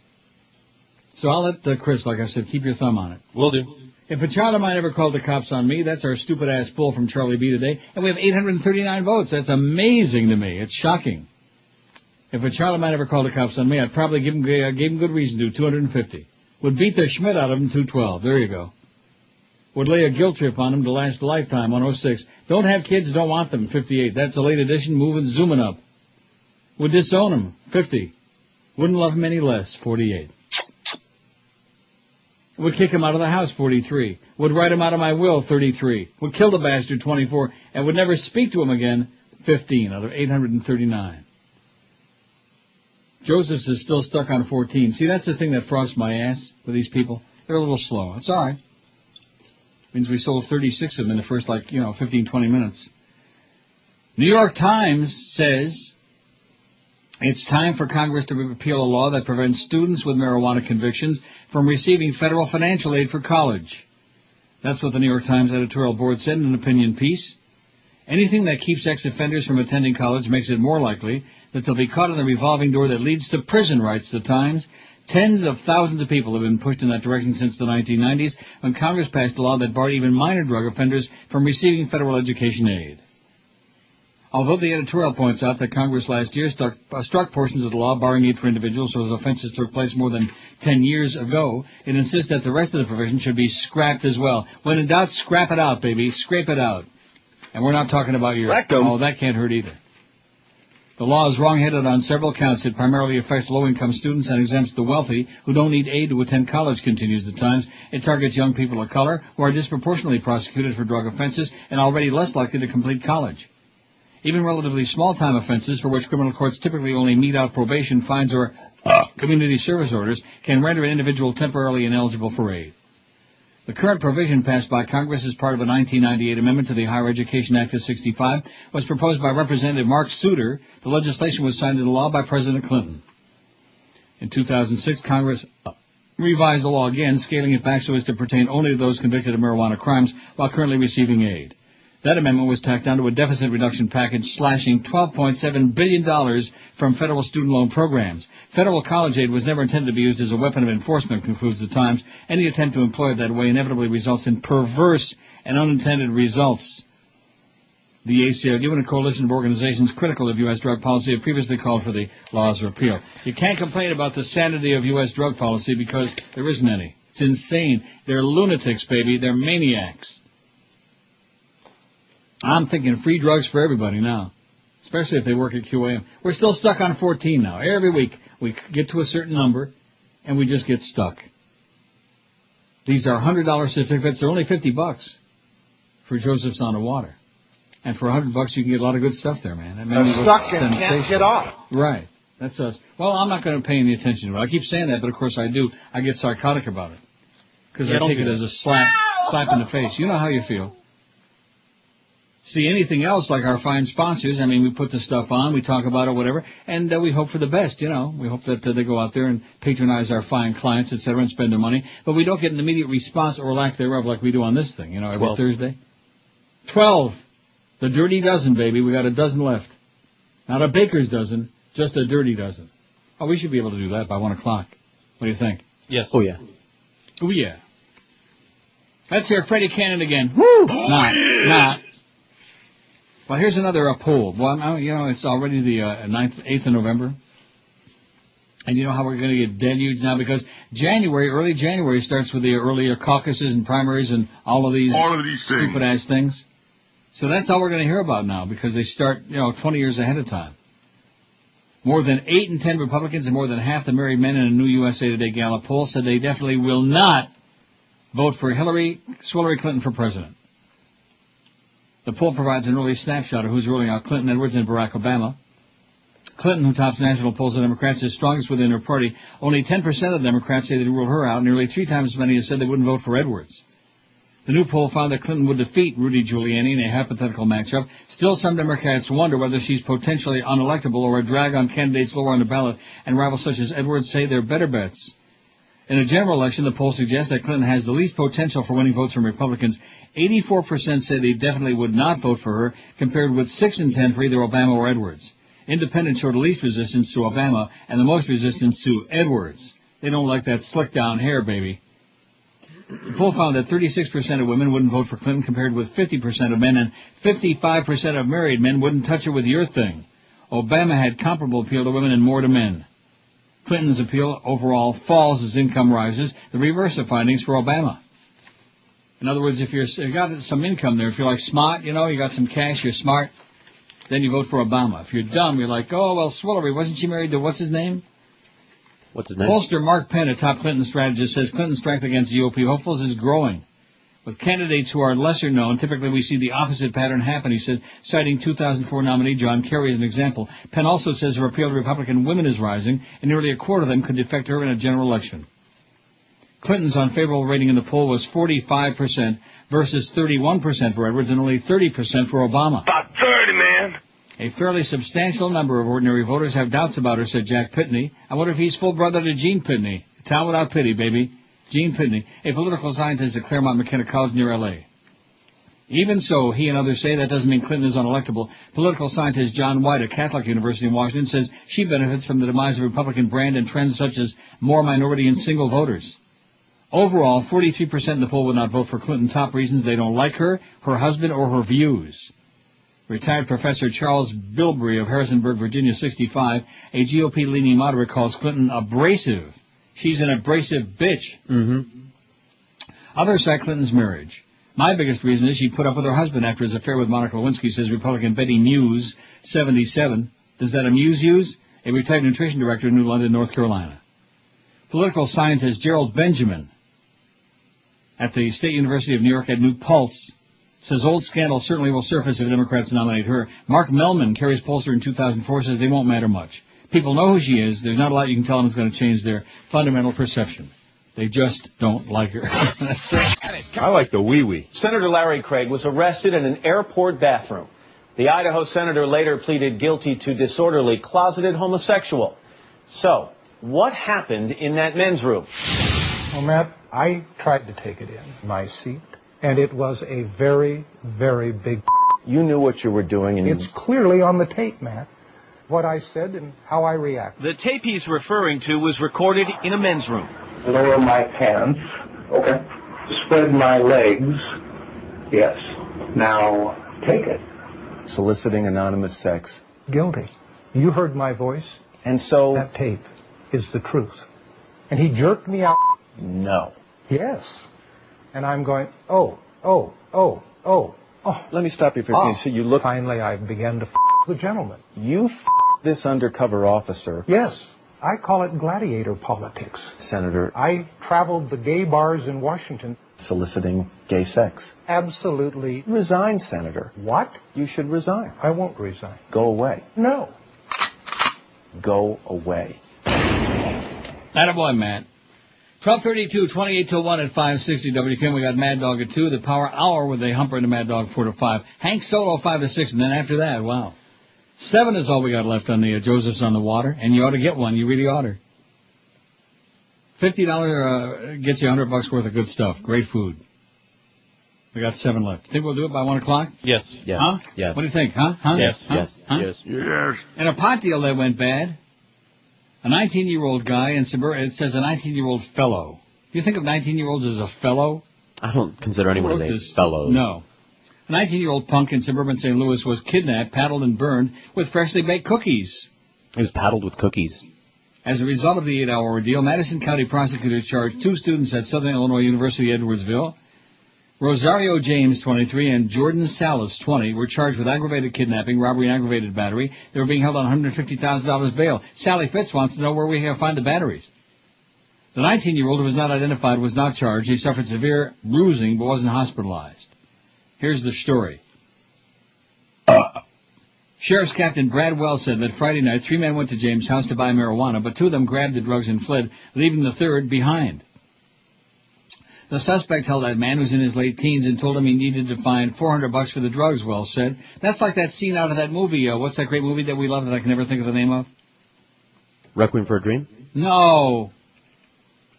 So I'll let Chris, like I said, keep your thumb on it. Will do. If a child of mine ever called the cops on me, that's our stupid-ass bull from Charlie B today, and we have 839 votes. That's amazing to me. It's shocking. If a child of mine ever called the cops on me, I'd probably give him good reason to, 250. Would beat the Schmidt out of him, 212. There you go. Would lay a guilt trip on him to last a lifetime, 106. Don't have kids, don't want them, 58. That's a late edition, moving, zooming up. Would disown him, 50. Wouldn't love him any less, 48. Would kick him out of the house, 43. Would write him out of my will, 33. Would kill the bastard, 24. And would never speak to him again, 15 out of 839. Joseph's is still stuck on 14. See, that's the thing that frosts my ass with these people. They're a little slow. It's all right. Means we sold 36 of them in the first, 15, 20 minutes. New York Times says it's time for Congress to repeal a law that prevents students with marijuana convictions from receiving federal financial aid for college. That's what the New York Times editorial board said in an opinion piece. Anything that keeps ex-offenders from attending college makes it more likely that they'll be caught in the revolving door that leads to prison, writes the Times. Tens of thousands of people have been pushed in that direction since the 1990s, when Congress passed a law that barred even minor drug offenders from receiving federal education aid. Although the editorial points out that Congress last year struck portions of the law barring aid for individuals whose offenses took place more than 10 years ago, it insists that the rest of the provision should be scrapped as well. When in doubt, scrap it out, baby. Scrape it out. And we're not talking about your... Rectum. Oh, that can't hurt either. The law is wrong-headed on several counts. It primarily affects low-income students and exempts the wealthy who don't need aid to attend college, continues the Times. It targets young people of color who are disproportionately prosecuted for drug offenses and already less likely to complete college. Even relatively small-time offenses, for which criminal courts typically only mete out probation, fines, or community service orders, can render an individual temporarily ineligible for aid. The current provision passed by Congress as part of a 1998 amendment to the Higher Education Act of 65 was proposed by Representative Mark Souter. The legislation was signed into law by President Clinton. In 2006, Congress revised the law again, scaling it back so as to pertain only to those convicted of marijuana crimes while currently receiving aid. That amendment was tacked onto a deficit reduction package, slashing $12.7 billion from federal student loan programs. Federal college aid was never intended to be used as a weapon of enforcement, concludes the Times. Any attempt to employ it that way inevitably results in perverse and unintended results. The ACLU and a coalition of organizations critical of U.S. drug policy have previously called for the law's repeal. You can't complain about the sanity of U.S. drug policy because there isn't any. It's insane. They're lunatics, baby. They're maniacs. I'm thinking free drugs for everybody now, especially if they work at QAM. We're still stuck on 14 now. Every week we get to a certain number, and we just get stuck. These are $100 certificates. They're only $50 for Joseph's on the Water. And for $100 you can get a lot of good stuff there, man. They're stuck and can't get off. Right. That's us. Well, I'm not going to pay any attention to it. I keep saying that, but of course I do. I get psychotic about it. Because I take it as a slap in the face. You know how you feel. See, anything else, like our fine sponsors, I mean, we put the stuff on, we talk about it, whatever, and we hope for the best, you know. We hope that they go out there and patronize our fine clients, etc., and spend their money. But we don't get an immediate response or lack thereof like we do on this thing, you know, every Thursday. 12. The dirty dozen, baby. We got a dozen left. Not a baker's dozen, just a dirty dozen. Oh, we should be able to do that by 1 o'clock. What do you think? Yes. Oh, yeah. Oh, yeah. Let's hear Freddie Cannon again. Woo! Nah. Well, here's another poll. Well, you know, it's already the 8th of November. And you know how we're going to get deluged now? Because early January starts with the earlier caucuses and primaries and all of these stupid-ass things. So that's all we're going to hear about now, because they start, 20 years ahead of time. More than 8 in 10 Republicans and more than half the married men in a new USA Today Gallup poll said they definitely will not vote for Hillary Clinton for president. The poll provides an early snapshot of who's ruling out Clinton, Edwards, and Barack Obama. Clinton, who tops national polls of Democrats, is strongest within her party. Only 10% of Democrats say they'd rule her out. Nearly 3 times as many have said they wouldn't vote for Edwards. The new poll found that Clinton would defeat Rudy Giuliani in a hypothetical matchup. Still, some Democrats wonder whether she's potentially unelectable or a drag on candidates lower on the ballot, and rivals such as Edwards say they're better bets. In a general election, the poll suggests that Clinton has the least potential for winning votes from Republicans. 84% say they definitely would not vote for her, compared with 6 in 10 for either Obama or Edwards. Independents showed the least resistance to Obama and the most resistance to Edwards. They don't like that slick-down hair, baby. The poll found that 36% of women wouldn't vote for Clinton, compared with 50% of men, and 55% of married men wouldn't touch her with your thing. Obama had comparable appeal to women and more to men. Clinton's appeal overall falls as income rises, the reverse of findings for Obama. In other words, if you've got some income there, if you're like smart, you got some cash, you're smart, then you vote for Obama. If you're dumb, you're like, oh, well, Swillery, wasn't she married to what's his name? What's his name? Pollster Mark Penn, a top Clinton strategist, says Clinton's strength against GOP hopefuls is growing. With candidates who are lesser known, typically we see the opposite pattern happen, he says, citing 2004 nominee John Kerry as an example. Penn also says her appeal to Republican women is rising, and nearly a quarter of them could defect her in a general election. Clinton's unfavorable rating in the poll was 45% versus 31% for Edwards and only 30% for Obama. About 30, man. A fairly substantial number of ordinary voters have doubts about her, said Jack Pitney. I wonder if he's full brother to Gene Pitney. A town without pity, baby. Gene Pitney, a political scientist at Claremont McKenna College near L.A. Even so, he and others say that doesn't mean Clinton is unelectable. Political scientist John White at Catholic University in Washington says she benefits from the demise of Republican brand and trends such as more minority and single voters. Overall, 43% in the poll would not vote for Clinton. Top reasons: they don't like her, her husband, or her views. Retired Professor Charles Bilbrey of Harrisonburg, Virginia, 65, a GOP-leaning moderate, calls Clinton abrasive. She's an abrasive bitch. Mm-hmm. Others cite Clinton's marriage. My biggest reason is she put up with her husband after his affair with Monica Lewinsky, says Republican Betty Muse, 77. Does that amuse you? A retired nutrition director in New London, North Carolina. Political scientist Gerald Benjamin at the State University of New York at New Paltz says old scandals certainly will surface if Democrats nominate her. Mark Mellman, Kerry's pollster in 2004, says they won't matter much. People know who she is. There's not a lot you can tell them is going to change their fundamental perception. They just don't like her. That's it. I like the wee-wee. Senator Larry Craig was arrested in an airport bathroom. The Idaho senator later pleaded guilty to disorderly closeted homosexual. So, what happened in that men's room? Well, Matt, I tried to take it in my seat, and it was a very, very big... You knew what you were doing, and it's clearly on the tape, Matt. What I said and how I reacted. The tape he's referring to was recorded in a men's room. Lower my pants. Okay. Spread my legs. Yes. Now, take it. Soliciting anonymous sex. Guilty. You heard my voice. And so... That tape is the truth. And he jerked me out. No. Yes. And I'm going, oh. Let me stop you for a second. So you look... Finally, I began to the gentleman. You this undercover officer. Yes. I call it gladiator politics. Senator. I traveled the gay bars in Washington. Soliciting gay sex. Absolutely. Resign, Senator. What? You should resign. I won't resign. Go away. No. go away. Attaboy, Matt. 12:32, 28 till 1 at 560 WKM. We got Mad Dog at 2. The Power Hour with a Humper and a Mad Dog 4 to 5. Hank Solo 5 to 6, and then after that, wow. 7 is all we got left on the Joseph's on the Water, and you ought to get one. You really ought to. $50 gets you $100 worth of good stuff. Great food. We got 7 left. Think we'll do it by 1 o'clock? Yes. Yes. Huh? Yes. What do you think? Huh? Huh? Yes. Huh? Yes. Huh? Yes. Yes. And a pot deal that went bad. A 19-year-old guy in suburban. It says a 19-year-old fellow. You think of 19-year-olds as a fellow? I don't consider anyone a fellow. No. A 19-year-old punk in suburban St. Louis was kidnapped, paddled, and burned with freshly baked cookies. He was paddled with cookies. As a result of the 8-hour ordeal, Madison County prosecutors charged 2 students at Southern Illinois University Edwardsville. Rosario James, 23, and Jordan Salas, 20, were charged with aggravated kidnapping, robbery, and aggravated battery. They were being held on $150,000 bail. Sally Fitz wants to know where we can find the batteries. The 19-year-old, who was not identified, was not charged. He suffered severe bruising but wasn't hospitalized. Here's the story. Sheriff's Captain Brad Wells said that Friday night 3 men went to James' house to buy marijuana, but 2 of them grabbed the drugs and fled, leaving the third behind. The suspect held that man, who's in his late teens, and told him he needed to find $400 for the drugs, Wells said. That's like that scene out of that movie. What's that great movie that we love that I can never think of the name of? Requiem for a Dream? No.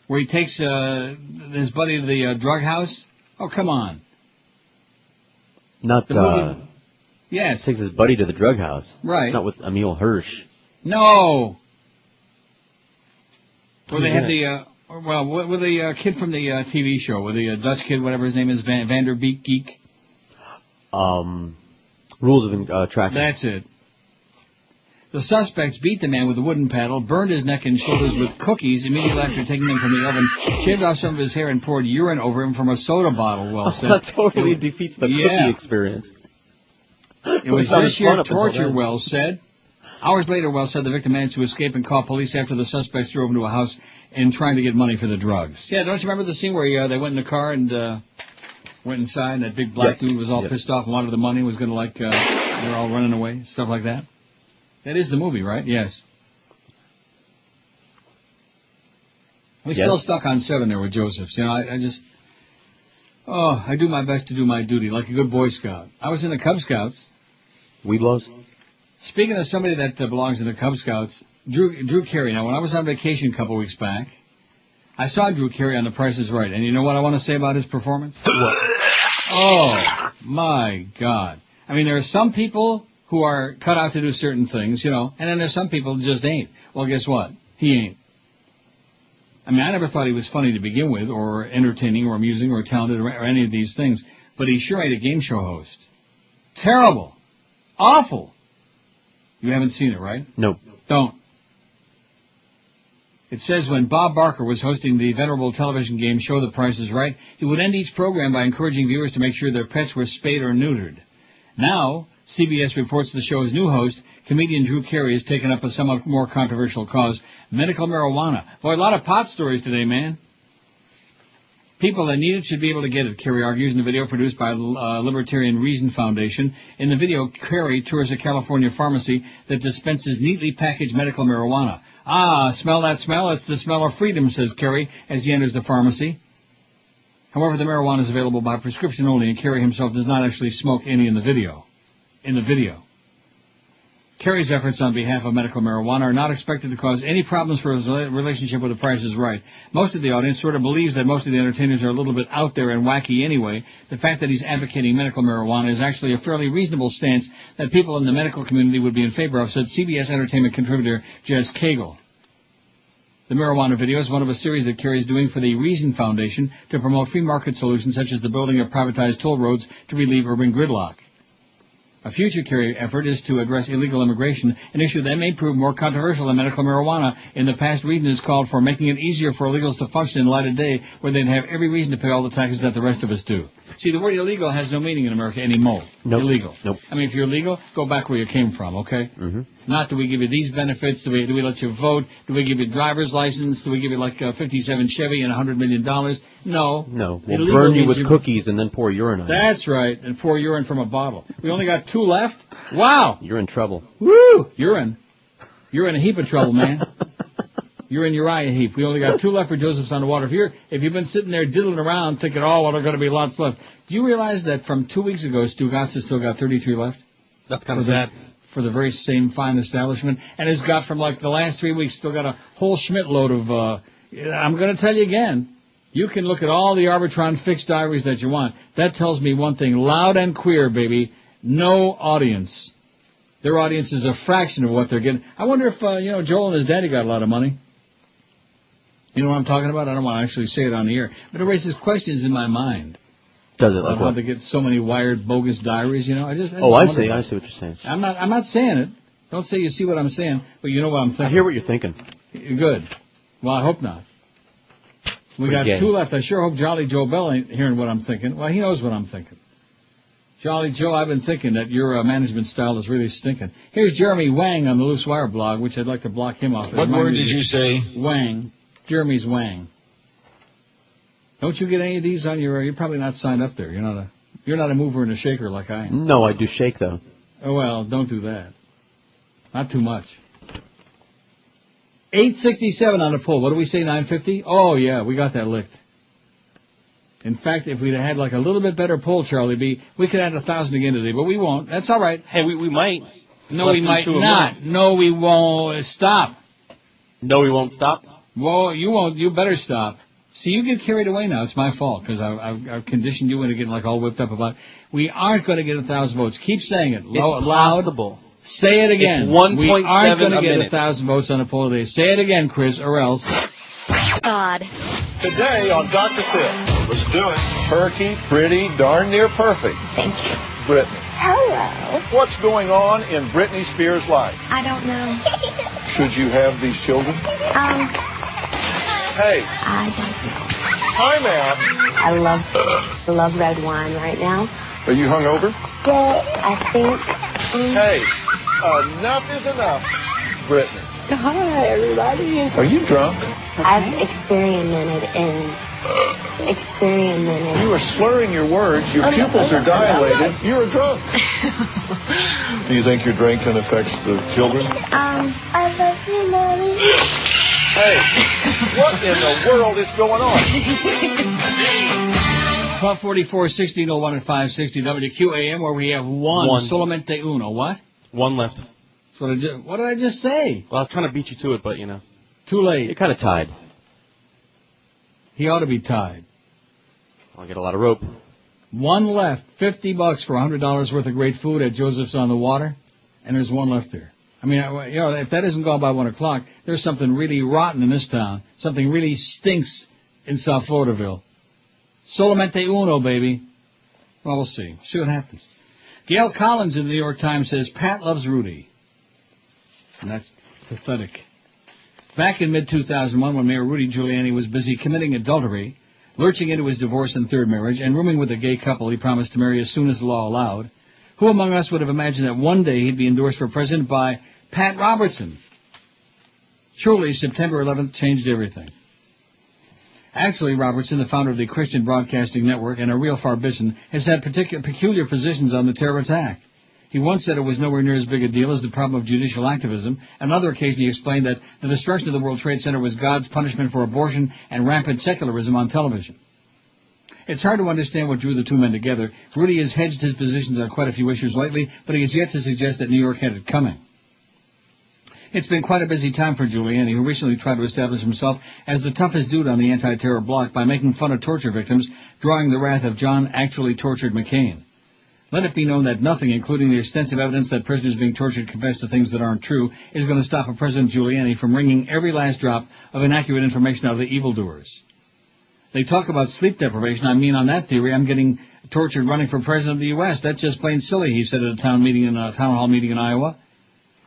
Where he takes his buddy to the drug house? Oh, come on. Not, yes. Takes his buddy to the drug house. Right. Not with Emil Hirsch. No. Where they had the, with the kid from the TV show, with the Dutch kid, whatever his name is, Vander Beek Geek. Rules of Attraction. That's it. The suspects beat the man with a wooden paddle, burned his neck and shoulders with cookies immediately after taking them from the oven, shaved off some of his hair, and poured urine over him from a soda bottle, Wells said. That totally defeats the cookie experience. It was this sheer torture, Wells said. Hours later, Wells said the victim managed to escape and call police after the suspects drove into a house and trying to get money for the drugs. Yeah, don't you remember the scene where they went in the car and went inside, and that big black dude was all pissed off and wanted the money, was going to, they were all running away, stuff like that? That is the movie, right? Yes. We're still stuck on 7 there with Joseph's. You know, I do my best to do my duty, like a good Boy Scout. I was in the Cub Scouts. Weeblos? Speaking of somebody that belongs in the Cub Scouts, Drew Carey. Now, when I was on vacation a couple weeks back, I saw Drew Carey on The Price is Right. And you know what I want to say about his performance? What? Oh, my God. I mean, there are some people who are cut out to do certain things, you know, and then there's some people who just ain't. Well, guess what? He ain't. I mean, I never thought he was funny to begin with, or entertaining, or amusing, or talented, or any of these things, but he sure ain't a game show host. Terrible. Awful. You haven't seen it, right? No. Don't. It says when Bob Barker was hosting the venerable television game show The Price is Right, he would end each program by encouraging viewers to make sure their pets were spayed or neutered. Now, CBS reports the show's new host, comedian Drew Carey, has taken up a somewhat more controversial cause, medical marijuana. Boy, a lot of pot stories today, man. People that need it should be able to get it, Carey argues in a video produced by Libertarian Reason Foundation. In the video, Carey tours a California pharmacy that dispenses neatly packaged medical marijuana. Ah, smell that smell? It's the smell of freedom, says Carey as he enters the pharmacy. However, the marijuana is available by prescription only, and Carey himself does not actually smoke any in the video. Carey's efforts on behalf of medical marijuana are not expected to cause any problems for his relationship with The Price is Right. Most of the audience sort of believes that most of the entertainers are a little bit out there and wacky anyway. The fact that he's advocating medical marijuana is actually a fairly reasonable stance that people in the medical community would be in favor of, said CBS Entertainment contributor Jez Cagle. The marijuana video is one of a series that Carey is doing for the Reason Foundation to promote free market solutions such as the building of privatized toll roads to relieve urban gridlock. A future Carey effort is to address illegal immigration, an issue that may prove more controversial than medical marijuana. In the past, Reason has called for making it easier for illegals to function in light of day, where they'd have every reason to pay all the taxes that the rest of us do. See, the word illegal has no meaning in America anymore. Nope. Illegal. Nope. I mean, if you're illegal, go back where you came from, okay? Mm-hmm. Not do we give you these benefits, do we let you vote, do we give you driver's license, do we give you like a 57 Chevy and $100 million? No. No. We'll burn you with cookies and then pour urine on you. That's right, and pour urine from a bottle. We only got 2 left? Wow. You're in trouble. Woo! Urine. You're in a heap of trouble, man. You're in Uriah heap. We only got 2 left for Joseph's on the Water. If you've been sitting there diddling around thinking, oh, well, there are going to be lots left. Do you realize that from 2 weeks ago, Stugatz has still got 33 left? That's kind of sad. For the very same fine establishment. And has got from like the last 3 weeks, still got a whole Schmidt load of, I'm going to tell you again, you can look at all the Arbitron fixed diaries that you want. That tells me one thing, loud and queer, baby, no audience. Their audience is a fraction of what they're getting. I wonder if, Joel and his daddy got a lot of money. You know what I'm talking about? I don't want to actually say it on the air. But it raises questions in my mind. Does it? Like how what? they get so many wired, bogus diaries, I see. I see what you're saying. I'm not saying it. Don't say you see what I'm saying, but you know what I'm thinking. I hear what you're thinking. Good. Well, I hope not. We got 2 left. I sure hope Jolly Joe Bell ain't hearing what I'm thinking. Well, he knows what I'm thinking. Jolly Joe, I've been thinking that your management style is really stinking. Here's Jeremy Wang on the Loose Wire blog, which I'd like to block him off. What word did you say? Wang. Jeremy's Wang. Don't you get any of these on your... You're probably not signed up there. You're not a mover and a shaker like I am. No, I do shake, though. Oh, well, don't do that. Not too much. 867 on the poll. What do we say, 950? Oh, yeah, we got that licked. In fact, if we'd had like a little bit better poll, Charlie B., we could add 1,000 again today, but we won't. That's all right. Hey, we might. No, we might not. No, we won't. Stop. No, we won't stop? Well, you won't. You better stop. See, you get carried away now. It's my fault because I've conditioned you into getting like all whipped up about it. We aren't going to get 1,000 votes. Keep saying it. It's possible. Say it again. It's 1.7 we aren't going to get minute. 1,000 votes on the poll today. Say it again, Chris, or else. God. Today on Dr. Phil. Let's do it. Perky, pretty, darn near perfect. Thank you. Britney. Hello. What's going on in Britney Spears' life? I don't know. Should you have these children? Hey. I don't know. Hi, ma'am. I love red wine right now. Are you hungover? I think. Hey, enough is enough, Britney. Hi, everybody. Are you drunk? I've experimented. You are slurring your words. Your pupils are dilated. You're a drunk. Do you think your drinking affects the children? I love you, Mommy. Hey, what in the world is going on? 1244 1601 at 560 WQAM, where we have one. Solamente uno. What? 1 left. What did I just say? Well, I was trying to beat you to it, but, Too late. You're kind of tied. He ought to be tied. I'll get a lot of rope. 1 left. $50 for $100 worth of great food at Joseph's on the Water. And there's 1 left there. I mean, if that isn't gone by 1 o'clock, there's something really rotten in this town. Something really stinks in South Floridaville. Solamente uno, baby. Well, we'll see. See what happens. Gail Collins in the New York Times says, Pat loves Rudy. And that's pathetic. Back in mid-2001, when Mayor Rudy Giuliani was busy committing adultery, lurching into his divorce and third marriage, and rooming with a gay couple he promised to marry as soon as the law allowed, who among us would have imagined that one day he'd be endorsed for president by Pat Robertson? Surely September 11th changed everything. Actually, Robertson, the founder of the Christian Broadcasting Network and a real Farbisan, has had peculiar positions on the terror attack. He once said it was nowhere near as big a deal as the problem of judicial activism. On another occasion, he explained that the destruction of the World Trade Center was God's punishment for abortion and rampant secularism on television. It's hard to understand what drew the two men together. Rudy has hedged his positions on quite a few issues lately, but he has yet to suggest that New York had it coming. It's been quite a busy time for Giuliani, who recently tried to establish himself as the toughest dude on the anti-terror bloc by making fun of torture victims, drawing the wrath of John actually tortured McCain. Let it be known that nothing, including the extensive evidence that prisoners being tortured confess to things that aren't true, is going to stop a President Giuliani from wringing every last drop of inaccurate information out of the evildoers. They talk about sleep deprivation. I mean, on that theory, I'm getting tortured running for president of the U.S. That's just plain silly, he said at a town hall meeting in Iowa.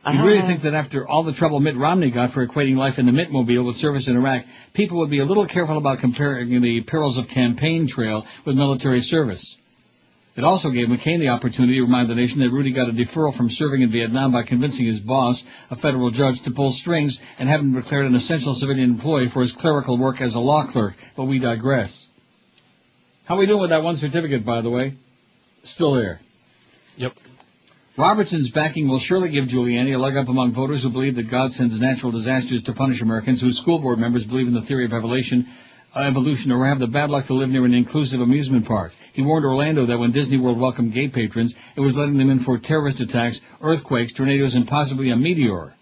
You really think that after all the trouble Mitt Romney got for equating life in the Mittmobile with service in Iraq, people would be a little careful about comparing the perils of campaign trail with military service? It also gave McCain the opportunity to remind the nation that Rudy got a deferral from serving in Vietnam by convincing his boss, a federal judge, to pull strings and have him declared an essential civilian employee for his clerical work as a law clerk. But we digress. How are we doing with that one certificate, by the way? Still there. Yep. Robertson's backing will surely give Giuliani a leg up among voters who believe that God sends natural disasters to punish Americans, whose school board members believe in the theory of evolution, or have the bad luck to live near an inclusive amusement park. He warned Orlando that when Disney World welcomed gay patrons, it was letting them in for terrorist attacks, earthquakes, tornadoes, and possibly a meteor.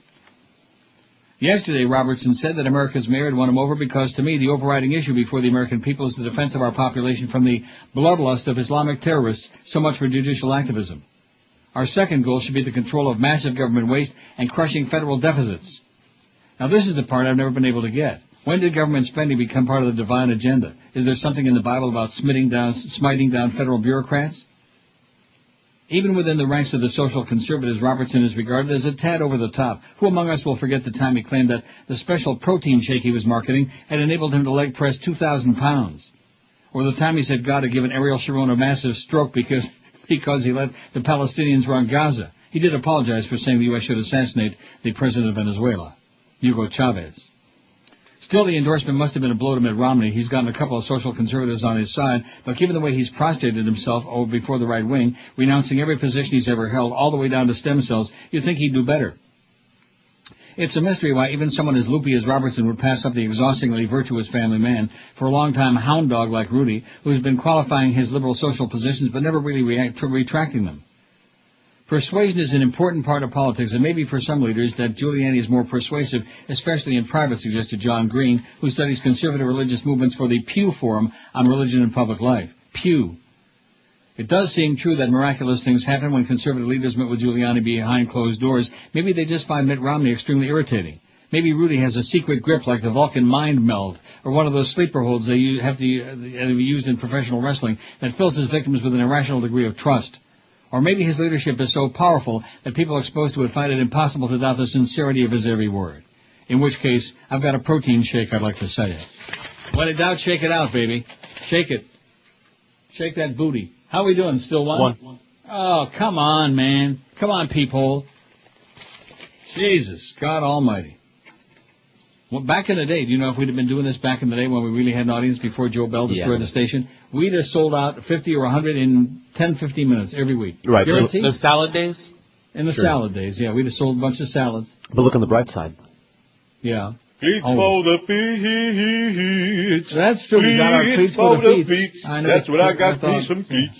Yesterday, Robertson said that America's mayor had won him over because, to me, the overriding issue before the American people is the defense of our population from the bloodlust of Islamic terrorists, so much for judicial activism. Our second goal should be the control of massive government waste and crushing federal deficits. Now, this is the part I've never been able to get. When did government spending become part of the divine agenda? Is there something in the Bible about smiting down federal bureaucrats? Even within the ranks of the social conservatives, Robertson is regarded as a tad over the top. Who among us will forget the time he claimed that the special protein shake he was marketing had enabled him to leg press 2,000 pounds? Or the time he said God had given Ariel Sharon a massive stroke because he let the Palestinians run Gaza. He did apologize for saying the U.S. should assassinate the president of Venezuela, Hugo Chavez. Still, the endorsement must have been a blow to Mitt Romney. He's gotten a couple of social conservatives on his side, but given the way he's prostrated himself before the right wing, renouncing every position he's ever held, all the way down to stem cells, you'd think he'd do better. It's a mystery why even someone as loopy as Robertson would pass up the exhaustingly virtuous family man for a long-time hound dog like Rudy, who's been qualifying his liberal social positions but never really retracting them. Persuasion is an important part of politics, and maybe for some leaders that Giuliani is more persuasive, especially in private, suggested John Green, who studies conservative religious movements for the Pew Forum on Religion and Public Life. Pew. It does seem true that miraculous things happen when conservative leaders meet with Giuliani behind closed doors. Maybe they just find Mitt Romney extremely irritating. Maybe Rudy has a secret grip like the Vulcan mind meld, or one of those sleeper holds they have to be used in professional wrestling that fills his victims with an irrational degree of trust. Or maybe his leadership is so powerful that people exposed to it find it impossible to doubt the sincerity of his every word. In which case, I've got a protein shake I'd like to sell you. When in doubt, shake it out, baby. Shake it. Shake that booty. How we doing? Still one? Oh, come on, man. Come on, peephole. Jesus, God almighty. Well, back in the day, do you know if we'd have been doing this back in the day when we really had an audience before Joe Bell destroyed the station, we'd have sold out 50 or 100 in 10, 15 minutes every week. Right. The salad days? In the salad days, yeah. We'd have sold a bunch of salads. But look on the bright side. Yeah. Feet for the feet. That's true. We got our feet for the feet. That's what I got, me some feet.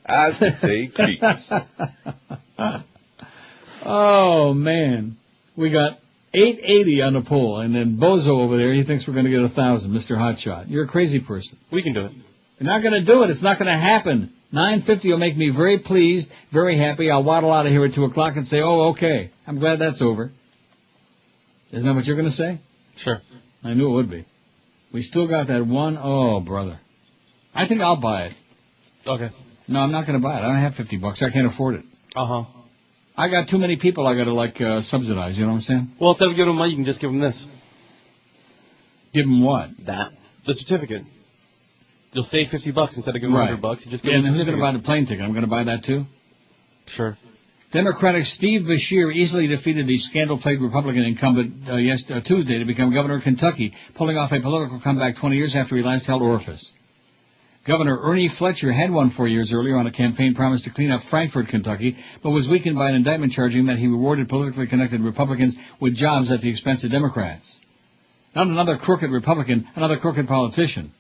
I should say cleats. Oh, man. We got 880 on the poll, and then Bozo over there, he thinks we're going to get 1,000, Mr. Hotshot. You're a crazy person. We can do it. You're not going to do it. It's not going to happen. 950 will make me very pleased, very happy. I'll waddle out of here at 2 o'clock and say, oh, okay. I'm glad that's over. Isn't that what you're going to say? Sure. I knew it would be. We still got that one. Oh, brother. I think I'll buy it. Okay. No, I'm not going to buy it. I don't have $50. I can't afford it. Uh-huh. I got too many people I got to, subsidize. You know what I'm saying? Well, instead of giving them money, you can just give them this. Give them what? That. The certificate. You'll save $50 instead of giving them $100. You just give them the and who's going to buy the plane ticket? I'm going to buy that too? Sure. Democratic Steve Beshear easily defeated the scandal-plagued Republican incumbent Tuesday to become governor of Kentucky, pulling off a political comeback 20 years after he last held office. Governor Ernie Fletcher had won 4 years earlier on a campaign promise to clean up Frankfort, Kentucky, but was weakened by an indictment charging that he rewarded politically connected Republicans with jobs at the expense of Democrats. Not another crooked Republican, another crooked politician.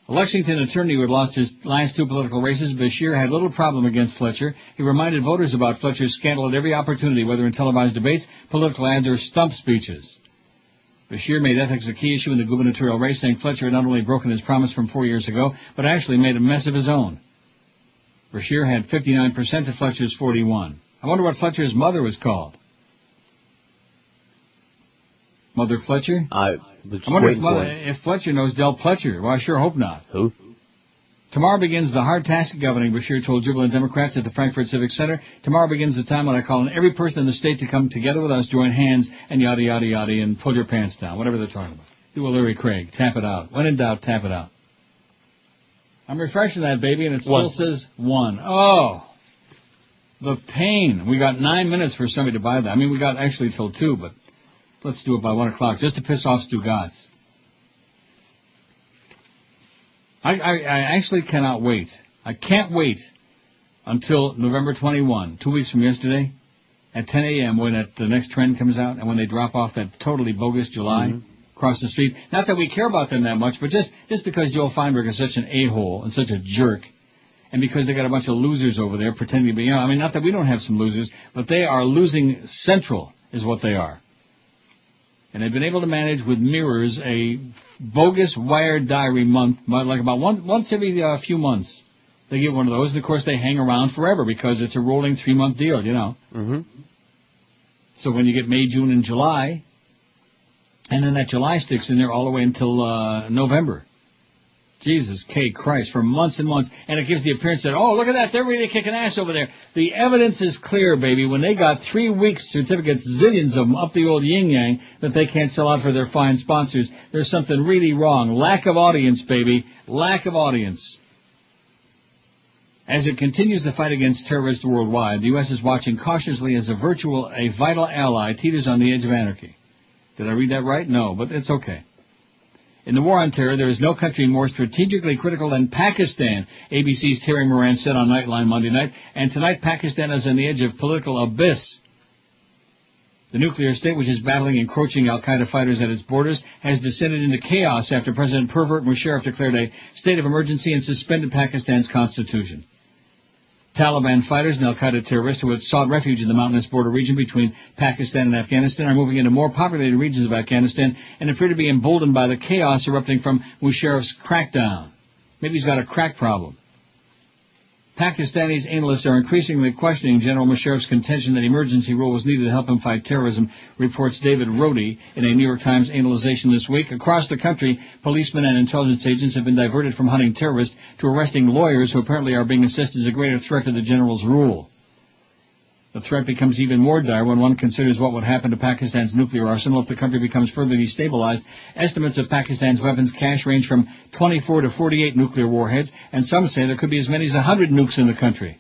A Lexington attorney who had lost his last 2 political races, Beshear had little problem against Fletcher. He reminded voters about Fletcher's scandal at every opportunity, whether in televised debates, political ads, or stump speeches. Beshear made ethics a key issue in the gubernatorial race, saying Fletcher had not only broken his promise from 4 years ago, but actually made a mess of his own. Beshear had 59% to Fletcher's 41%. I wonder what Fletcher's mother was called. Mother Fletcher? I wonder if Fletcher knows Del Pletcher. Well, I sure hope not. Who? Tomorrow begins the hard task of governing, Beshear told jubilant Democrats at the Frankfurt Civic Center. Tomorrow begins the time when I call on every person in the state to come together with us, join hands, and yada, yada, yada, and pull your pants down, whatever they're talking about. Do a Larry Craig. Tap it out. When in doubt, tap it out. I'm refreshing that, baby, and it still says 1. Oh, the pain. We got 9 minutes for somebody to buy that. I mean, we got actually till 2, but let's do it by 1 o'clock, just to piss off Stu Gatz. I actually cannot wait. I can't wait until November 21, 2 weeks from yesterday, at 10 a.m. when the next trend comes out and when they drop off that totally bogus July across the street. Not that we care about them that much, but just because Joel Feinberg is such an a-hole and such a jerk, and because they got a bunch of losers over there pretending to be, I mean, not that we don't have some losers, but they are losing central is what they are. And they've been able to manage with mirrors a bogus Wired Diary month, like about once every few months. They get one of those, and of course they hang around forever because it's a rolling 3-month deal, you know. So when you get May, June, and July, and then that July sticks in there all the way until November. Jesus Christ, for months and months, and it gives the appearance that, oh, look at that, they're really kicking ass over there. The evidence is clear, baby. When they got 3 weeks certificates, zillions of them, up the old yin-yang, that they can't sell out for their fine sponsors, there's something really wrong. Lack of audience, baby. Lack of audience. As it continues the fight against terrorists worldwide, the U.S. is watching cautiously as a vital ally teeters on the edge of anarchy. Did I read that right? No, but it's okay. In the war on terror, there is no country more strategically critical than Pakistan, ABC's Terry Moran said on Nightline Monday night, and tonight Pakistan is on the edge of political abyss. The nuclear state, which is battling encroaching al-Qaeda fighters at its borders, has descended into chaos after President Pervert Musharraf declared a state of emergency and suspended Pakistan's constitution. Taliban fighters and al-Qaeda terrorists who had sought refuge in the mountainous border region between Pakistan and Afghanistan are moving into more populated regions of Afghanistan and appear to be emboldened by the chaos erupting from Musharraf's crackdown. Maybe he's got a crack problem. Pakistanis analysts are increasingly questioning General Musharraf's contention that emergency rule was needed to help him fight terrorism, reports David Rhodey in a New York Times analyzation this week. Across the country, policemen and intelligence agents have been diverted from hunting terrorists to arresting lawyers who apparently are being assessed as a greater threat to the general's rule. The threat becomes even more dire when one considers what would happen to Pakistan's nuclear arsenal if the country becomes further destabilized. Estimates of Pakistan's weapons cache range from 24 to 48 nuclear warheads, and some say there could be as many as 100 nukes in the country.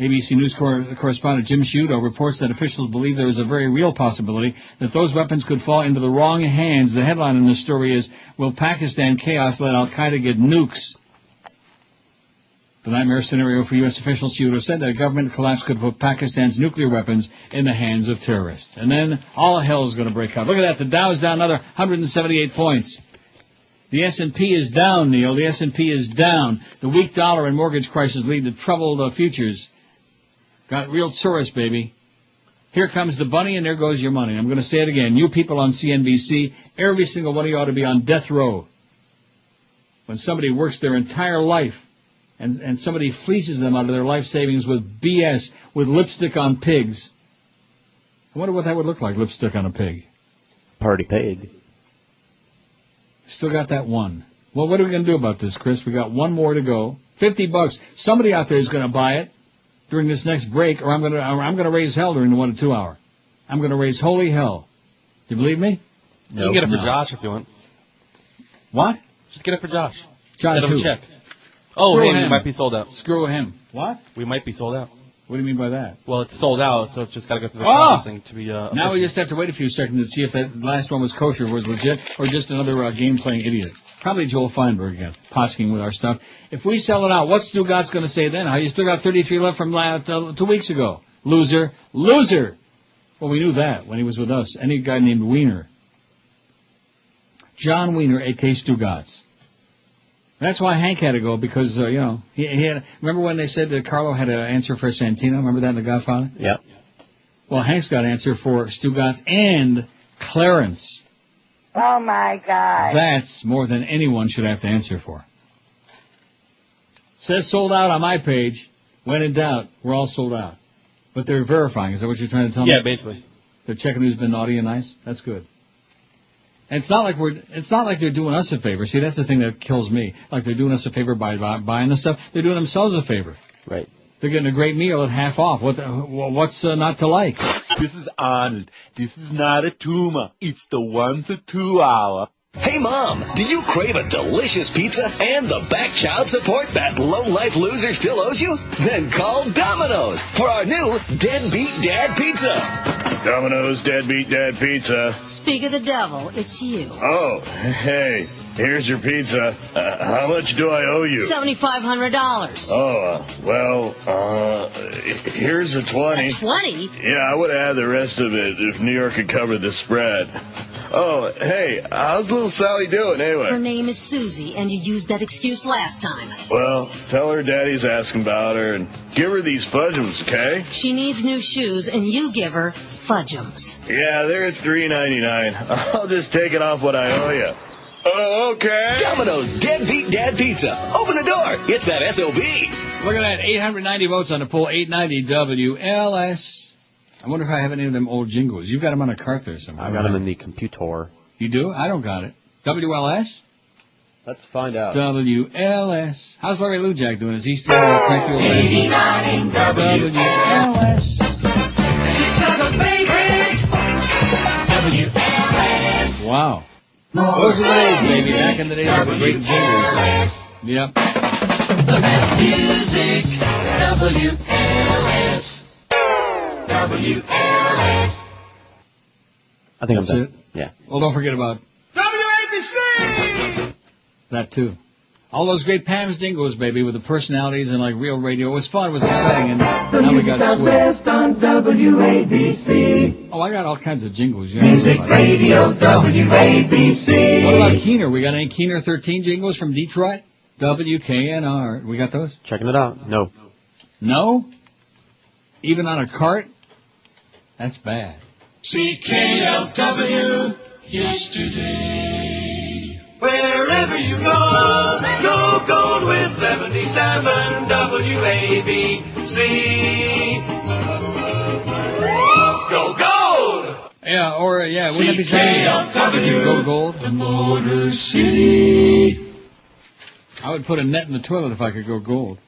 ABC News correspondent Jim Sciutto reports that officials believe there is a very real possibility that those weapons could fall into the wrong hands. The headline in this story is, "Will Pakistan Chaos Let Al-Qaeda Get Nukes?" The nightmare scenario for U.S. officials, Sciutto said, that a government collapse could put Pakistan's nuclear weapons in the hands of terrorists. And then all hell is going to break out. Look at that. The Dow's down another 178 points. The S&P is down, Neil. The S&P is down. The weak dollar and mortgage crisis lead to troubled futures. Got real tourists, baby. Here comes the bunny, and there goes your money. I'm going to say it again. You people on CNBC, every single one of you ought to be on death row. When somebody works their entire life, and somebody fleeces them out of their life savings with BS, with lipstick on pigs. I wonder what that would look like, lipstick on a pig. Party pig. Still got that one. Well, what are we going to do about this, Chris? We got one more to go. $50. Somebody out there is going to buy it during this next break, or I'm going to raise hell during the 1 to 2 hour. I'm going to raise holy hell. Do you believe me? No. You can get it for Josh if you want. What? Just get it for Josh. Josh who? Check. Oh, Screw hey, him. we might be sold out. Screw him. What? We might be sold out. What do you mean by that? Well, it's sold out, so it's just got to go through the processing to be... now we just have to wait a few seconds to see if that last one was kosher, was legit, or just another game-playing idiot. Probably Joel Feinberg again, potching with our stuff. If we sell it out, what's Stu Gott's going to say then? How you still got 33 left from 2 weeks ago? Loser. Loser! Well, we knew that when he was with us. Any guy named Wiener. John Wiener, a.k.a. Stu Gott's. That's why Hank had to go, because, he had... Remember when they said that Carlo had an answer for Santino? Remember that in The Godfather? Yep. Well, Hank's got an answer for Stu Gotts and Clarence. Oh, my God. That's more than anyone should have to answer for. Says sold out on my page. When in doubt, we're all sold out. But they're verifying. Is that what you're trying to tell me? Yeah, basically. They're checking who's been naughty and nice? That's good. And it's not like they're doing us a favor. See, that's the thing that kills me. Like they're doing us a favor by buying the stuff. They're doing themselves a favor. Right. They're getting a great meal at half off. What's not to like? This is Arnold. This is not a tumor. It's the 1 to 2 hour. Hey, Mom, do you crave a delicious pizza and the back child support that low-life loser still owes you? Then call Domino's for our new Deadbeat Dad Pizza. Domino's Deadbeat Dad Pizza. Speak of the devil, it's you. Oh, hey, here's your pizza. How much do I owe you? $7,500. Oh, here's a 20. A 20? Yeah, I would have had the rest of it if New York had covered the spread. Oh, hey, how's little Sally doing anyway? Her name is Susie, and you used that excuse last time. Well, tell her Daddy's asking about her and give her these fudgems, okay? She needs new shoes, and you give her fudgems. Yeah, they're $3.99. I'll just take it off what I owe you. Oh, okay. Domino's Deadbeat Dad Pizza. Open the door. It's that SOB. Look at that. 890 votes on the poll. 890 WLS. I wonder if I have any of them old jingles. You've got them on a cart there somewhere. I got them in the computer. You do? I don't got it. WLS? Let's find out. WLS. How's Larry Lujack doing? Is he still cranky old man? 89 WLS. Chicago's favorite. WLS. Wow. Those are the days, baby. Back in the days of the great jingles. Yep. The best music. WLS. WLS. I think That's I'm done. it? Yeah. Well, don't forget about WABC. that, too. All those great Pam's jingles, baby, with the personalities and, like, real radio. It was fun. It was exciting. And now we got Best on WABC. Oh, I got all kinds of jingles. Music Radio WABC. What about Keener? We got any Keener 13 jingles from Detroit? WKNR. We got those? Checking it out. No. No? Even on a cart? That's bad. CKLW yesterday. Wherever you go, go gold with 77 WABC. Go gold! Yeah, or, wouldn't that be something? Go gold. The Motor City. I would put a net in the toilet if I could go gold.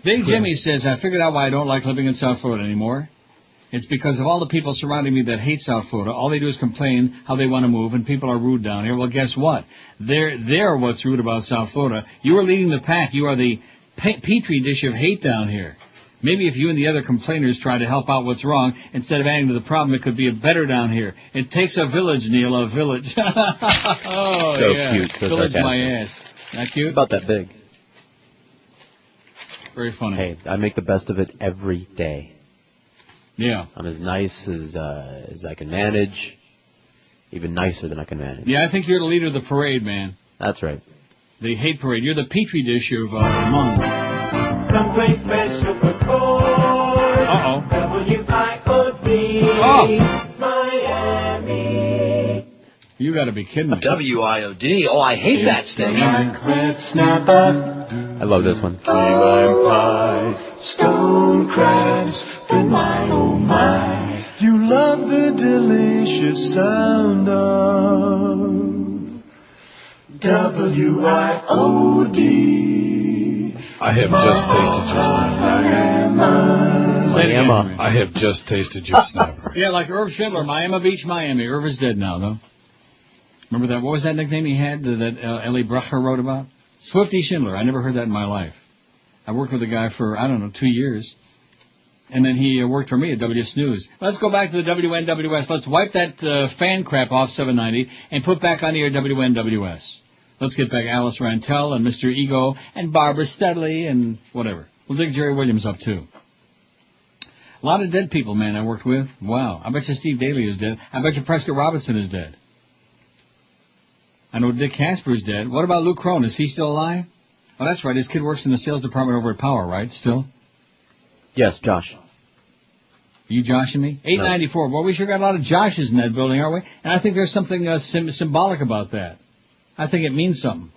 Big Jimmy says, I figured out why I don't like living in South Florida anymore. It's because of all the people surrounding me that hate South Florida. All they do is complain how they want to move, and people are rude down here. Well, guess what? They're what's rude about South Florida. You are leading the pack. You are the petri dish of hate down here. Maybe if you and the other complainers try to help out what's wrong, instead of adding to the problem, it could be better down here. It takes a village, Neil, a village. Oh, so yeah. cute. So village sarcastic. my ass. Not cute? About that big. Very funny. Hey, I make the best of it every day. Yeah. I'm as nice as I can manage. Even nicer than I can manage. Yeah, I think you're the leader of the parade, man. That's right. The hate parade. You're the petri dish of among. Someplace special for sports. Uh-oh. WIOD. Oh. Miami. You got to be kidding me. WIOD. Oh, I hate that station. Red snapper. I love this one. Key lime pie. Stone crabs. Then my oh my. You love the delicious sound of WIOD. I have just tasted your snapper. Say it again, man. I have just tasted your snapper. Yeah, like Irv Schindler, Miami Beach, Miami. Irv is dead now, though. Remember that? What was that nickname he had that Ellie Brucker wrote about? Swifty Schindler. I never heard that in my life. I worked with a guy for, 2 years. And then he worked for me at WSNews. Let's go back to the WNWS. Let's wipe that fan crap off 790 and put back on the air WNWS. Let's get back Alice Rantel and Mr. Ego and Barbara Studley and whatever. We'll dig Jerry Williams up, too. A lot of dead people, man, I worked with. Wow. I bet you Steve Daly is dead. I bet you Prescott Robinson is dead. I know Dick Casper is dead. What about Luke Crone? Is he still alive? Oh, that's right. His kid works in the sales department over at Power, right? Still? Yes, Josh. Are you joshing me? 894. Well, we sure got a lot of Joshes in that building, aren't we? And I think there's something symbolic about that. I think it means something.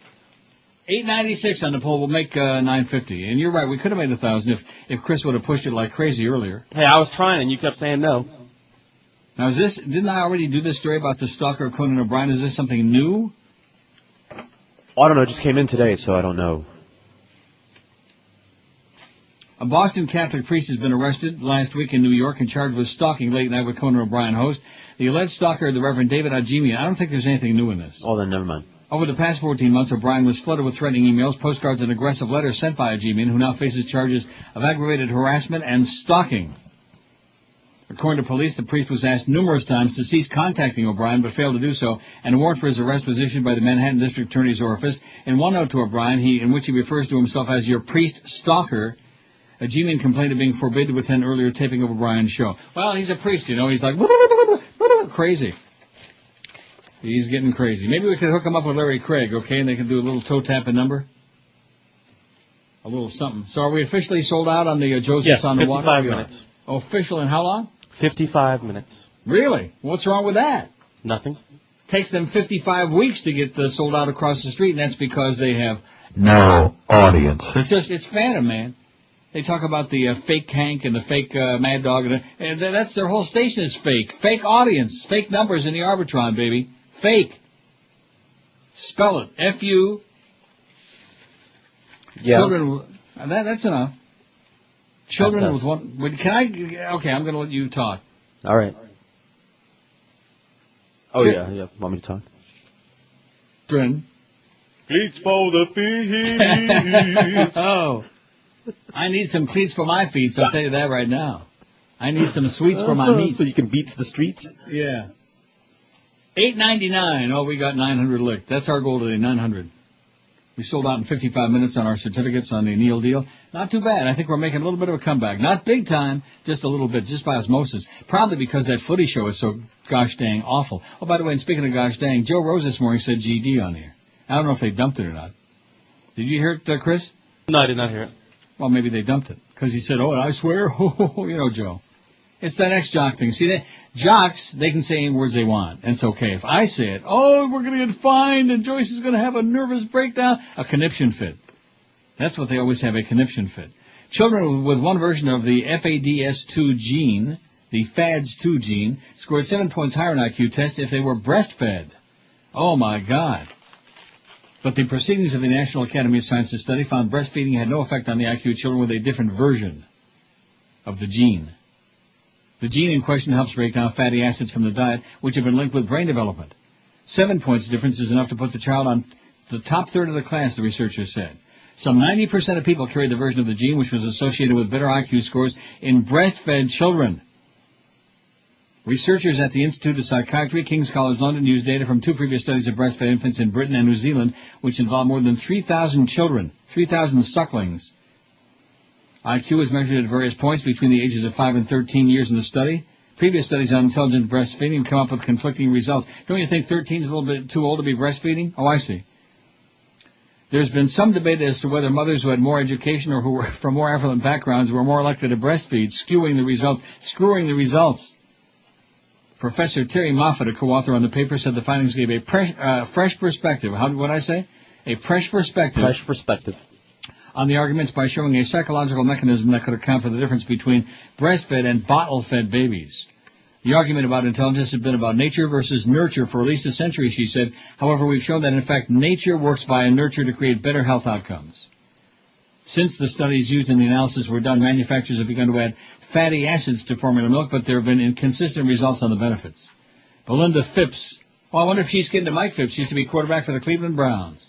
896 on the poll will make 950. And you're right. We could have made 1,000 if Chris would have pushed it like crazy earlier. Hey, I was trying, and you kept saying no. Now, didn't I already do this story about the stalker of Conan O'Brien? Is this something new? Oh, I don't know. It just came in today, so I don't know. A Boston Catholic priest has been arrested last week in New York and charged with stalking late night with Conan O'Brien host. The alleged stalker, the Reverend David Adjemian. I don't think there's anything new in this. Oh, then never mind. Over the past 14 months, O'Brien was flooded with threatening emails, postcards, and aggressive letters sent by Adjemian, who now faces charges of aggravated harassment and stalking. According to police, the priest was asked numerous times to cease contacting O'Brien, but failed to do so, and a warrant for his arrest was issued by the Manhattan District Attorney's Office. In one note to O'Brien, in which he refers to himself as your priest stalker, a G-man complained of being forbidden to attend earlier taping of O'Brien's show. Well, he's a priest, you know. He's like, crazy. He's getting crazy. Maybe we could hook him up with Larry Craig, okay, and they can do a little toe-tapping number. A little something. So are we officially sold out on the Joseph's on the Water? 55 minutes. Official in how long? 55 minutes. Really? What's wrong with that? Nothing. Takes them 55 weeks to get sold out across the street, and that's because they have no audience. It's Phantom, man. They talk about the fake Hank and the fake Mad Dog, and that's their whole station is fake. Fake audience, fake numbers in the Arbitron, baby. Fake. Spell it. F-U. Yeah. Children. That's enough. Children with one. Can I? Okay, I'm going to let you talk. All right. Oh yeah. Want me to talk? Drin. Cleats for the feet. Oh. I need some cleats for my feet, so I'll tell you that right now. I need some sweets for my meat. So you can beat the streets? Yeah. $8.99. Oh, we got 900 licked. That's our goal today, 900. We sold out in 55 minutes on our certificates on the Neil deal. Not too bad. I think we're making a little bit of a comeback. Not big time, just a little bit, just by osmosis. Probably because that footy show is so gosh dang awful. Oh, by the way, and speaking of gosh dang, Joe Rose this morning said GD on here. I don't know if they dumped it or not. Did you hear it, Chris? No, I did not hear it. Well, maybe they dumped it. Because he said, I swear, you know, Joe. It's that ex-jock thing. See, jocks, they can say any words they want, and it's okay. If I say it, we're going to get fined, and Joyce is going to have a nervous breakdown, a conniption fit. That's what they always have, a conniption fit. Children with one version of the FADS2 gene, the FADS2 gene, scored 7 points higher in IQ test if they were breastfed. Oh, my God. But the proceedings of the National Academy of Sciences study found breastfeeding had no effect on the IQ of children with a different version of the gene. The gene in question helps break down fatty acids from the diet, which have been linked with brain development. 7 points difference is enough to put the child on the top third of the class, the researchers said. Some 90% of people carried the version of the gene which was associated with better IQ scores in breastfed children. Researchers at the Institute of Psychiatry, King's College London, used data from 2 previous studies of breastfed infants in Britain and New Zealand, which involved more than 3,000 children, 3,000 sucklings. IQ is measured at various points between the ages of 5 and 13 years in the study. Previous studies on intelligent breastfeeding have come up with conflicting results. Don't you think 13 is a little bit too old to be breastfeeding? Oh, I see. There's been some debate as to whether mothers who had more education or who were from more affluent backgrounds were more likely to breastfeed, screwing the results. Professor Terry Moffat, a co-author on the paper, said the findings gave a fresh perspective. What did I say? A fresh perspective. Fresh perspective. On the arguments by showing a psychological mechanism that could account for the difference between breastfed and bottle-fed babies. The argument about intelligence has been about nature versus nurture for at least a century, she said. However, we've shown that, in fact, nature works via nurture to create better health outcomes. Since the studies used in the analysis were done, manufacturers have begun to add fatty acids to formula milk, but there have been inconsistent results on the benefits. Belinda Phipps. Well, I wonder if she's getting to Mike Phipps. She used to be quarterback for the Cleveland Browns.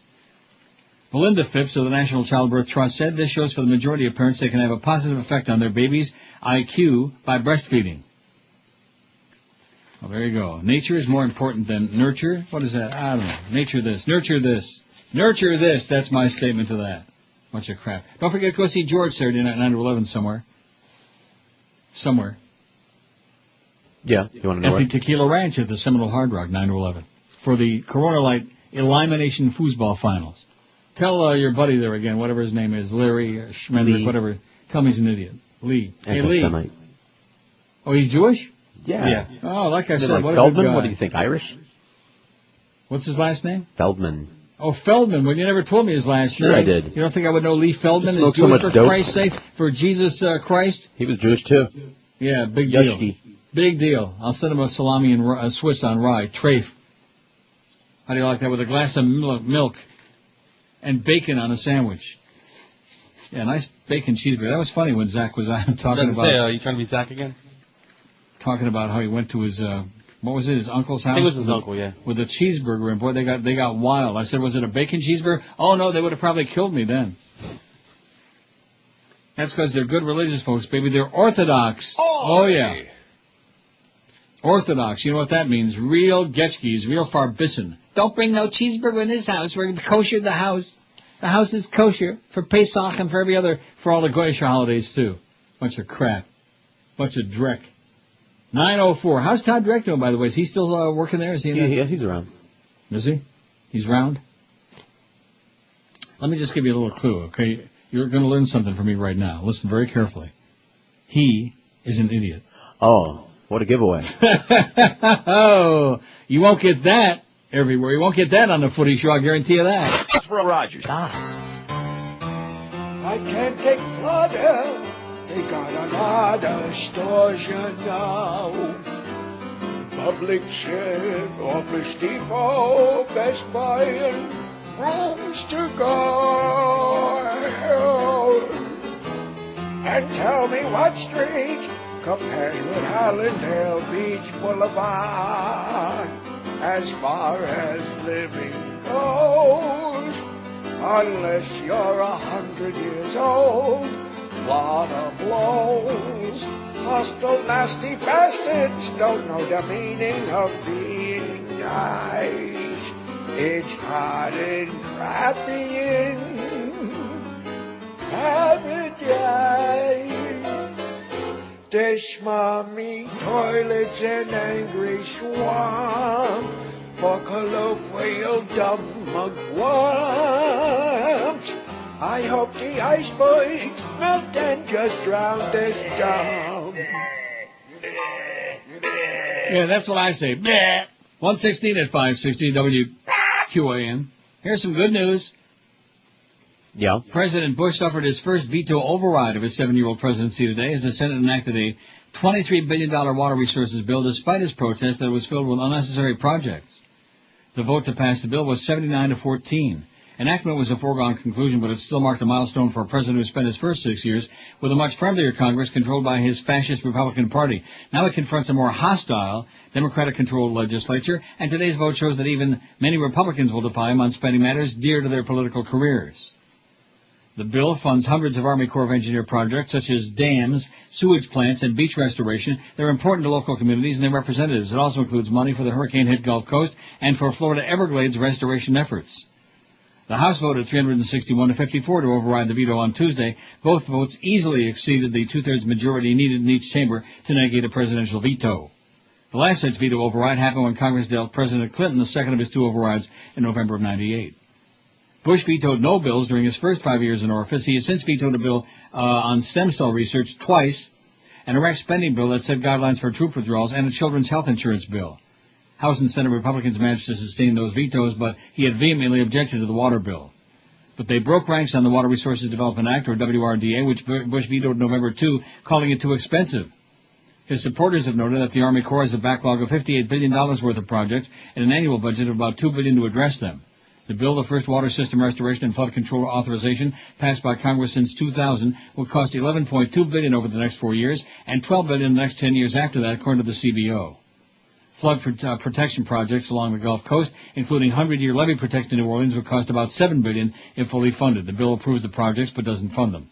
Belinda Phipps of the National Childbirth Trust said this shows for the majority of parents they can have a positive effect on their baby's IQ by breastfeeding. Well, there you go. Nature is more important than nurture. What is that? I don't know. Nature this. Nurture this. Nurture this. That's my statement to that. Bunch of crap. Don't forget to go see George Saturday night, 9 to 11 somewhere. Somewhere. Yeah, you want to know at the Tequila Ranch at the Seminole Hard Rock, 9 to 11. For the Corona Light Elimination Foosball Finals. Tell your buddy there again, whatever his name is, Larry, Schmendrick, whatever. Tell me he's an idiot. Lee. Hey, Lee. Oh, he's Jewish? Yeah. Oh, like I said, like what Feldman? A good guy. What do you think, Irish? What's his last name? Feldman. Oh, Feldman. Well, you never told me his last name. Sure I did. You don't think I would know Lee Feldman is Jewish, for Christ's sake? For Jesus Christ? He was Jewish, too. Yeah, big deal. Big deal. I'll send him a salami and Swiss on rye. Trafe. How do you like that? With a glass of milk and bacon on a sandwich. Yeah, nice bacon cheeseburger. That was funny when Zach was talking about... Are you trying to be Zach again? Talking about how he went to his... what was it, his uncle's house? I think it was his uncle, yeah. With a cheeseburger, and boy, they got wild. I said, was it a bacon cheeseburger? Oh, no, they would have probably killed me then. That's because they're good religious folks, baby. They're Orthodox. Oh, yeah. Orthodox, you know what that means. Real Getchkis, real Farbissen. Don't bring no cheeseburger in this house. We're kosher the house. The house is kosher for Pesach and for for all the Goyish holidays, too. Bunch of crap. Bunch of dreck. 9:04. How's Todd Dreck doing, by the way? Is he still working there? Is he? Yeah, he's around. Is he? He's around? Let me just give you a little clue, okay? You're going to learn something from me right now. Listen very carefully. He is an idiot. Oh, what a giveaway. Oh, you won't get that everywhere. You won't get that on the Footy Show, I guarantee you that. Rogers. I can't take Florida. They got a lot of stores, you know. Publix, Office Depot, Best Buy, and rooms to go. And tell me what street compares with Hallandale Beach Boulevard as far as living goes. Unless you're 100 years old, Florida blows. Hostile, nasty bastards don't know the meaning of being nice. It's hot and crappy in paradise. There's smarmy toilets and angry swamp for colloquial dumb mugwumps. I hope the icebergs melt and just drown this dump. Yeah, that's what I say. 116 at 560 WQAM. Here's some good news. Yeah. President Bush suffered his first veto override of his 7-year-old presidency today as the Senate enacted a $23 billion water resources bill despite his protest that it was filled with unnecessary projects. The vote to pass the bill was 79-14. Enactment was a foregone conclusion, but it still marked a milestone for a president who spent his first 6 years with a much friendlier Congress controlled by his fascist Republican Party. Now it confronts a more hostile, Democratic-controlled legislature, and today's vote shows that even many Republicans will defy him on spending matters dear to their political careers. The bill funds hundreds of Army Corps of Engineer projects such as dams, sewage plants, and beach restoration. They're important to local communities and their representatives. It also includes money for the hurricane-hit Gulf Coast and for Florida Everglades restoration efforts. The House voted 361-54 to override the veto on Tuesday. Both votes easily exceeded the two-thirds majority needed in each chamber to negate a presidential veto. The last such veto override happened when Congress dealt President Clinton the second of his two overrides in November of '98. Bush vetoed no bills during his first 5 years in office. He has since vetoed a bill on stem cell research twice, an Iraq spending bill that set guidelines for troop withdrawals, and a children's health insurance bill. House and Senate Republicans managed to sustain those vetoes, but he had vehemently objected to the water bill. But they broke ranks on the Water Resources Development Act, or WRDA, which Bush vetoed November 2, calling it too expensive. His supporters have noted that the Army Corps has a backlog of $58 billion worth of projects and an annual budget of about $2 billion to address them. The bill, the first water system restoration and flood control authorization passed by Congress since 2000, will cost $11.2 billion over the next 4 years and $12 billion in the next 10 years after that, according to the CBO. Flood protection projects along the Gulf Coast, including 100-year levee protection in New Orleans, would cost about $7 billion if fully funded. The bill approves the projects but doesn't fund them.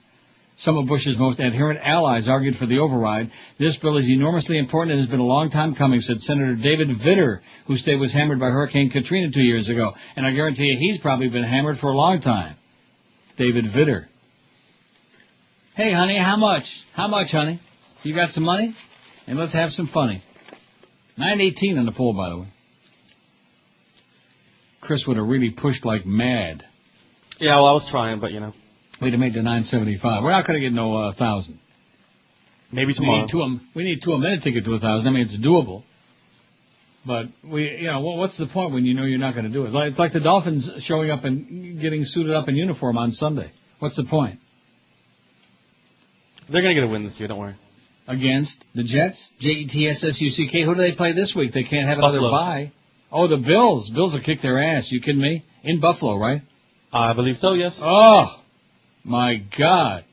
Some of Bush's most adherent allies argued for the override. This bill is enormously important and has been a long time coming, said Senator David Vitter, whose state was hammered by Hurricane Katrina 2 years ago. And I guarantee you he's probably been hammered for a long time. David Vitter. Hey, honey, how much? How much, honey? You got some money? And let's have some funny. 918 on the poll, by the way. Chris would have really pushed like mad. Yeah, well, I was trying, but, you know. We'd have made the 975. We're not going to get no 1,000. Maybe tomorrow. We need two a minute to get to 1,000. I mean, it's doable. But, what's the point when you know you're not going to do it? It's like the Dolphins showing up and getting suited up in uniform on Sunday. What's the point? They're going to get a win this year, don't worry. Against the Jets? Jetsuck. Who do they play this week? They can't have another Buffalo. bye. Oh, the Bills. Bills will kick their ass. You kidding me? In Buffalo, right? I believe so, yes. Oh, my God.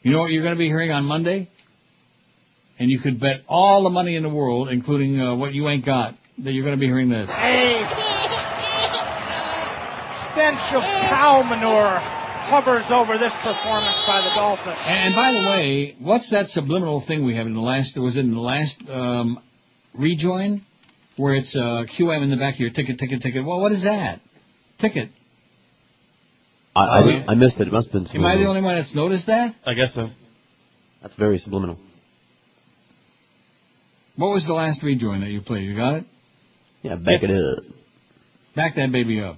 You know what you're going to be hearing on Monday? And you could bet all the money in the world, including what you ain't got, that you're going to be hearing this. Hey! Stench of cow manure. hovers over this performance by the Dolphins. And by the way, what's that subliminal thing we have in the last? Was it in the last rejoin where it's QM in the back of your ticket? Well, what is that? Ticket. I missed it. It must have been subliminal. Am I the only one that's noticed that? I guess so. That's very subliminal. What was the last rejoin that you played? You got it? Yeah, back it up. Back that baby up.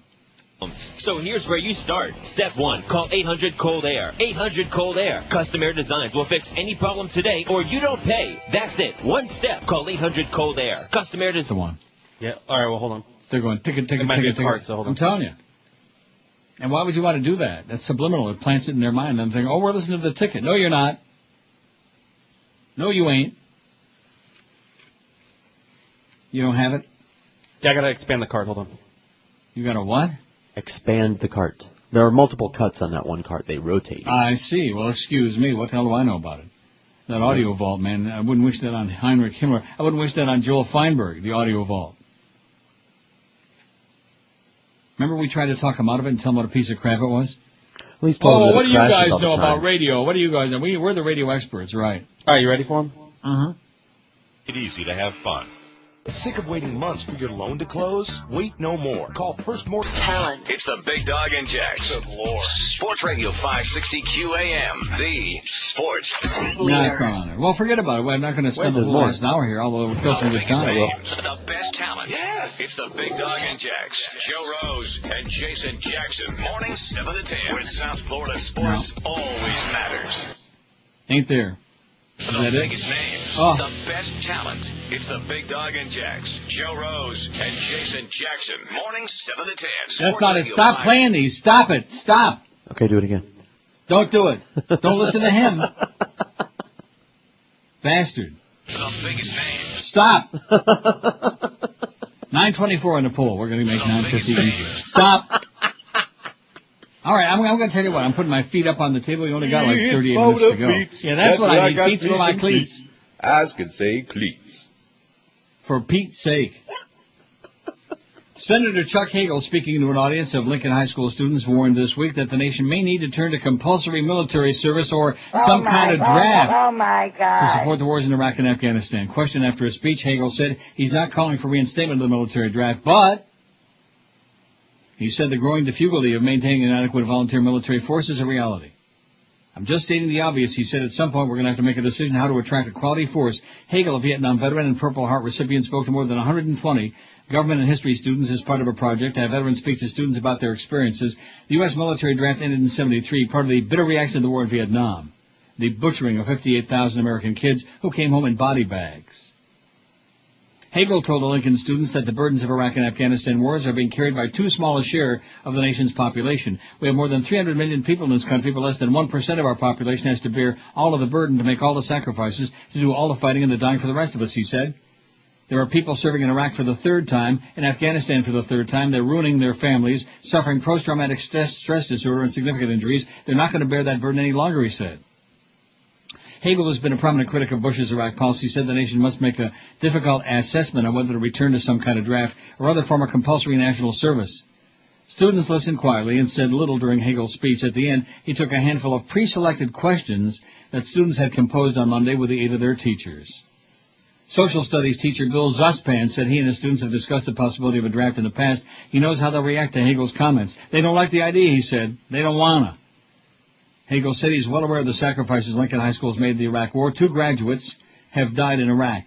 So here's where you start. Step 1, call 800-COLD-AIR. 800-COLD-AIR. Custom Air Designs will fix any problem today or you don't pay. That's it. One step. Call 800-COLD-AIR. Custom Air Designs. The one. Yeah. All right, well, hold on. They're going ticket. So hold on. I'm telling you. And why would you want to do that? That's subliminal. It plants it in their mind. I'm thinking, oh, we're listening to the ticket. No, you're not. No, you ain't. You don't have it? Yeah, I got to expand the card. Hold on. You got to what? Expand the cart. There are multiple cuts on that one cart. They rotate. I see. Well, excuse me. What the hell do I know about it? That audio vault, man. I wouldn't wish that on Heinrich Himmler. I wouldn't wish that on Joel Feinberg, the audio vault. Remember we tried to talk him out of it and tell him what a piece of crap it was? What do you guys know about radio? What do you guys know? We're the radio experts, right? All right, you ready for him? Uh-huh. It's easy to have fun. Sick of waiting months for your loan to close? Wait no more. Call First Mortgage. Talent. It's the Big Dog and Jax. Good Lord. Sports Radio 560 QAM. The sports leader. Well, forget about it. We're not going to spend the whole last hour here, although we'll kill some good time. The best talent. Yes. It's the Big Dog and Jax. Joe Rose and Jason Jackson. Mornings 7 to 10. With South Florida sports always matters. Ain't there? The biggest names, the best talent. It's the Big Dog and Jax. Joe Rose and Jason Jackson. Mornings 7 to 10. That's not it. Stop playing these. Stop it. Stop. Okay, do it again. Don't do it. Don't listen to him. Bastard. The biggest names. Stop. 924 on the poll. We're going to make 950. Stop. All right, I'm going to tell you what. I'm putting my feet up on the table. You only got like 38 minutes to go. Yeah, that's what I need. Feet for my cleats. As can say cleats. For Pete's sake. Senator Chuck Hagel, speaking to an audience of Lincoln High School students, warned this week that the nation may need to turn to compulsory military service or some kind of draft to support the wars in Iraq and Afghanistan. Questioned after a speech, Hagel said he's not calling for reinstatement of the military draft, but he said the growing difficulty of maintaining an adequate volunteer military force is a reality. I'm just stating the obvious, he said. At some point, we're going to have to make a decision how to attract a quality force. Hagel, a Vietnam veteran and Purple Heart recipient, spoke to more than 120 government and history students as part of a project to have veterans speak to students about their experiences. The U.S. military draft ended in 1973, part of the bitter reaction to the war in Vietnam, the butchering of 58,000 American kids who came home in body bags. Hagel told the Lincoln students that the burdens of Iraq and Afghanistan wars are being carried by too small a share of the nation's population. We have more than 300 million people in this country, but less than 1% of our population has to bear all of the burden, to make all the sacrifices, to do all the fighting and the dying for the rest of us, he said. There are people serving in Iraq for the third time, in Afghanistan for the third time. They're ruining their families, suffering post-traumatic stress disorder and significant injuries. They're not going to bear that burden any longer, he said. Hagel has been a prominent critic of Bush's Iraq policy, said the nation must make a difficult assessment on whether to return to some kind of draft or other form of compulsory national service. Students listened quietly and said little during Hagel's speech. At the end, he took a handful of pre-selected questions that students had composed on Monday with the aid of their teachers. Social studies teacher Bill Zuspan said he and his students have discussed the possibility of a draft in the past. He knows how they'll react to Hagel's comments. They don't like the idea, he said. They don't wanna. Hagel said he's well aware of the sacrifices Lincoln High School has made in the Iraq War. 2 graduates have died in Iraq.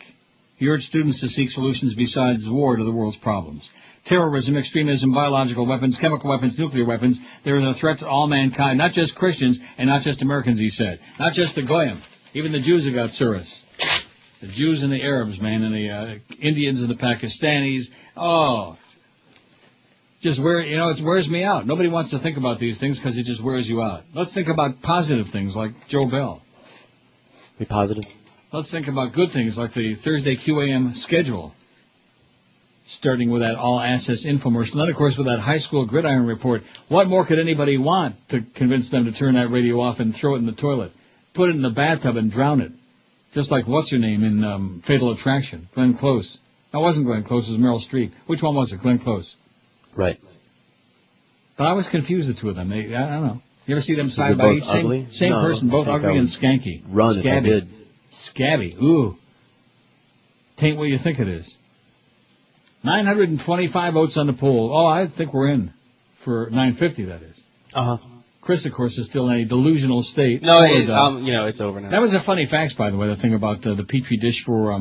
He urged students to seek solutions besides war to the world's problems. Terrorism, extremism, biological weapons, chemical weapons, nuclear weapons, they're a threat to all mankind, not just Christians and not just Americans, he said. Not just the Goyim. Even the Jews have got tsuris. The Jews and the Arabs, man, and the Indians and the Pakistanis. Oh, just it wears me out. Nobody wants to think about these things because it just wears you out. Let's think about positive things like Joe Bell. Be positive. Let's think about good things like the Thursday QAM schedule, starting with that all-access infomercial. And then, of course, with that high school gridiron report. What more could anybody want to convince them to turn that radio off and throw it in the toilet? Put it in the bathtub and drown it. Just like what's-her-name in Fatal Attraction, Glenn Close. No, it wasn't Glenn Close, it was Meryl Streep. Which one was it? Glenn Close. Right. But I was confused, the two of them. I don't know. You ever see them So side they're by both each? ugly? Same No, person, both I think ugly I and would skanky. run if I Scabby. did. Scabby. Ooh. Tain't what you think it is. 925 votes on the poll. Oh, I think we're in for 950, that is. Uh-huh. Chris, of course, is still in a delusional state. No, it's over now. That was a funny fact, by the way, the thing about the Petri dish for,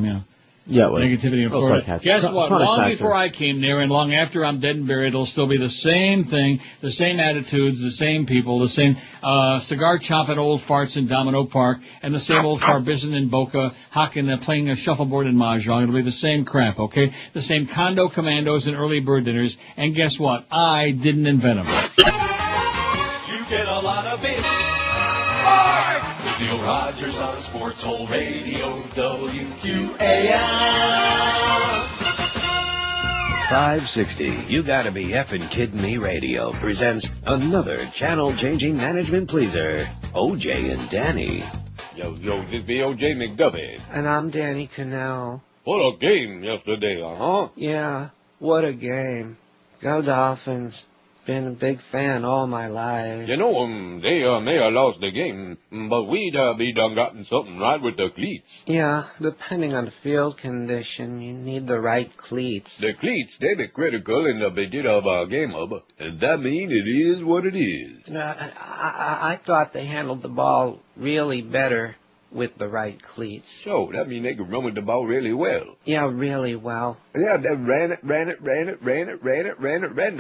Yeah, it was. negativity in Florida. sarcastic. Guess what? Chronic Long factor. before I came there and long after I'm dead and buried, it'll still be the same thing, the same attitudes, the same people, the same cigar-chopping old farts in Domino Park, and the same old farbizzing in Boca, hocking, playing a shuffleboard in Mahjong. It'll be the same crap, okay? The same condo commandos and early bird dinners, and guess what? I didn't invent them. You get a lot of it. Sports! With Neil Rogers on Sports Hole Radio, WQAM. 560, You Gotta Be Effing Kidding Me Radio presents another channel-changing management pleaser, OJ and Danny. Yo, this be OJ McDuffie. And I'm Danny Cannell. What a game yesterday, huh? Yeah, what a game. Go Dolphins. Been a big fan all my life. You know, they may have lost the game, but we'd be done gotten something right with the cleats. Yeah, depending on the field condition, you need the right cleats. The cleats, they be critical in the bit of a game of, and that mean it is what it is. I thought they handled the ball really better with the right cleats. So, that mean they could run with the ball really well. Yeah, really well. Yeah, they ran the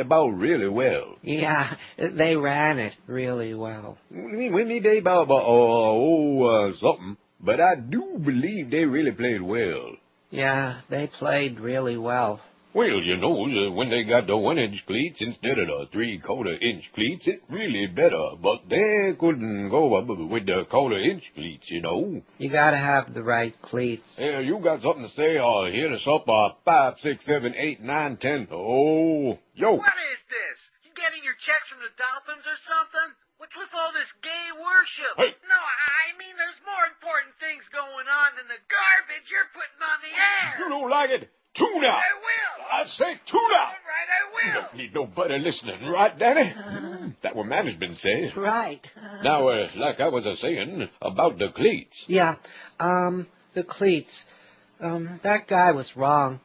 ball really well. Yeah, they ran it really well. I mean, we need about something, but I do believe they really played well. Yeah, they played really well. Well, you know, when they got the 1-inch cleats instead of the 3/4-inch cleats, it really better. But they couldn't go up with the 1/4-inch cleats, you know. You gotta have the right cleats. Yeah, you got something to say? Hit us up 5, 6, 7, 8, 9, 10. Oh, yo. What is this? You getting your checks from the Dolphins or something? What's with all this gay worship? Hey. No, I mean there's more important things going on than the garbage you're putting on the air. You don't like it? Tune out. I will. I say tune out. All right, I will. You don't need nobody listening, right, Danny? That what management says. Right. Now, like I was saying about the cleats. Yeah, the cleats. That guy was wrong.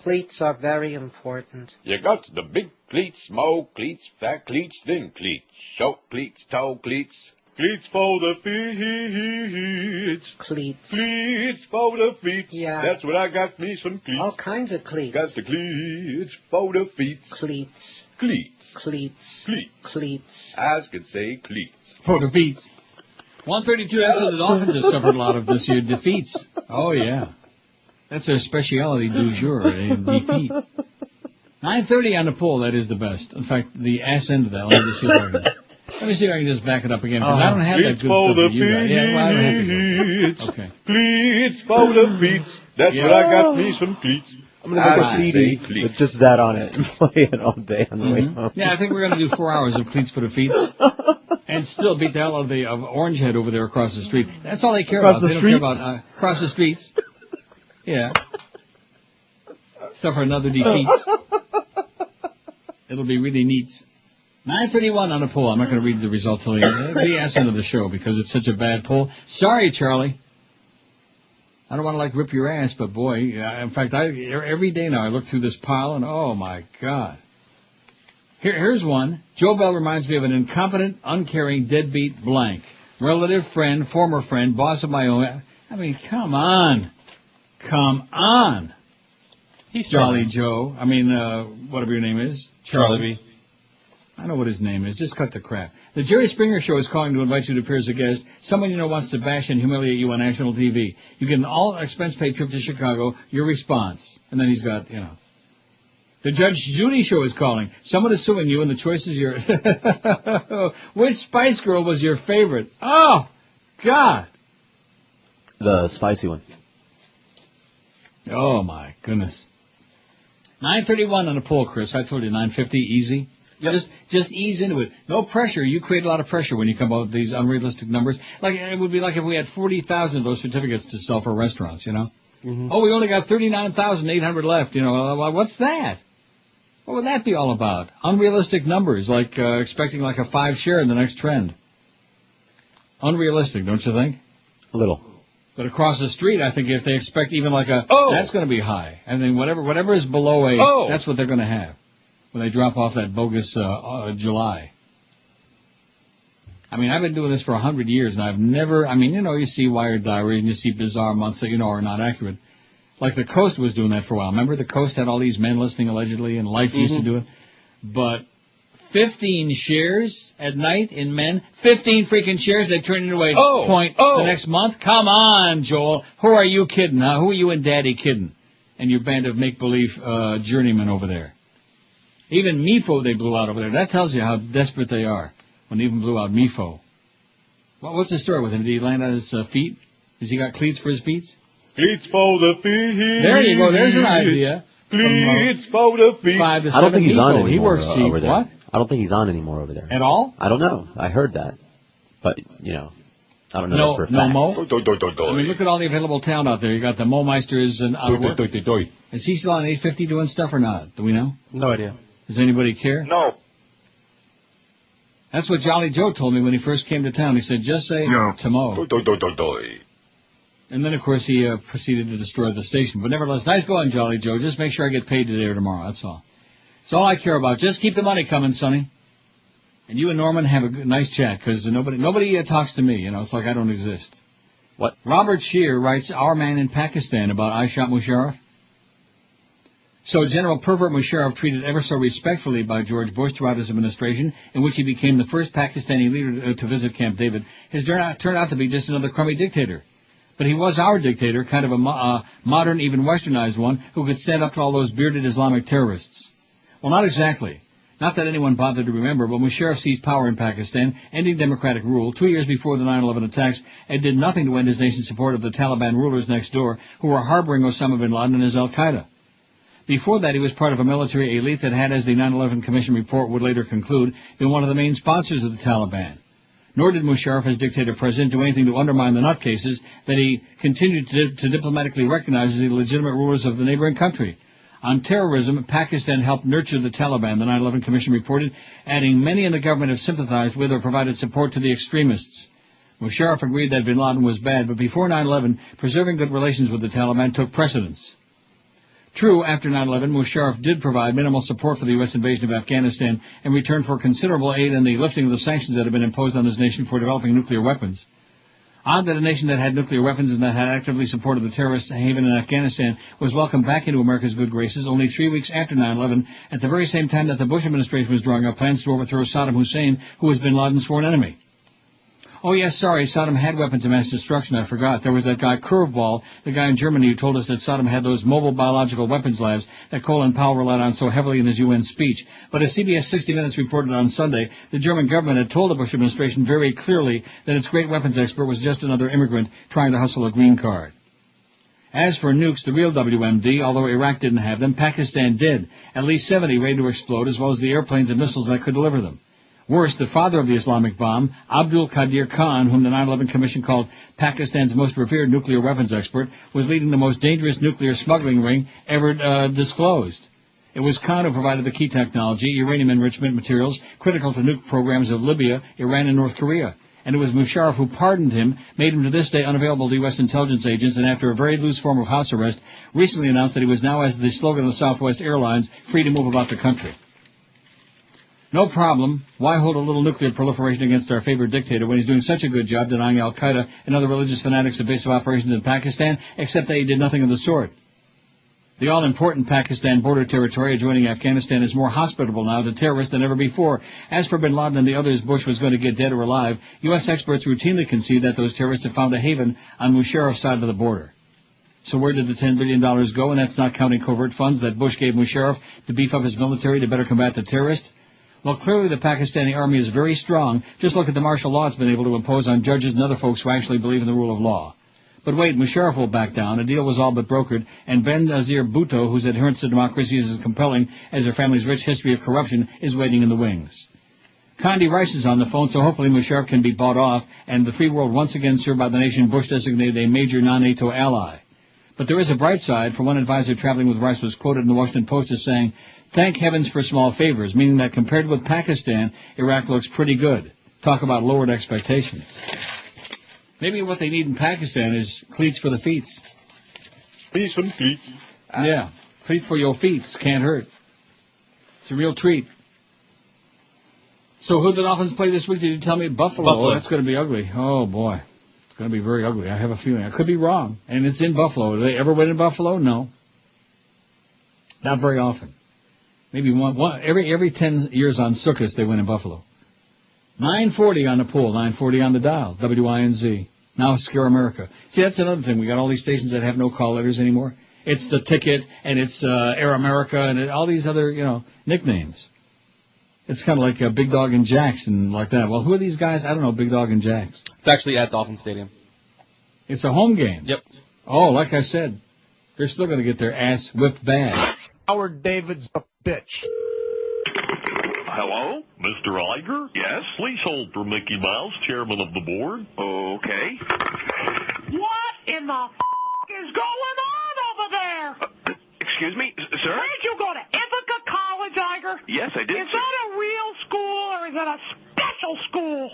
Cleats are very important. You got the big cleats, small cleats, fat cleats, thin cleats, short cleats, tall cleats. Cleats for the feet. Cleats. Cleats for the feet. Yeah. That's what I got me some cleats. All kinds of cleats. Got the cleats for the feet. Cleats. Cleats. Cleats. Cleats. Cleats. I could say cleats. For defeats. 132 after the Dolphins have suffered a lot of this year defeats. Oh, yeah. That's their specialty du jour, a defeat. 930 on the poll, that is the best. In fact, the ass end of that. Let me see if I can just back it up again, because I don't have that good stuff that you got. Yeah, well, I don't have to go. Okay. Cleats for the feet. That's what I got me some cleats. I'm going to make a CD with just that on it and play it all day on the way home. Yeah, I think we're going to do 4 hours of Cleats for the Feet and still beat the hell out of Orangehead over there across the street. That's all they care about. They don't care about across the streets. Yeah. Suffer another defeat. It'll be really neat. 931 on the poll. I'm not going to read the result till the ass end of the show because it's such a bad poll. Sorry, Charlie. I don't want to, rip your ass, but boy, in fact, every day now I look through this pile and, oh, my God. Here's one. Joe Bell reminds me of an incompetent, uncaring, deadbeat blank. Relative, friend, former friend, boss of my own. I mean, come on. Come on. He's Jolly Joe. I mean, whatever your name is. Charlie. I know what his name is. Just cut the crap. The Jerry Springer Show is calling to invite you to appear as a guest. Someone you know wants to bash and humiliate you on national TV. You get an all-expense-paid trip to Chicago. Your response. And then he's got, The Judge Judy Show is calling. Someone is suing you, and the choice is yours. Which Spice Girl was your favorite? Oh, God. The spicy one. Oh, my goodness. 931 on the poll, Chris. I told you 950, easy. Yep. Just ease into it. No pressure. You create a lot of pressure when you come up with these unrealistic numbers. It would be like if we had 40,000 of those certificates to sell for restaurants, Mm-hmm. Oh, we only got 39,800 left, What's that? What would that be all about? Unrealistic numbers, expecting a 5 share in the next trend. Unrealistic, don't you think? A little. But across the street, I think if they expect even like a, that's going to be high. I mean, whatever is below a, that's what they're going to have when they drop off that bogus July. I mean, I've been doing this for 100 years, and I've never, I mean, you know, you see Wired Diaries, and you see bizarre months that, you know, are not accurate. Like the Coast was doing that for a while. Remember the Coast had all these men listening allegedly, and Life used to do it? But 15 shares at night in men, 15 freaking shares, they turn into a point the next month? Come on, Joel. Who are you kidding, huh? Who are you and Daddy kidding? And your band of make-believe journeymen over there. Even MeFo they blew out over there. That tells you how desperate they are. When they even blew out MeFo. Well, what's the story with him? Did he land on his feet? Has he got cleats for his feet? Cleats for the feet. There you go. There's an idea. Cleats for the feet. 5 to 7 I don't think he's on anymore. He works over there. What? I don't think he's on anymore over there. At all? I don't know. I heard that. But, you know, I don't know that for a fact. No Mo? I mean, look at all the available talent out there. You got the Mo Meisters and out of work. Is he still on 850 doing stuff or not? Do we know? No idea. Does anybody care? No. That's what Jolly Joe told me when he first came to town. He said, just say to Mo. And then, of course, he proceeded to destroy the station. But nevertheless, nice going, Jolly Joe. Just make sure I get paid today or tomorrow. That's all. That's all I care about. Just keep the money coming, Sonny. And you and Norman have a nice chat, because nobody talks to me. You know, it's like I don't exist. What? Robert Shear writes, Our man in Pakistan about Aishat Musharraf. So General Pervert Musharraf, treated ever so respectfully by George Bush throughout his administration, in which he became the first Pakistani leader to visit Camp David, has turned out to be just another crummy dictator. But he was our dictator, kind of a modern, even westernized one, who could stand up to all those bearded Islamic terrorists. Well, not exactly. Not that anyone bothered to remember, but Musharraf seized power in Pakistan, ending democratic rule 2 years before the 9/11 attacks, and did nothing to end his nation's support of the Taliban rulers next door, who were harboring Osama bin Laden and his al-Qaeda. Before that, he was part of a military elite that had, as the 9/11 Commission report would later conclude, been one of the main sponsors of the Taliban. Nor did Musharraf, as dictator-president, do anything to undermine the nutcases that he continued to diplomatically recognize as the legitimate rulers of the neighboring country. On terrorism, Pakistan helped nurture the Taliban, the 9/11 Commission reported, adding many in the government have sympathized with or provided support to the extremists. Musharraf agreed that bin Laden was bad, but before 9/11, preserving good relations with the Taliban took precedence. True, after 9/11, Musharraf did provide minimal support for the U.S. invasion of Afghanistan in return for considerable aid in the lifting of the sanctions that had been imposed on this nation for developing nuclear weapons. Odd that a nation that had nuclear weapons and that had actively supported the terrorist haven in Afghanistan was welcomed back into America's good graces only 3 weeks after 9/11, at the very same time that the Bush administration was drawing up plans to overthrow Saddam Hussein, who was bin Laden's sworn enemy. Oh, yes, sorry, Saddam had weapons of mass destruction, I forgot. There was that guy Curveball, the guy in Germany who told us that Saddam had those mobile biological weapons labs that Colin Powell relied on so heavily in his UN speech. But as CBS 60 Minutes reported on Sunday, the German government had told the Bush administration very clearly that its great weapons expert was just another immigrant trying to hustle a green card. As for nukes, the real WMD, although Iraq didn't have them, Pakistan did. At least 70 ready to explode, as well as the airplanes and missiles that could deliver them. Worse, the father of the Islamic bomb, Abdul Qadir Khan, whom the 9/11 Commission called Pakistan's most revered nuclear weapons expert, was leading the most dangerous nuclear smuggling ring ever disclosed. It was Khan who provided the key technology, uranium enrichment materials, critical to nuke programs of Libya, Iran, and North Korea. And it was Musharraf who pardoned him, made him to this day unavailable to U.S. intelligence agents, and after a very loose form of house arrest, recently announced that he was now, as the slogan of Southwest Airlines, free to move about the country. No problem. Why hold a little nuclear proliferation against our favorite dictator when he's doing such a good job denying al-Qaeda and other religious fanatics a base of operations in Pakistan, except that he did nothing of the sort? The all-important Pakistan border territory adjoining Afghanistan is more hospitable now to terrorists than ever before. As for bin Laden and the others Bush was going to get dead or alive, U.S. experts routinely concede that those terrorists have found a haven on Musharraf's side of the border. So where did the $10 billion go? And that's not counting covert funds that Bush gave Musharraf to beef up his military to better combat the terrorists. Well, clearly the Pakistani army is very strong. Just look at the martial law it's been able to impose on judges and other folks who actually believe in the rule of law. But wait, Musharraf will back down. A deal was all but brokered, and Benazir Bhutto, whose adherence to democracy is as compelling as their family's rich history of corruption, is waiting in the wings. Condi Rice is on the phone, so hopefully Musharraf can be bought off, and the free world once again served by the nation Bush designated a major non-NATO ally. But there is a bright side, for one advisor traveling with Rice was quoted in the Washington Post as saying, "Thank heavens for small favors," meaning that compared with Pakistan, Iraq looks pretty good. Talk about lowered expectations. Maybe what they need in Pakistan is cleats for the feet. Please some cleats. Yeah, cleats for your feet. Can't hurt. It's a real treat. So who the Dolphins play this week? Did you tell me? Buffalo. Oh, that's going to be ugly. Oh, boy. It's going to be very ugly. I have a feeling. I could be wrong. And it's in Buffalo. Do they ever win in Buffalo? No. Not very often. Maybe one every 10 years on Sukkot they win in Buffalo. 940 on the pool, 940 on the dial, WINZ. Now Scare America. See, that's another thing. We got all these stations that have no call letters anymore. It's The Ticket, and it's Air America, and all these other, nicknames. It's kind of like Big Dog and Jax and like that. Well, who are these guys? I don't know, Big Dog and Jax. It's actually at Dolphin Stadium. It's a home game? Yep. Oh, like I said, they're still going to get their ass whipped bad. Howard David's a bitch. Hello? Mr. Iger? Yes? Please hold for Mickey Mouse, chairman of the board. Okay. What in the is going on over there? Excuse me, sir? Where did you go to Ithaca College, Iger? Yes, I did. Is that a real school or is it a special school?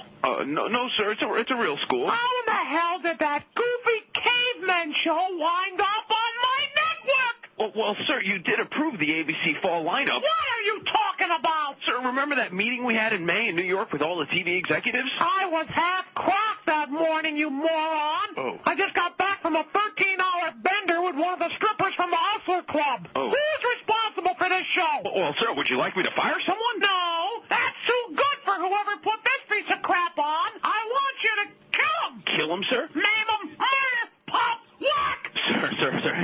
No, sir. It's a real school. How in the hell did that goofy caveman show wind up on my network? Well, sir, you did approve the ABC fall lineup. What are you talking about? Sir, remember that meeting we had in May in New York with all the TV executives? I was half crocked that morning, you moron. Oh. I just got back from a 13-hour bender with one of the strippers from the Hustler Club. Oh. Who's responsible for this show? Well, sir, would you like me to fire someone? No, that's too good for whoever put this piece of crap on. I want you to kill him. Kill him, sir? Maim him, murder, pop, whack. Sir,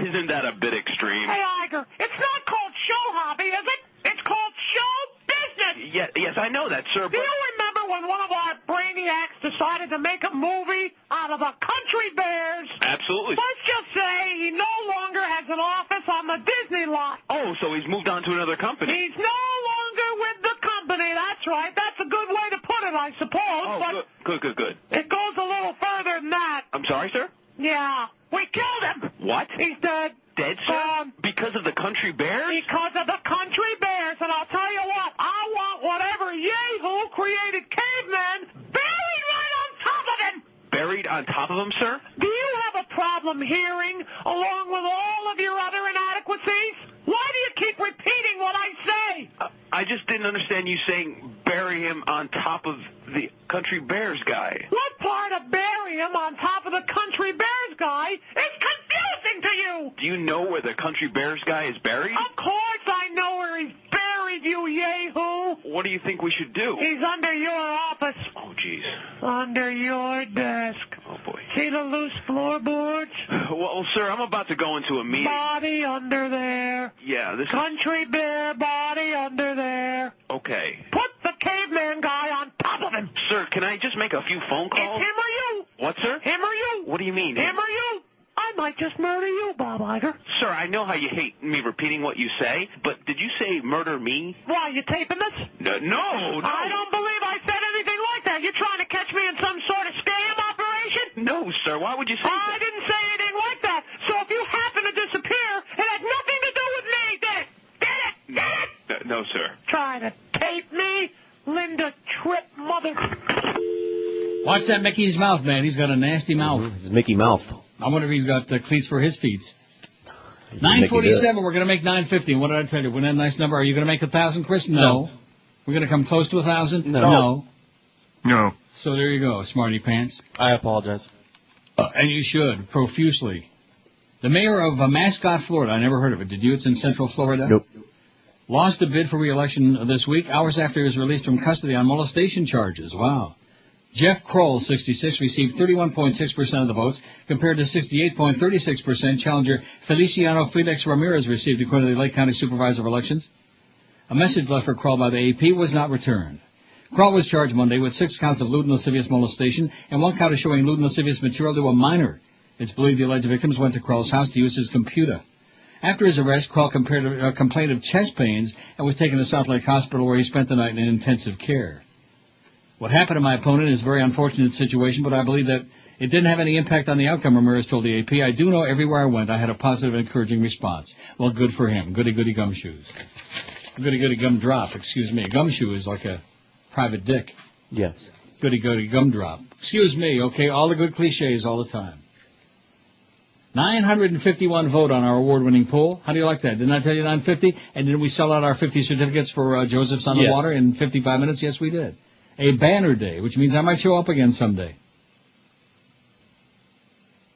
isn't that a bit extreme? Hey, Iger, it's not called show hobby, is it? It's called show business. Yes, I know that, sir, Do you remember when one of our brainiacs decided to make a movie out of the Country Bears? Absolutely. Let's just say he no longer has an office on the Disney lot. Oh, so he's moved on to another company. He's no longer with the company, that's right. That's a good way to put it, I suppose. Oh, but good. It goes a little further than that. I'm sorry, sir? Yeah, we killed him. What? He's dead. Dead, sir? Because of the Country Bears? Because of the Country Bears, and I'll tell you what, I want whatever Yahoo created caveman buried right on top of him! Buried on top of him, sir? Do you have a problem hearing, along with all of your other inadequacies? Why do you keep repeating what I say? I just didn't understand you saying bury him on top of the Country Bears guy. What part of bury him on top of the Country Bears guy is confusing to you? Do you know where the Country Bears guy is buried? Of course I know where he's buried, you Yahoo! What do you think we should do? He's under your office. Oh, jeez. Under your desk. Oh, boy. See the loose floorboards? Well, sir, I'm about to go into a meeting. Body under there. Yeah, this Country Bear body under there. Okay. Put the caveman guy on top of him. Sir, can I just make a few phone calls? It's him or you. What, sir? Him or you. What do you mean? Him or you. I might just murder you, Bob Iger. Sir, I know how you hate me repeating what you say, but did you say murder me? Why, you taping this? No. I don't believe I said anything like that. You're trying to catch me in some sort of scam operation? No, sir. Why would you say I didn't say anything like that. So if you happen to disappear, it had nothing to do with me, did it? Did it? No, sir. Trying to tape me? Linda Tripp, mother... Watch that Mickey's mouth, man. He's got a nasty mouth. It's Mickey Mouth. I wonder if he's got cleats for his feet. 947, we're going to make 950. What did I tell you? Wasn't that a nice number? Are you going to make 1,000, Chris? No. We're going to come close to 1,000? No. So there you go, smarty pants. I apologize. And you should, profusely. The mayor of Mascot, Florida, I never heard of it. Did you? It's in Central Florida? Nope. Lost a bid for re-election this week, hours after he was released from custody on molestation charges. Wow. Jeff Kroll, 66, received 31.6% of the votes, compared to 68.36% challenger Feliciano Felix Ramirez received, according to the Lake County Supervisor of Elections. A message left for Kroll by the AP was not returned. Kroll was charged Monday with 6 counts of lewd and lascivious molestation and 1 count of showing lewd and lascivious material to a minor. It's believed the alleged victims went to Kroll's house to use his computer. After his arrest, Kroll complained of chest pains and was taken to South Lake Hospital, where he spent the night in intensive care. What happened to my opponent is a very unfortunate situation, but I believe that it didn't have any impact on the outcome, Ramirez told the AP. I do know everywhere I went I had a positive and encouraging response. Well, good for him. Goody-goody gumshoes. Goody-goody gumdrop, excuse me. Gumshoe is like a private dick. Yes. Goody gumdrop. Excuse me, okay, all the good cliches all the time. 951 vote on our award-winning poll. How do you like that? Didn't I tell you 950? And did we sell out our 50 certificates for Joseph's on the Water in 55 minutes? Yes, we did. A banner day, which means I might show up again someday.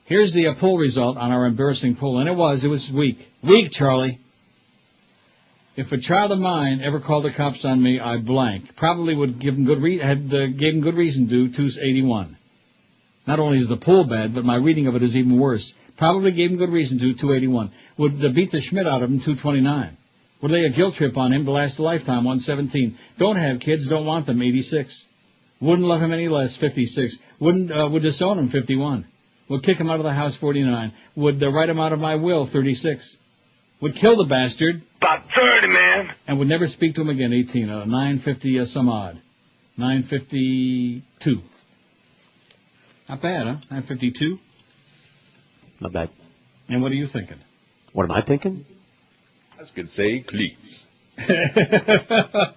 Here's the poll result on our embarrassing poll, and it was weak. Weak, Charlie. If a child of mine ever called the cops on me, I blank. Probably would give him gave him good reason to, 281. Not only is the poll bad, but my reading of it is even worse. Probably gave him good reason to, 281. Would beat the Schmidt out of him, 229. Would lay a guilt trip on him to last a lifetime, 117. Don't have kids, don't want them, 86. Wouldn't love him any less, 56. Would disown him, 51. Would kick him out of the house, 49. Would write him out of my will, 36. Would kill the bastard. About 30, man. And would never speak to him again, 18. 950 some odd. 952. Not bad, huh? 952. Not bad. And what are you thinking? What am I thinking? I was going to say cleats.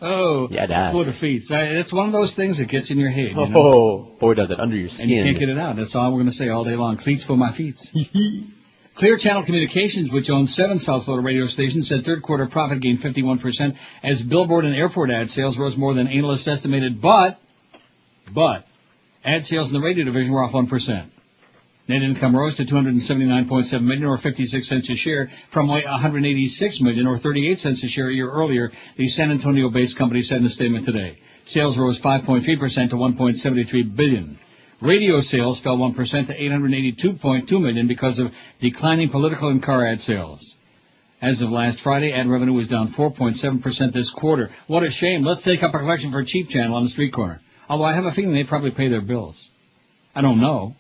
Oh, yeah, that's. What a feat. It's one of those things that gets in your head. You know? Oh, boy, does it under your skin. And you can't get it out. That's all we're going to say all day long. Cleats for my feet. Clear Channel Communications, which owns 7 South Florida radio stations, said third quarter profit gained 51% as billboard and airport ad sales rose more than analysts estimated. But ad sales in the radio division were off 1%. Net income rose to $279.7 million, or 56 cents a share, from $186 million, or 38 cents a share a year earlier, the San Antonio-based company said in a statement today. Sales rose 5.3% to $1.73 billion. Radio sales fell 1% to $882.2 million because of declining political and car ad sales. As of last Friday, ad revenue was down 4.7% this quarter. What a shame. Let's take up a collection for a cheap channel on the street corner. Although I have a feeling they probably pay their bills. I don't know.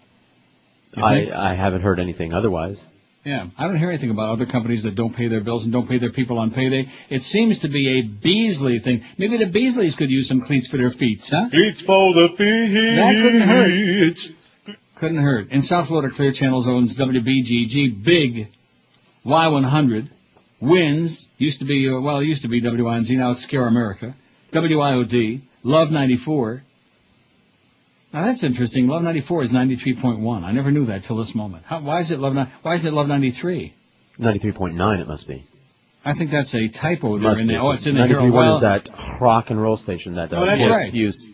I haven't heard anything otherwise. Yeah, I don't hear anything about other companies that don't pay their bills and don't pay their people on payday. It seems to be a Beasley thing. Maybe the Beasleys could use some cleats for their feet, huh? Cleats for the feet. That couldn't hurt. Couldn't hurt. In South Florida, Clear Channels owns WBGG, Big, Y100, WINS, used to be WINZ, now it's Scare America, WIOD, Love 94. Now that's interesting. Love 94 is 93.1. I never knew that till this moment. Why isn't it Love 93? 93.9 it must be. I think that's a typo there. In there. Oh, it's in the 93.1 is that rock and roll station that that's right. Excuse.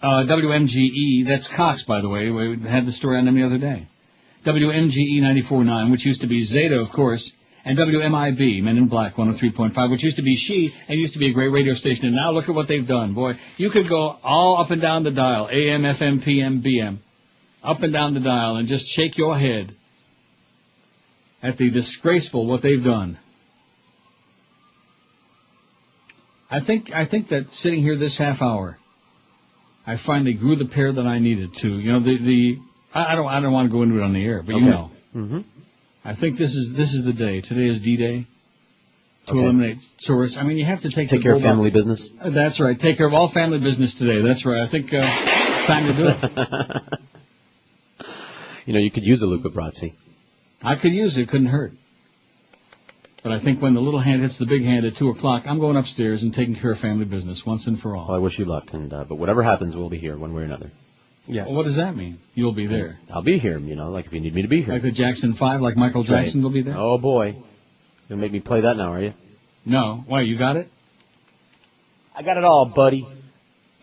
WMGE, that's Cox, by the way. We had the story on them the other day. WMGE 94.9, which used to be Zeta, of course, and WMIB, Men in Black 103.5, which used to be She, and used to be a great radio station. And now look at what they've done. Boy, you could go all up and down the dial, AM, FM, PM, BM, up and down the dial, and just shake your head at the disgraceful what they've done. I think that sitting here this half hour, I finally grew the pair that I needed to. You know, I don't want to go into it on the air, but okay. You know. Mm-hmm. I think this is the day. Today is D-Day to eliminate tourists. I mean, you have to take care of family business. That's right. Take care of all family business today. That's right. I think time to do it. You know, you could use a Luca Brasi. I could use it. Couldn't hurt. But I think when the little hand hits the big hand at 2 o'clock, I'm going upstairs and taking care of family business once and for all. Well, I wish you luck, but whatever happens, we'll be here one way or another. Yes. Well, what does that mean? You'll be there. I'll be here, you know, like if you need me to be here. Like the Jackson 5, like Michael Jackson will be there? Oh, boy. You're going to make me play that now, are you? No. Why, you got it? I got it all, buddy.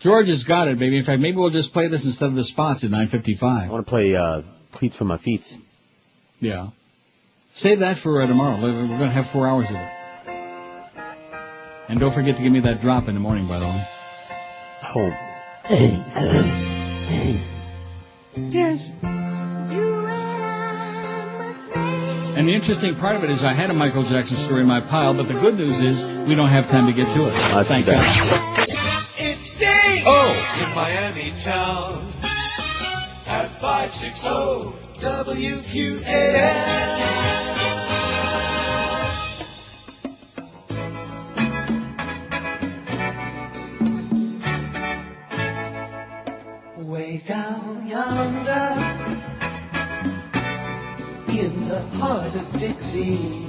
George has got it, baby. In fact, maybe we'll just play this instead of the spots at 9:55. I want to play Cleats for My Feet. Yeah. Save that for tomorrow. We're going to have 4 hours of it. And don't forget to give me that drop in the morning, by the way. Home. Yes. And the interesting part of it is I had a Michael Jackson story in my pile, but the good news is we don't have time to get to it. Thank God. It's Dave! Oh! In Miami town at 560 WQAM. Way down yonder, in the heart of Dixie,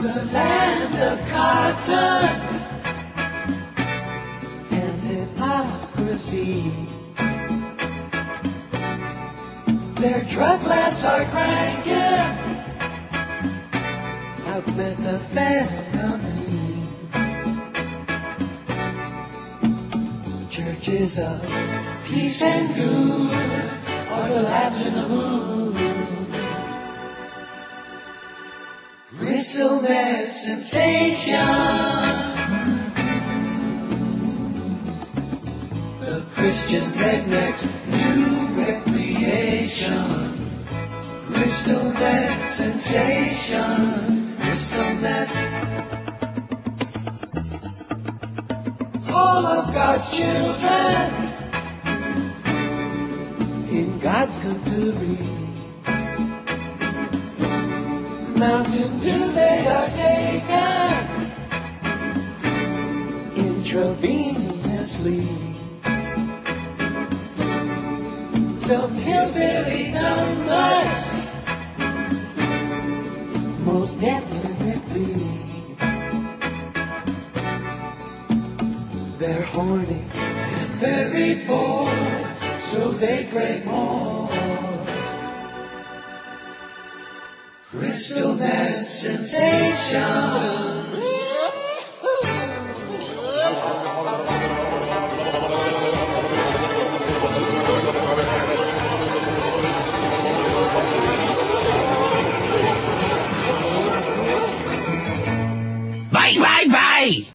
the land of cotton see. Their drug labs are cranking out methamphetamine. Churches of peace and good are the labs in the moon. Crystal meth sensation. The Christian redneck's new recreation. Crystal meth sensation. Crystal meth. All of God's children in God's country. Mountain Dew they are taken intravenously. Some hillbilly numbers, most definitely. They're horny and very bored, so they crave more. Crystal meth sensation. Bye, bye, bye!